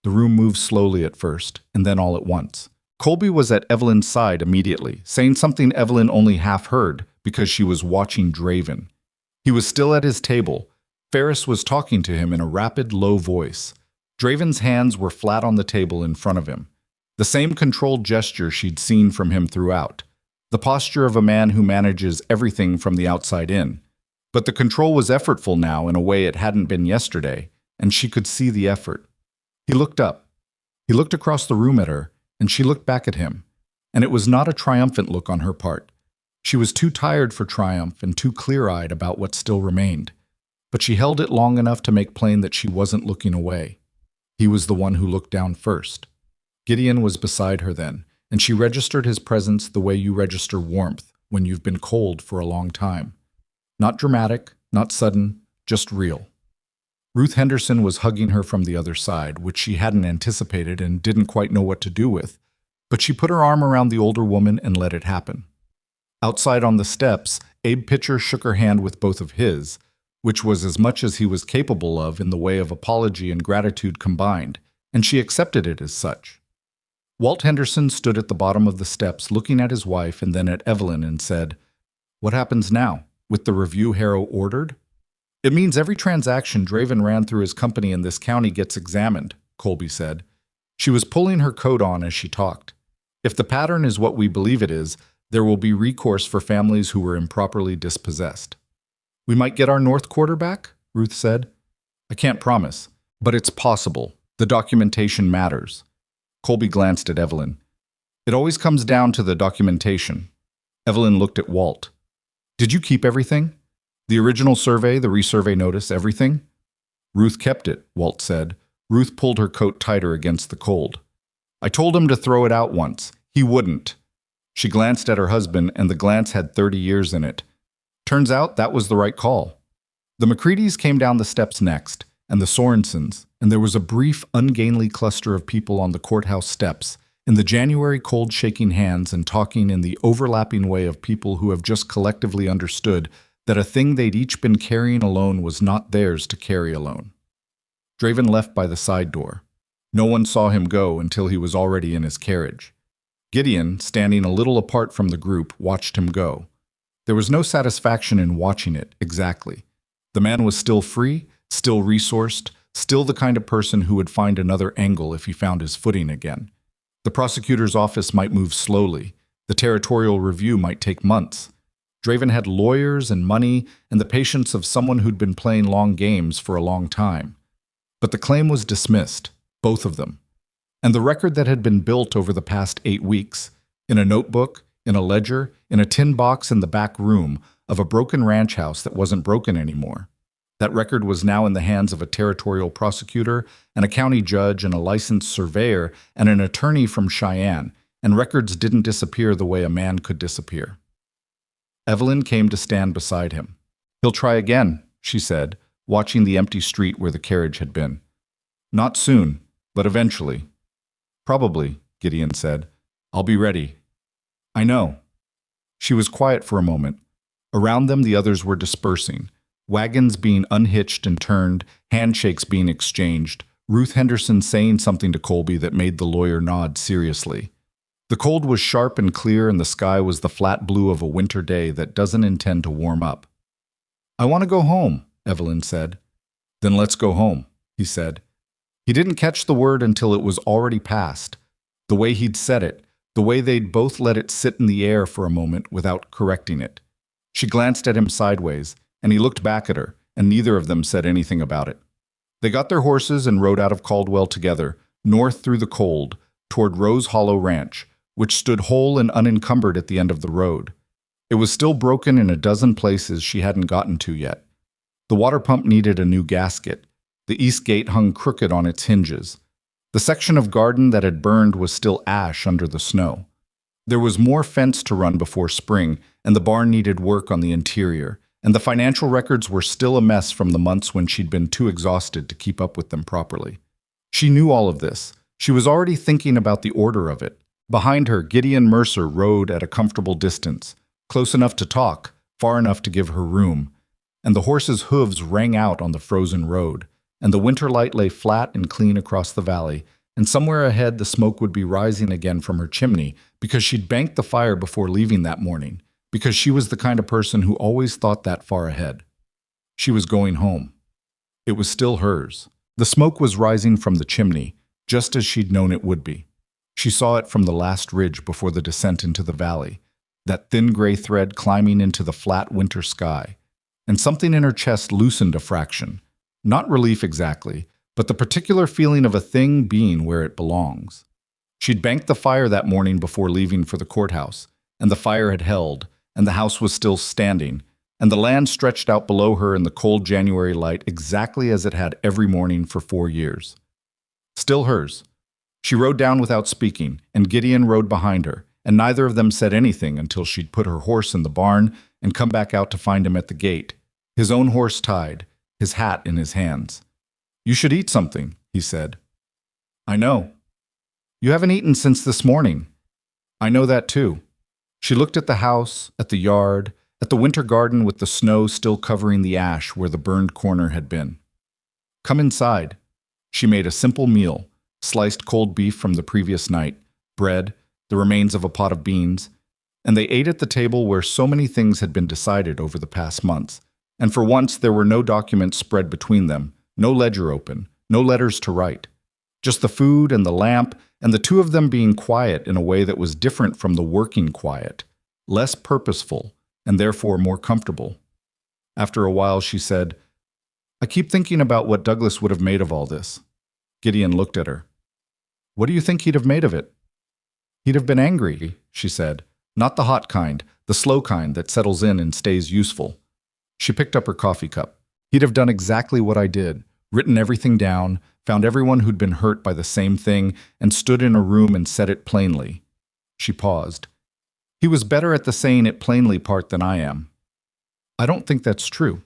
The room moved slowly at first, and then all at once. Colby was at Evelyn's side immediately, saying something Evelyn only half heard because she was watching Draven. He was still at his table. Ferris was talking to him in a rapid, low voice. Draven's hands were flat on the table in front of him. The same controlled gesture she'd seen from him throughout. The posture of a man who manages everything from the outside in. But the control was effortful now in a way it hadn't been yesterday, and she could see the effort. He looked up. He looked across the room at her, and she looked back at him. And it was not a triumphant look on her part. She was too tired for triumph and too clear-eyed about what still remained. But she held it long enough to make plain that she wasn't looking away. He was the one who looked down first. Gideon was beside her then, and she registered his presence the way you register warmth when you've been cold for a long time. Not dramatic, not sudden, just real. Ruth Henderson was hugging her from the other side, which she hadn't anticipated and didn't quite know what to do with, but she put her arm around the older woman and let it happen. Outside on the steps, Abe Pitcher shook her hand with both of his, which was as much as he was capable of in the way of apology and gratitude combined, and she accepted it as such. Walt Henderson stood at the bottom of the steps looking at his wife and then at Evelyn and said, "What happens now? With the review Harrow ordered?" "It means every transaction Draven ran through his company in this county gets examined," Colby said. She was pulling her coat on as she talked. "If the pattern is what we believe it is, there will be recourse for families who were improperly dispossessed." "We might get our North Quarter back?" Ruth said. "I can't promise, but it's possible. The documentation matters." Colby glanced at Evelyn. "It always comes down to the documentation." Evelyn looked at Walt. "Did you keep everything? The original survey, the resurvey notice, everything?" "Ruth kept it," Walt said. Ruth pulled her coat tighter against the cold. "I told him to throw it out once. He wouldn't." She glanced at her husband, and the glance had 30 years in it. Turns out that was the right call. The McCreadys came down the steps next, and the Sorensens, and there was a brief, ungainly cluster of people on the courthouse steps, in the January cold shaking hands and talking in the overlapping way of people who have just collectively understood that a thing they'd each been carrying alone was not theirs to carry alone. Draven left by the side door. No one saw him go until he was already in his carriage. Gideon, standing a little apart from the group, watched him go. There was no satisfaction in watching it, exactly. The man was still free, still resourced, still the kind of person who would find another angle if he found his footing again. The prosecutor's office might move slowly. The territorial review might take months. Draven had lawyers and money and the patience of someone who'd been playing long games for a long time. But the claim was dismissed, both of them. And the record that had been built over the past 8 weeks, in a notebook, in a ledger, in a tin box in the back room of a broken ranch house that wasn't broken anymore. That record was now in the hands of a territorial prosecutor and a county judge and a licensed surveyor and an attorney from Cheyenne, and records didn't disappear the way a man could disappear. Evelyn came to stand beside him. "He'll try again," she said, watching the empty street where the carriage had been. "Not soon, but eventually." "Probably," Gideon said. "I'll be ready." "I know." She was quiet for a moment. Around them the others were dispersing, wagons being unhitched and turned, handshakes being exchanged, Ruth Henderson saying something to Colby that made the lawyer nod seriously. The cold was sharp and clear, and the sky was the flat blue of a winter day that doesn't intend to warm up. "I want to go home," Evelyn said. "Then let's go home," he said. He didn't catch the word until it was already past. The way he'd said it, the way they'd both let it sit in the air for a moment without correcting it. She glanced at him sideways, and he looked back at her, and neither of them said anything about it. They got their horses and rode out of Caldwell together, north through the cold, toward Rose Hollow Ranch, which stood whole and unencumbered at the end of the road. It was still broken in a dozen places she hadn't gotten to yet. The water pump needed a new gasket. The east gate hung crooked on its hinges. The section of garden that had burned was still ash under the snow. There was more fence to run before spring, and the barn needed work on the interior, and the financial records were still a mess from the months when she'd been too exhausted to keep up with them properly. She knew all of this, She was already thinking about the order of it. Behind her, Gideon Mercer rode at a comfortable distance, close enough to talk, far enough to give her room, and the horse's hooves rang out on the frozen road, and the winter light lay flat and clean across the valley, and somewhere ahead the smoke would be rising again from her chimney because she'd banked the fire before leaving that morning, because she was the kind of person who always thought that far ahead. She was going home. It was still hers. The smoke was rising from the chimney, just as she'd known it would be. She saw it from the last ridge before the descent into the valley, that thin gray thread climbing into the flat winter sky, and something in her chest loosened a fraction. Not relief exactly, but the particular feeling of a thing being where it belongs. She'd banked the fire that morning before leaving for the courthouse, and the fire had held, and the house was still standing, and the land stretched out below her in the cold January light exactly as it had every morning for 4 years. Still hers. She rode down without speaking, and Gideon rode behind her, and neither of them said anything until she'd put her horse in the barn and come back out to find him at the gate, his own horse tied, his hat in his hands. "You should eat something," he said. "I know." "You haven't eaten since this morning." "I know that too." She looked at the house, at the yard, at the winter garden with the snow still covering the ash where the burned corner had been. "Come inside." She made a simple meal, sliced cold beef from the previous night, bread, the remains of a pot of beans, and they ate at the table where so many things had been decided over the past months, and for once there were no documents spread between them, no ledger open, no letters to write. Just the food and the lamp, and the two of them being quiet in a way that was different from the working quiet, less purposeful, and therefore more comfortable. After a while she said, "I keep thinking about what Douglas would have made of all this." Gideon looked at her. "What do you think he'd have made of it?" "He'd have been angry," she said. "Not the hot kind, the slow kind that settles in and stays useful." She picked up her coffee cup. "He'd have done exactly what I did, written everything down, found everyone who'd been hurt by the same thing, and stood in a room and said it plainly." She paused. "He was better at the saying it plainly part than I am." "I don't think that's true."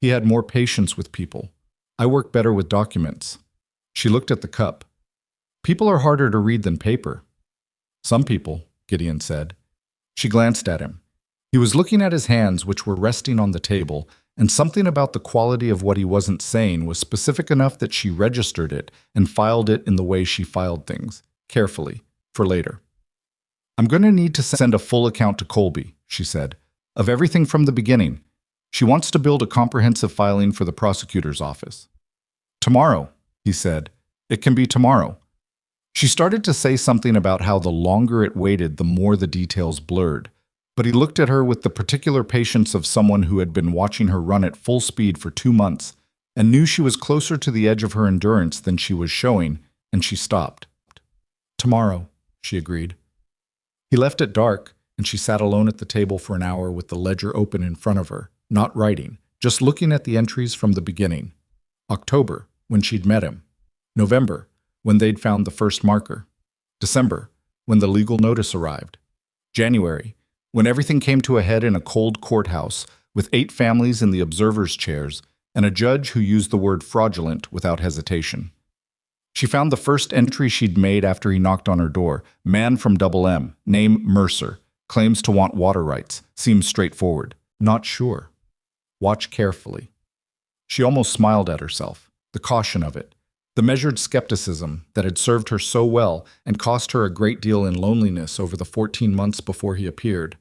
"He had more patience with people. I work better with documents." She looked at the cup. "People are harder to read than paper." "Some people," Gideon said. She glanced at him. He was looking at his hands, which were resting on the table, and something about the quality of what he wasn't saying was specific enough that she registered it and filed it in the way she filed things, carefully, for later. "I'm going to need to send a full account to Colby," she said, "of everything from the beginning. She wants to build a comprehensive filing for the prosecutor's office." "Tomorrow," he said. "It can be tomorrow." She started to say something about how the longer it waited, the more the details blurred, but he looked at her with the particular patience of someone who had been watching her run at full speed for 2 months and knew she was closer to the edge of her endurance than she was showing, and she stopped. "Tomorrow," she agreed. He left at dark, and she sat alone at the table for an hour with the ledger open in front of her, not writing, just looking at the entries from the beginning. October, when she'd met him. November, when they'd found the first marker. December, when the legal notice arrived. January, when everything came to a head in a cold courthouse with 8 families in the observers' chairs and a judge who used the word fraudulent without hesitation. She found the first entry she'd made after he knocked on her door. Man from Double M, name Mercer, claims to want water rights, seems straightforward. Not sure. Watch carefully. She almost smiled at herself, the caution of it, the measured skepticism that had served her so well and cost her a great deal in loneliness over the 14 months before he appeared.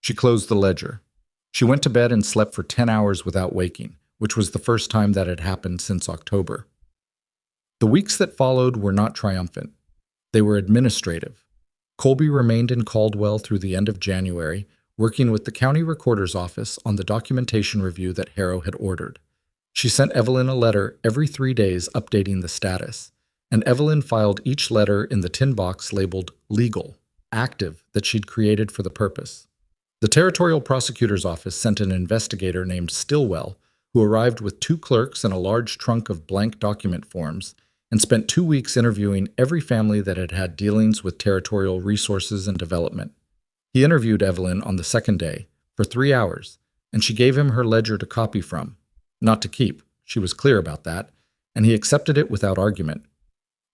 She closed the ledger. She went to bed and slept for 10 hours without waking, which was the first time that had happened since October. The weeks that followed were not triumphant. They were administrative. Colby remained in Caldwell through the end of January, working with the county recorder's office on the documentation review that Harrow had ordered. She sent Evelyn a letter every 3 days updating the status, and Evelyn filed each letter in the tin box labeled legal, active, that she'd created for the purpose. The territorial prosecutor's office sent an investigator named Stillwell, who arrived with 2 clerks and a large trunk of blank document forms, and spent 2 weeks interviewing every family that had had dealings with territorial resources and development. He interviewed Evelyn on the second day, for 3 hours, and she gave him her ledger to copy from. Not to keep, she was clear about that, and he accepted it without argument.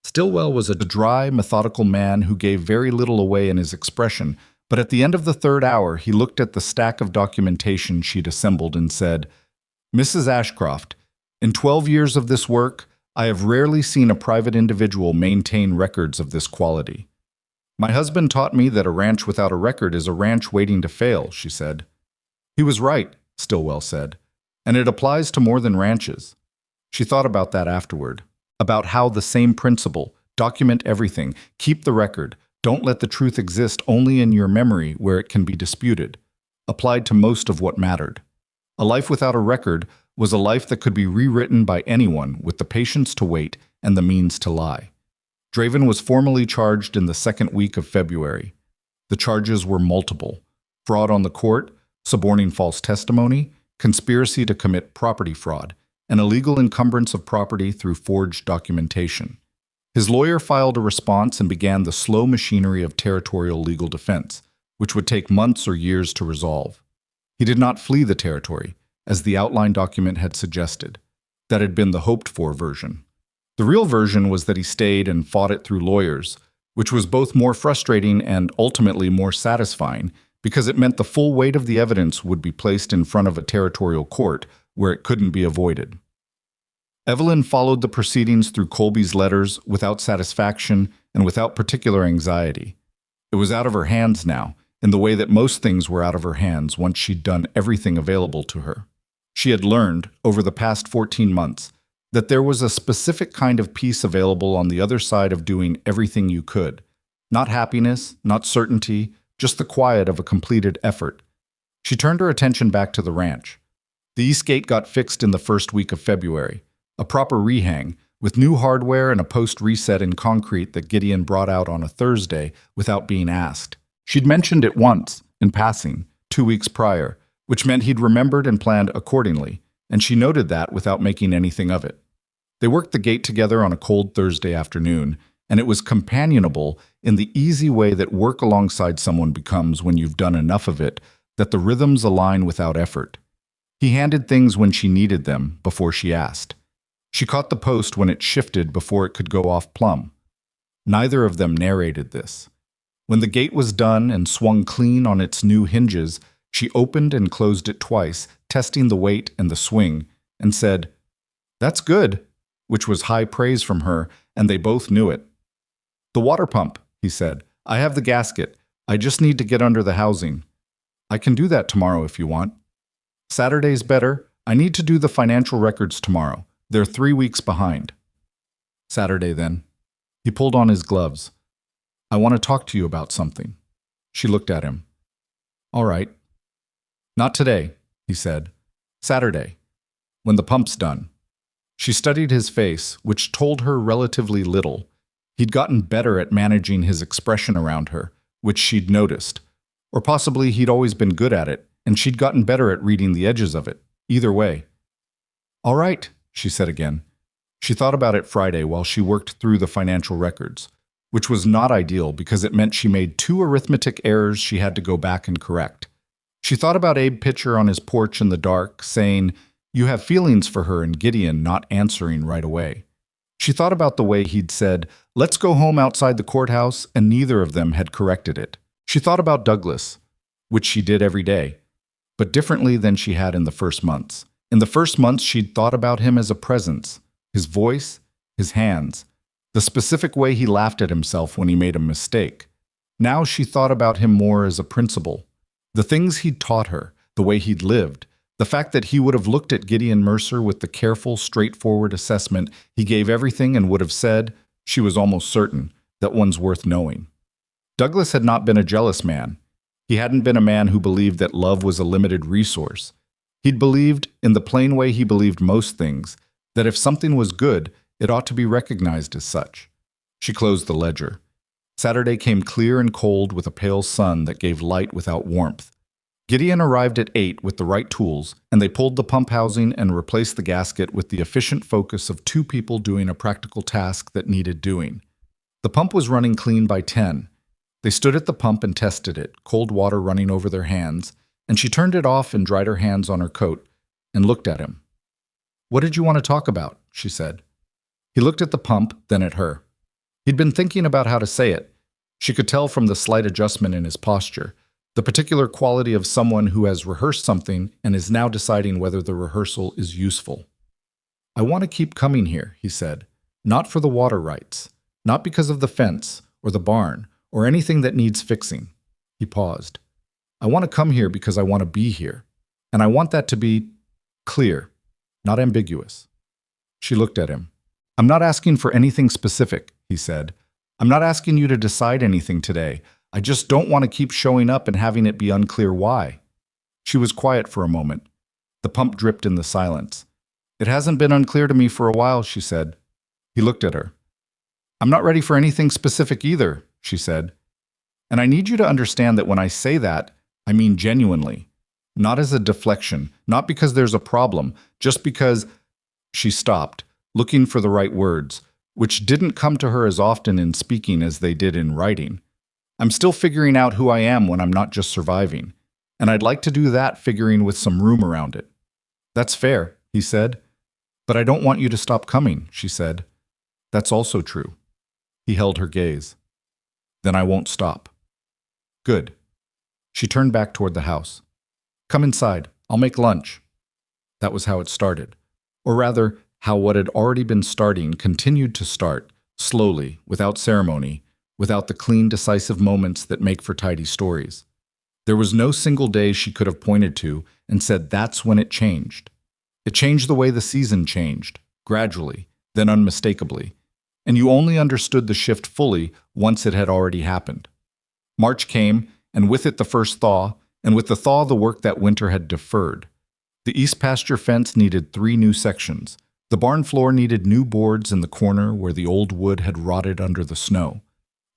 Stillwell was a dry, methodical man who gave very little away in his expression, but at the end of the third hour he looked at the stack of documentation she'd assembled and said, "Mrs. Ashcroft, in 12 years of this work, I have rarely seen a private individual maintain records of this quality. My husband taught me that a ranch without a record is a ranch waiting to fail," she said. "He was right," Stillwell said, "and it applies to more than ranches." She thought about that afterward, about how the same principle, document everything, keep the record, don't let the truth exist only in your memory where it can be disputed, applied to most of what mattered. A life without a record was a life that could be rewritten by anyone with the patience to wait and the means to lie. Draven was formally charged in the second week of February. The charges were multiple: fraud on the court, suborning false testimony, conspiracy to commit property fraud, and illegal encumbrance of property through forged documentation. His lawyer filed a response and began the slow machinery of territorial legal defense, which would take months or years to resolve. He did not flee the territory, as the outline document had suggested. That had been the hoped-for version. The real version was that he stayed and fought it through lawyers, which was both more frustrating and ultimately more satisfying, because it meant the full weight of the evidence would be placed in front of a territorial court where it couldn't be avoided. Evelyn followed the proceedings through Colby's letters without satisfaction and without particular anxiety. It was out of her hands now, in the way that most things were out of her hands once she'd done everything available to her. She had learned, over the past 14 months, that there was a specific kind of peace available on the other side of doing everything you could. Not happiness, not certainty, just the quiet of a completed effort. She turned her attention back to the ranch. The east gate got fixed in the first week of February, a proper rehang, with new hardware and a post reset in concrete that Gideon brought out on a Thursday without being asked. She'd mentioned it once, in passing, 2 weeks prior, which meant he'd remembered and planned accordingly, and she noted that without making anything of it. They worked the gate together on a cold Thursday afternoon, and it was companionable in the easy way that work alongside someone becomes when you've done enough of it, that the rhythms align without effort. He handed things when she needed them, before she asked. She caught the post when it shifted before it could go off plumb. Neither of them narrated this. When the gate was done and swung clean on its new hinges, she opened and closed it twice, testing the weight and the swing, and said, "That's good," which was high praise from her, and they both knew it. "The water pump," he said. "I have the gasket. I just need to get under the housing. I can do that tomorrow if you want. Saturday's better. I need to do the financial records tomorrow. They're 3 weeks behind." "Saturday, then." He pulled on his gloves. "I want to talk to you about something." She looked at him. "All right." "Not today," he said. "Saturday, when the pump's done." She studied his face, which told her relatively little. He'd gotten better at managing his expression around her, which she'd noticed. Or possibly he'd always been good at it, and she'd gotten better at reading the edges of it. Either way. "All right," she said again. She thought about it Friday while she worked through the financial records, which was not ideal because it meant she made 2 arithmetic errors she had to go back and correct. She thought about Abe Pitcher on his porch in the dark, saying, "You have feelings for her," and Gideon not answering right away. She thought about the way he'd said, "Let's go home outside the courthouse," and neither of them had corrected it. She thought about Douglas, which she did every day, but differently than she had in the first months. In the first months, she'd thought about him as a presence, his voice, his hands, the specific way he laughed at himself when he made a mistake. Now she thought about him more as a principle. The things he'd taught her, the way he'd lived, the fact that he would have looked at Gideon Mercer with the careful, straightforward assessment he gave everything and would have said, she was almost certain, that one's worth knowing. Douglas had not been a jealous man. He hadn't been a man who believed that love was a limited resource. He'd believed, in the plain way he believed most things, that if something was good, it ought to be recognized as such. She closed the ledger. Saturday came clear and cold with a pale sun that gave light without warmth. Gideon arrived at 8 with the right tools, and they pulled the pump housing and replaced the gasket with the efficient focus of 2 people doing a practical task that needed doing. The pump was running clean by 10. They stood at the pump and tested it, cold water running over their hands, and she turned it off and dried her hands on her coat and looked at him. "What did you want to talk about?" she said. He looked at the pump, then at her. He'd been thinking about how to say it. She could tell from the slight adjustment in his posture, the particular quality of someone who has rehearsed something and is now deciding whether the rehearsal is useful. I want to keep coming here, he said, not for the water rights, not because of the fence or the barn or anything that needs fixing. He paused. I want to come here because I want to be here, and I want that to be clear, not ambiguous. She looked at him. I'm not asking for anything specific, he said. I'm not asking you to decide anything today. I just don't want to keep showing up and having it be unclear why. She was quiet for a moment. The pump dripped in the silence. It hasn't been unclear to me for a while, she said. He looked at her. I'm not ready for anything specific either, she said. And I need you to understand that when I say that, I mean genuinely. Not as a deflection, not because there's a problem, just because… She stopped, looking for the right words, which didn't come to her as often in speaking as they did in writing. I'm still figuring out who I am when I'm not just surviving, and I'd like to do that figuring with some room around it. That's fair, he said. But I don't want you to stop coming, she said. That's also true. He held her gaze. Then I won't stop. Good. She turned back toward the house. Come inside. I'll make lunch. That was how it started. Or rather, how what had already been starting continued to start, slowly, without ceremony, without the clean, decisive moments that make for tidy stories. There was no single day she could have pointed to and said that's when it changed. It changed the way the season changed, gradually, then unmistakably, and you only understood the shift fully once it had already happened. March came, and with it the first thaw, and with the thaw the work that winter had deferred. The east pasture fence needed 3 new sections. The barn floor needed new boards in the corner where the old wood had rotted under the snow.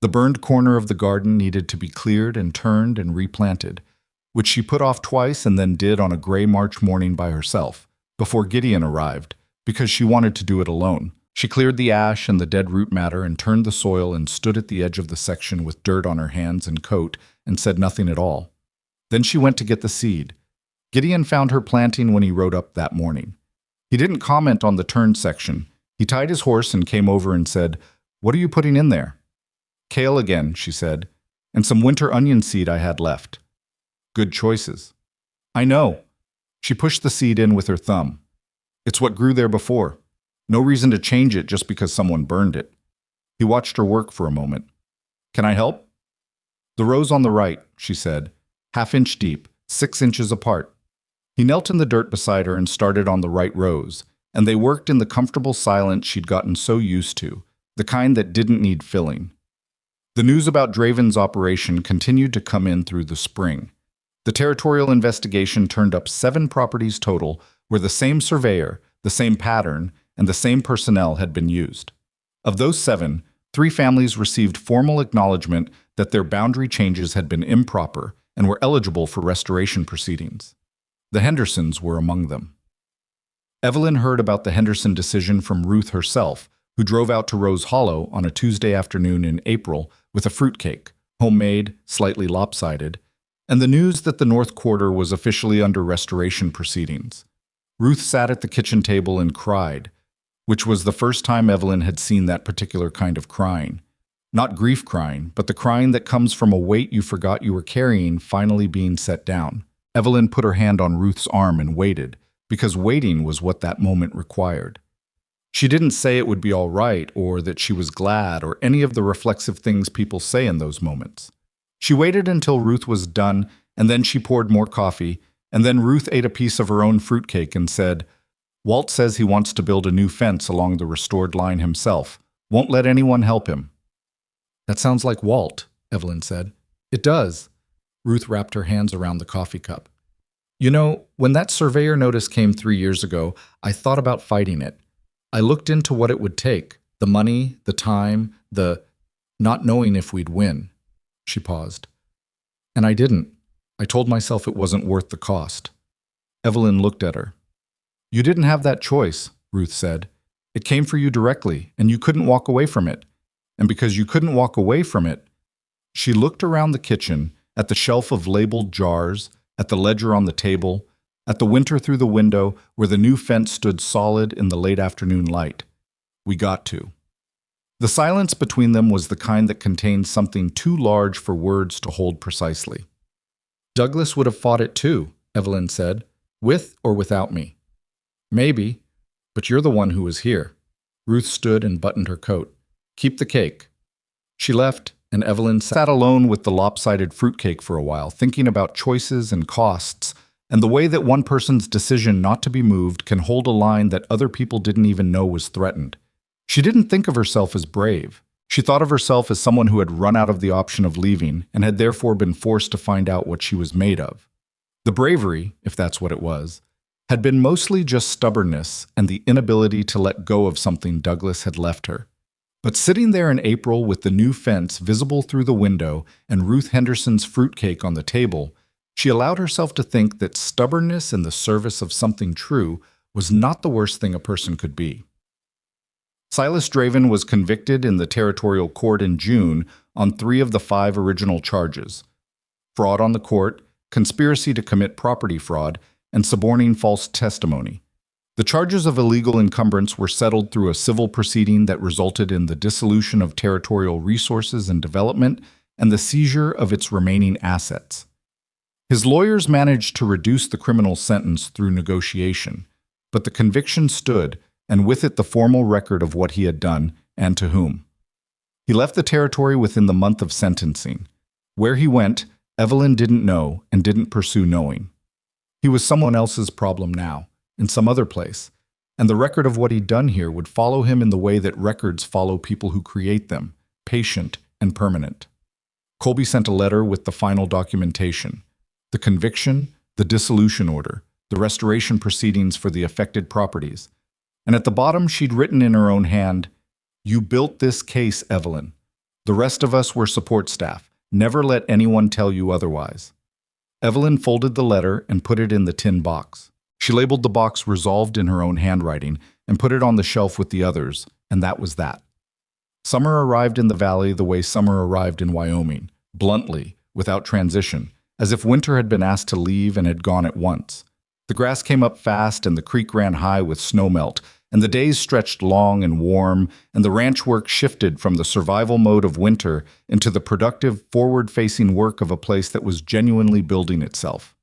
The burned corner of the garden needed to be cleared and turned and replanted, which she put off twice and then did on a gray March morning by herself, before Gideon arrived, because she wanted to do it alone. She cleared the ash and the dead root matter and turned the soil and stood at the edge of the section with dirt on her hands and coat and said nothing at all. Then she went to get the seed. Gideon found her planting when he rode up that morning. He didn't comment on the turned section. He tied his horse and came over and said, "What are you putting in there?" "Kale again," she said, "and some winter onion seed I had left." "Good choices." "I know." She pushed the seed in with her thumb. "It's what grew there before. No reason to change it just because someone burned it." He watched her work for a moment. "Can I help?" "The rows on the right," she said, half-inch deep, 6 inches apart. He knelt in the dirt beside her and started on the right rows, and they worked in the comfortable silence she'd gotten so used to, the kind that didn't need filling. The news about Draven's operation continued to come in through the spring. The territorial investigation turned up 7 properties total where the same surveyor, the same pattern, and the same personnel had been used. Of those 7, 3 families received formal acknowledgement that their boundary changes had been improper and were eligible for restoration proceedings. The Hendersons were among them. Evelyn heard about the Henderson decision from Ruth herself, who drove out to Rose Hollow on a Tuesday afternoon in April with a fruitcake, homemade, slightly lopsided, and the news that the North Quarter was officially under restoration proceedings. Ruth sat at the kitchen table and cried, which was the first time Evelyn had seen that particular kind of crying. Not grief crying, but the crying that comes from a weight you forgot you were carrying finally being set down. Evelyn put her hand on Ruth's arm and waited, because waiting was what that moment required. She didn't say it would be all right, or that she was glad, or any of the reflexive things people say in those moments. She waited until Ruth was done, and then she poured more coffee, and then Ruth ate a piece of her own fruitcake and said, "Walt says he wants to build a new fence along the restored line himself. Won't let anyone help him." "That sounds like Walt," Evelyn said. "It does." Ruth wrapped her hands around the coffee cup. "You know, when that surveyor notice came 3 years ago, I thought about fighting it. I looked into what it would take, the money, the time, the not knowing if we'd win." She paused. "And I didn't. I told myself it wasn't worth the cost." Evelyn looked at her. "You didn't have that choice," Ruth said. "It came for you directly, and you couldn't walk away from it. And because you couldn't walk away from it," she looked around the kitchen, at the shelf of labeled jars, at the ledger on the table, at the winter through the window where the new fence stood solid in the late afternoon light. "We got to." The silence between them was the kind that contained something too large for words to hold precisely. Douglas would have fought it too, Evelyn said, with or without me. Maybe, but you're the one who was here. Ruth stood and buttoned her coat. Keep the cake. She left, and Evelyn sat alone with the lopsided fruitcake for a while, thinking about choices and costs, and the way that one person's decision not to be moved can hold a line that other people didn't even know was threatened. She didn't think of herself as brave. She thought of herself as someone who had run out of the option of leaving and had therefore been forced to find out what she was made of. The bravery, if that's what it was, had been mostly just stubbornness and the inability to let go of something Douglas had left her. But sitting there in April with the new fence visible through the window and Ruth Henderson's fruitcake on the table, she allowed herself to think that stubbornness in the service of something true was not the worst thing a person could be. Silas Draven was convicted in the territorial court in June on 3 of the 5 original charges: fraud on the court, conspiracy to commit property fraud, and suborning false testimony. The charges of illegal encumbrance were settled through a civil proceeding that resulted in the dissolution of territorial resources and development and the seizure of its remaining assets. His lawyers managed to reduce the criminal sentence through negotiation, but the conviction stood, and with it the formal record of what he had done and to whom. He left the territory within the month of sentencing. Where he went, Evelyn didn't know and didn't pursue knowing. He was someone else's problem now, in some other place, and the record of what he'd done here would follow him in the way that records follow people who create them, patient and permanent. Colby sent a letter with the final documentation: the conviction, the dissolution order, the restoration proceedings for the affected properties. And at the bottom she'd written in her own hand, "You built this case, Evelyn. The rest of us were support staff. Never let anyone tell you otherwise." Evelyn folded the letter and put it in the tin box. She labeled the box "Resolved" in her own handwriting and put it on the shelf with the others, and that was that. Summer arrived in the valley the way summer arrived in Wyoming, bluntly, without transition, as if winter had been asked to leave and had gone at once. The grass came up fast and the creek ran high with snowmelt, and the days stretched long and warm, and the ranch work shifted from the survival mode of winter into the productive, forward-facing work of a place that was genuinely building itself.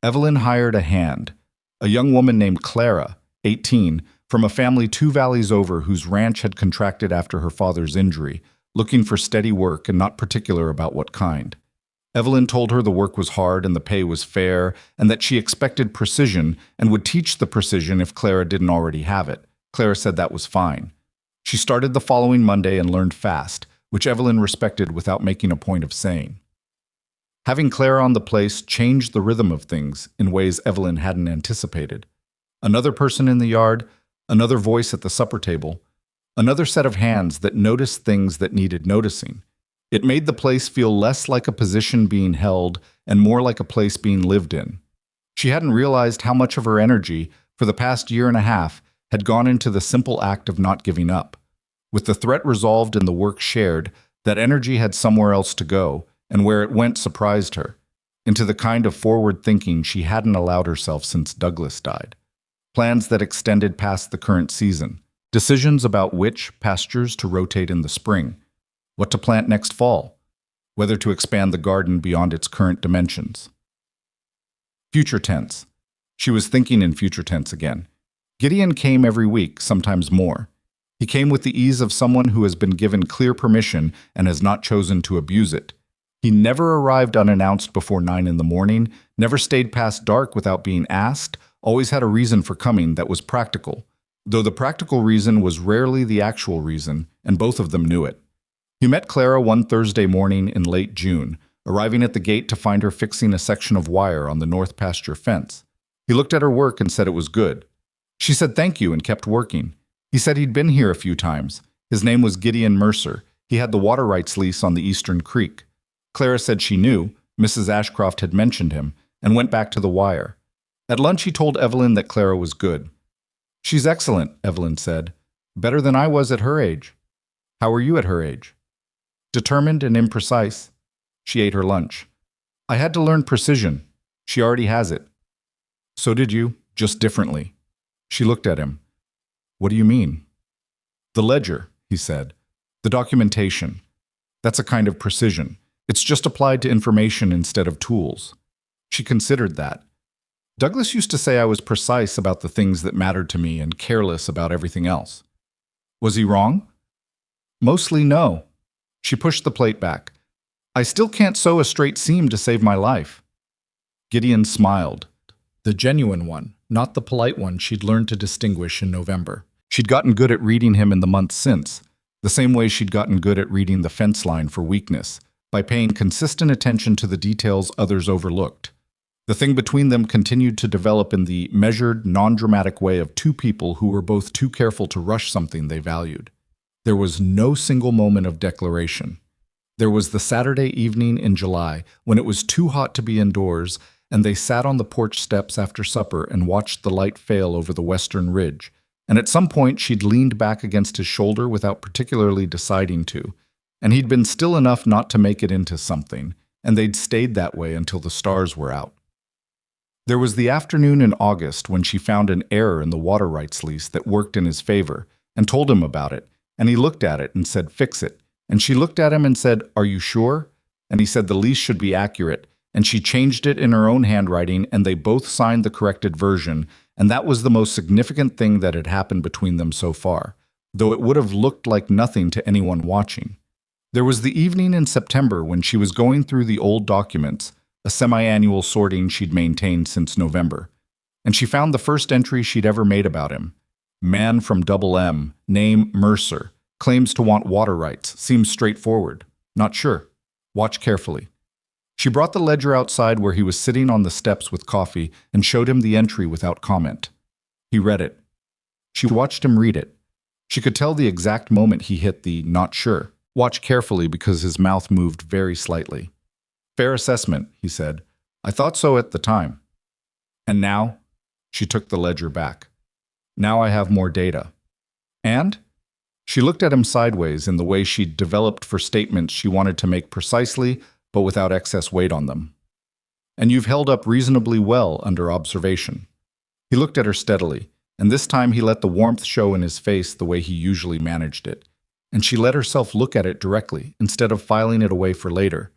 Evelyn hired a hand, a young woman named Clara, 18, from a family 2 valleys over whose ranch had contracted after her father's injury, looking for steady work and not particular about what kind. Evelyn told her the work was hard and the pay was fair, and that she expected precision and would teach the precision if Clara didn't already have it. Clara said that was fine. She started the following Monday and learned fast, which Evelyn respected without making a point of saying. Having Clara on the place changed the rhythm of things in ways Evelyn hadn't anticipated. Another person in the yard, another voice at the supper table, another set of hands that noticed things that needed noticing. It made the place feel less like a position being held and more like a place being lived in. She hadn't realized how much of her energy, for the past year and a half, had gone into the simple act of not giving up. With the threat resolved and the work shared, that energy had somewhere else to go, and where it went surprised her, into the kind of forward thinking she hadn't allowed herself since Douglas died. Plans that extended past the current season, decisions about which pastures to rotate in the spring, what to plant next fall, whether to expand the garden beyond its current dimensions. Future tense. She was thinking in future tense again. Gideon came every week, sometimes more. He came with the ease of someone who has been given clear permission and has not chosen to abuse it. He never arrived unannounced before 9 in the morning, never stayed past dark without being asked, always had a reason for coming that was practical, though the practical reason was rarely the actual reason, and both of them knew it. He met Clara one Thursday morning in late June, arriving at the gate to find her fixing a section of wire on the north pasture fence. He looked at her work and said it was good. She said thank you and kept working. He said he'd been here a few times. His name was Gideon Mercer. He had the water rights lease on the Eastern Creek. Clara said she knew, Mrs. Ashcroft had mentioned him, and went back to the wire. At lunch he told Evelyn that Clara was good. "She's excellent," Evelyn said. "Better than I was at her age." "How were you at her age?" "Determined and imprecise." She ate her lunch. "I had to learn precision. She already has it." "So did you, just differently." She looked at him. "What do you mean?" "The ledger," he said. The documentation. That's a kind of precision. It's just applied to information instead of tools. She considered that. Douglas used to say I was precise about the things that mattered to me and careless about everything else. Was he wrong? Mostly no. She pushed the plate back. I still can't sew a straight seam to save my life. Gideon smiled. The genuine one, not the polite one she'd learned to distinguish in November. She'd gotten good at reading him in the months since, the same way she'd gotten good at reading the fence line for weakness, by paying consistent attention to the details others overlooked. The thing between them continued to develop in the measured, non-dramatic way of two people who were both too careful to rush something they valued. There was no single moment of declaration. There was the Saturday evening in July when it was too hot to be indoors, and they sat on the porch steps after supper and watched the light fail over the western ridge. And at some point she'd leaned back against his shoulder without particularly deciding to, and he'd been still enough not to make it into something, and they'd stayed that way until the stars were out. There was the afternoon in August when she found an error in the water rights lease that worked in his favor, and told him about it, and he looked at it and said, "Fix it." And she looked at him and said, "Are you sure?" And he said the lease should be accurate, and she changed it in her own handwriting, and they both signed the corrected version, and that was the most significant thing that had happened between them so far, though it would have looked like nothing to anyone watching. There was the evening in September when she was going through the old documents, a semi-annual sorting she'd maintained since November, and she found the first entry she'd ever made about him. Man from Double M, name Mercer, claims to want water rights, seems straightforward. Not sure. Watch carefully. She brought the ledger outside where he was sitting on the steps with coffee and showed him the entry without comment. He read it. She watched him read it. She could tell the exact moment he hit the "not sure." Watch carefully because his mouth moved very slightly. "Fair assessment," he said. "I thought so at the time." "And now?" She took the ledger back. "Now I have more data." "And?" She looked at him sideways in the way she'd developed for statements she wanted to make precisely, but without excess weight on them. "And you've held up reasonably well under observation." He looked at her steadily, and this time he let the warmth show in his face the way he usually managed it. And she let herself look at it directly, instead of filing it away for later.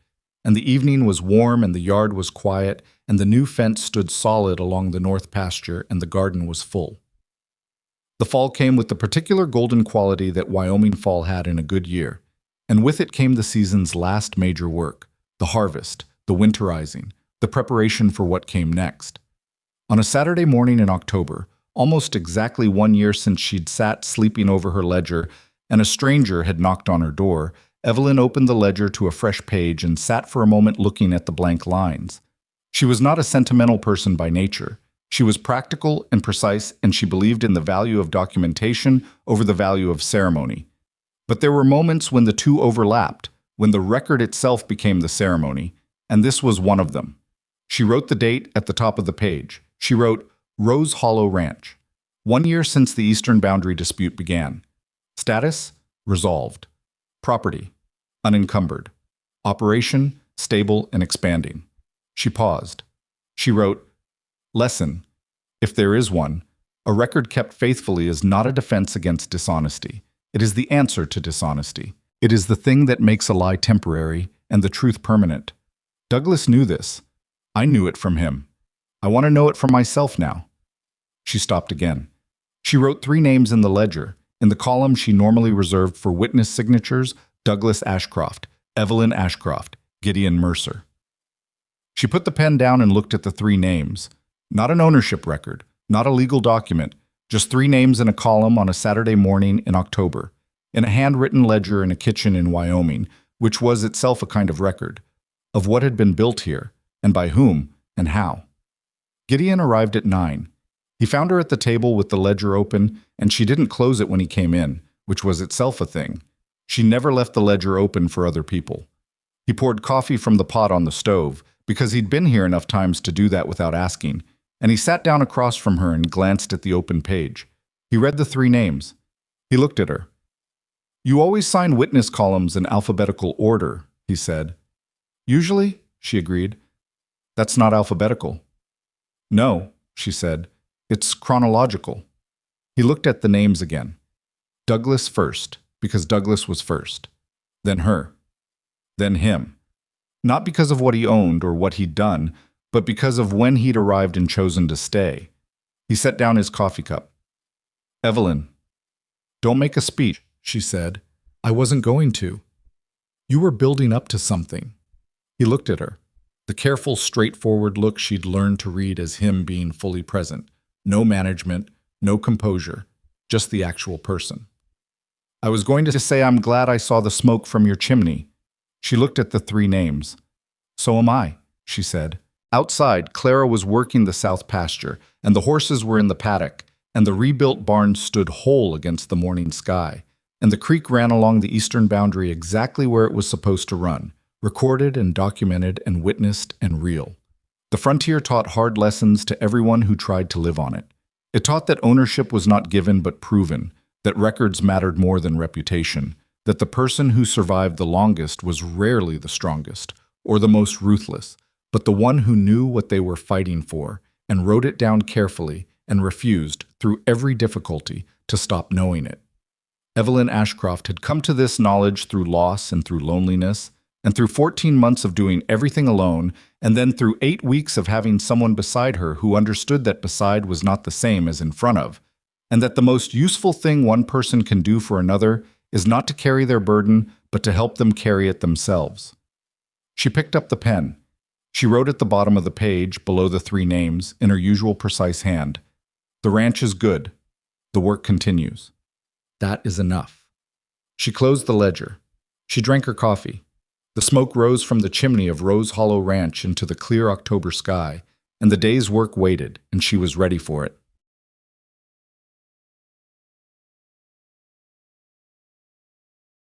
And the evening was warm and the yard was quiet, and the new fence stood solid along the north pasture, and the garden was full. The fall came with the particular golden quality that Wyoming fall had in a good year, and with it came the season's last major work, the harvest, the winterizing, the preparation for what came next. On a Saturday morning in October, almost exactly 1 year since she'd sat sleeping over her ledger and a stranger had knocked on her door, Evelyn opened the ledger to a fresh page and sat for a moment looking at the blank lines. She was not a sentimental person by nature. She was practical and precise, and she believed in the value of documentation over the value of ceremony. But there were moments when the two overlapped, when the record itself became the ceremony, and this was one of them. She wrote the date at the top of the page. She wrote, Rose Hollow Ranch. 1 year since the eastern boundary dispute began. Status, resolved. Property, unencumbered. Operation, stable and expanding. She paused. She wrote, Lesson, if there is one, a record kept faithfully is not a defense against dishonesty. It is the answer to dishonesty. It is the thing that makes a lie temporary and the truth permanent. Douglas knew this. I knew it from him. I want to know it for myself now. She stopped again. She wrote 3 names in the ledger. In the column she normally reserved for witness signatures, Douglas Ashcroft, Evelyn Ashcroft, Gideon Mercer. She put the pen down and looked at the 3 names. Not an ownership record, not a legal document, just 3 names in a column on a Saturday morning in October, in a handwritten ledger in a kitchen in Wyoming, which was itself a kind of record, of what had been built here, and by whom, and how. Gideon arrived at 9. He found her at the table with the ledger open, and she didn't close it when he came in, which was itself a thing. She never left the ledger open for other people. He poured coffee from the pot on the stove, because he'd been here enough times to do that without asking, and he sat down across from her and glanced at the open page. He read the 3 names. He looked at her. You always sign witness columns in alphabetical order, he said. Usually, she agreed. That's not alphabetical. No, she said. It's chronological. He looked at the names again. Douglas first, because Douglas was first, then her, then him. Not because of what he owned or what he'd done, but because of when he'd arrived and chosen to stay. He set down his coffee cup. "Evelyn, don't make a speech," she said. "I wasn't going to. You were building up to something." He looked at her, the careful, straightforward look she'd learned to read as him being fully present. No management, no composure, just the actual person. "I was going to say I'm glad I saw the smoke from your chimney." She looked at the three names. "So am I," she said. Outside, Clara was working the south pasture, and the horses were in the paddock, and the rebuilt barn stood whole against the morning sky, and the creek ran along the eastern boundary exactly where it was supposed to run, recorded and documented and witnessed and real. The frontier taught hard lessons to everyone who tried to live on it. It taught that ownership was not given but proven, that records mattered more than reputation, that the person who survived the longest was rarely the strongest or the most ruthless, but the one who knew what they were fighting for and wrote it down carefully and refused, through every difficulty, to stop knowing it. Evelyn Ashcroft had come to this knowledge through loss and through loneliness, and through 14 months of doing everything alone, and then through 8 weeks of having someone beside her who understood that beside was not the same as in front of, and that the most useful thing one person can do for another is not to carry their burden, but to help them carry it themselves. She picked up the pen. She wrote at the bottom of the page, below the three names, in her usual precise hand, "The ranch is good. The work continues." That is enough. She closed the ledger. She drank her coffee. The smoke rose from the chimney of Rose Hollow Ranch into the clear October sky, and the day's work waited, and she was ready for it.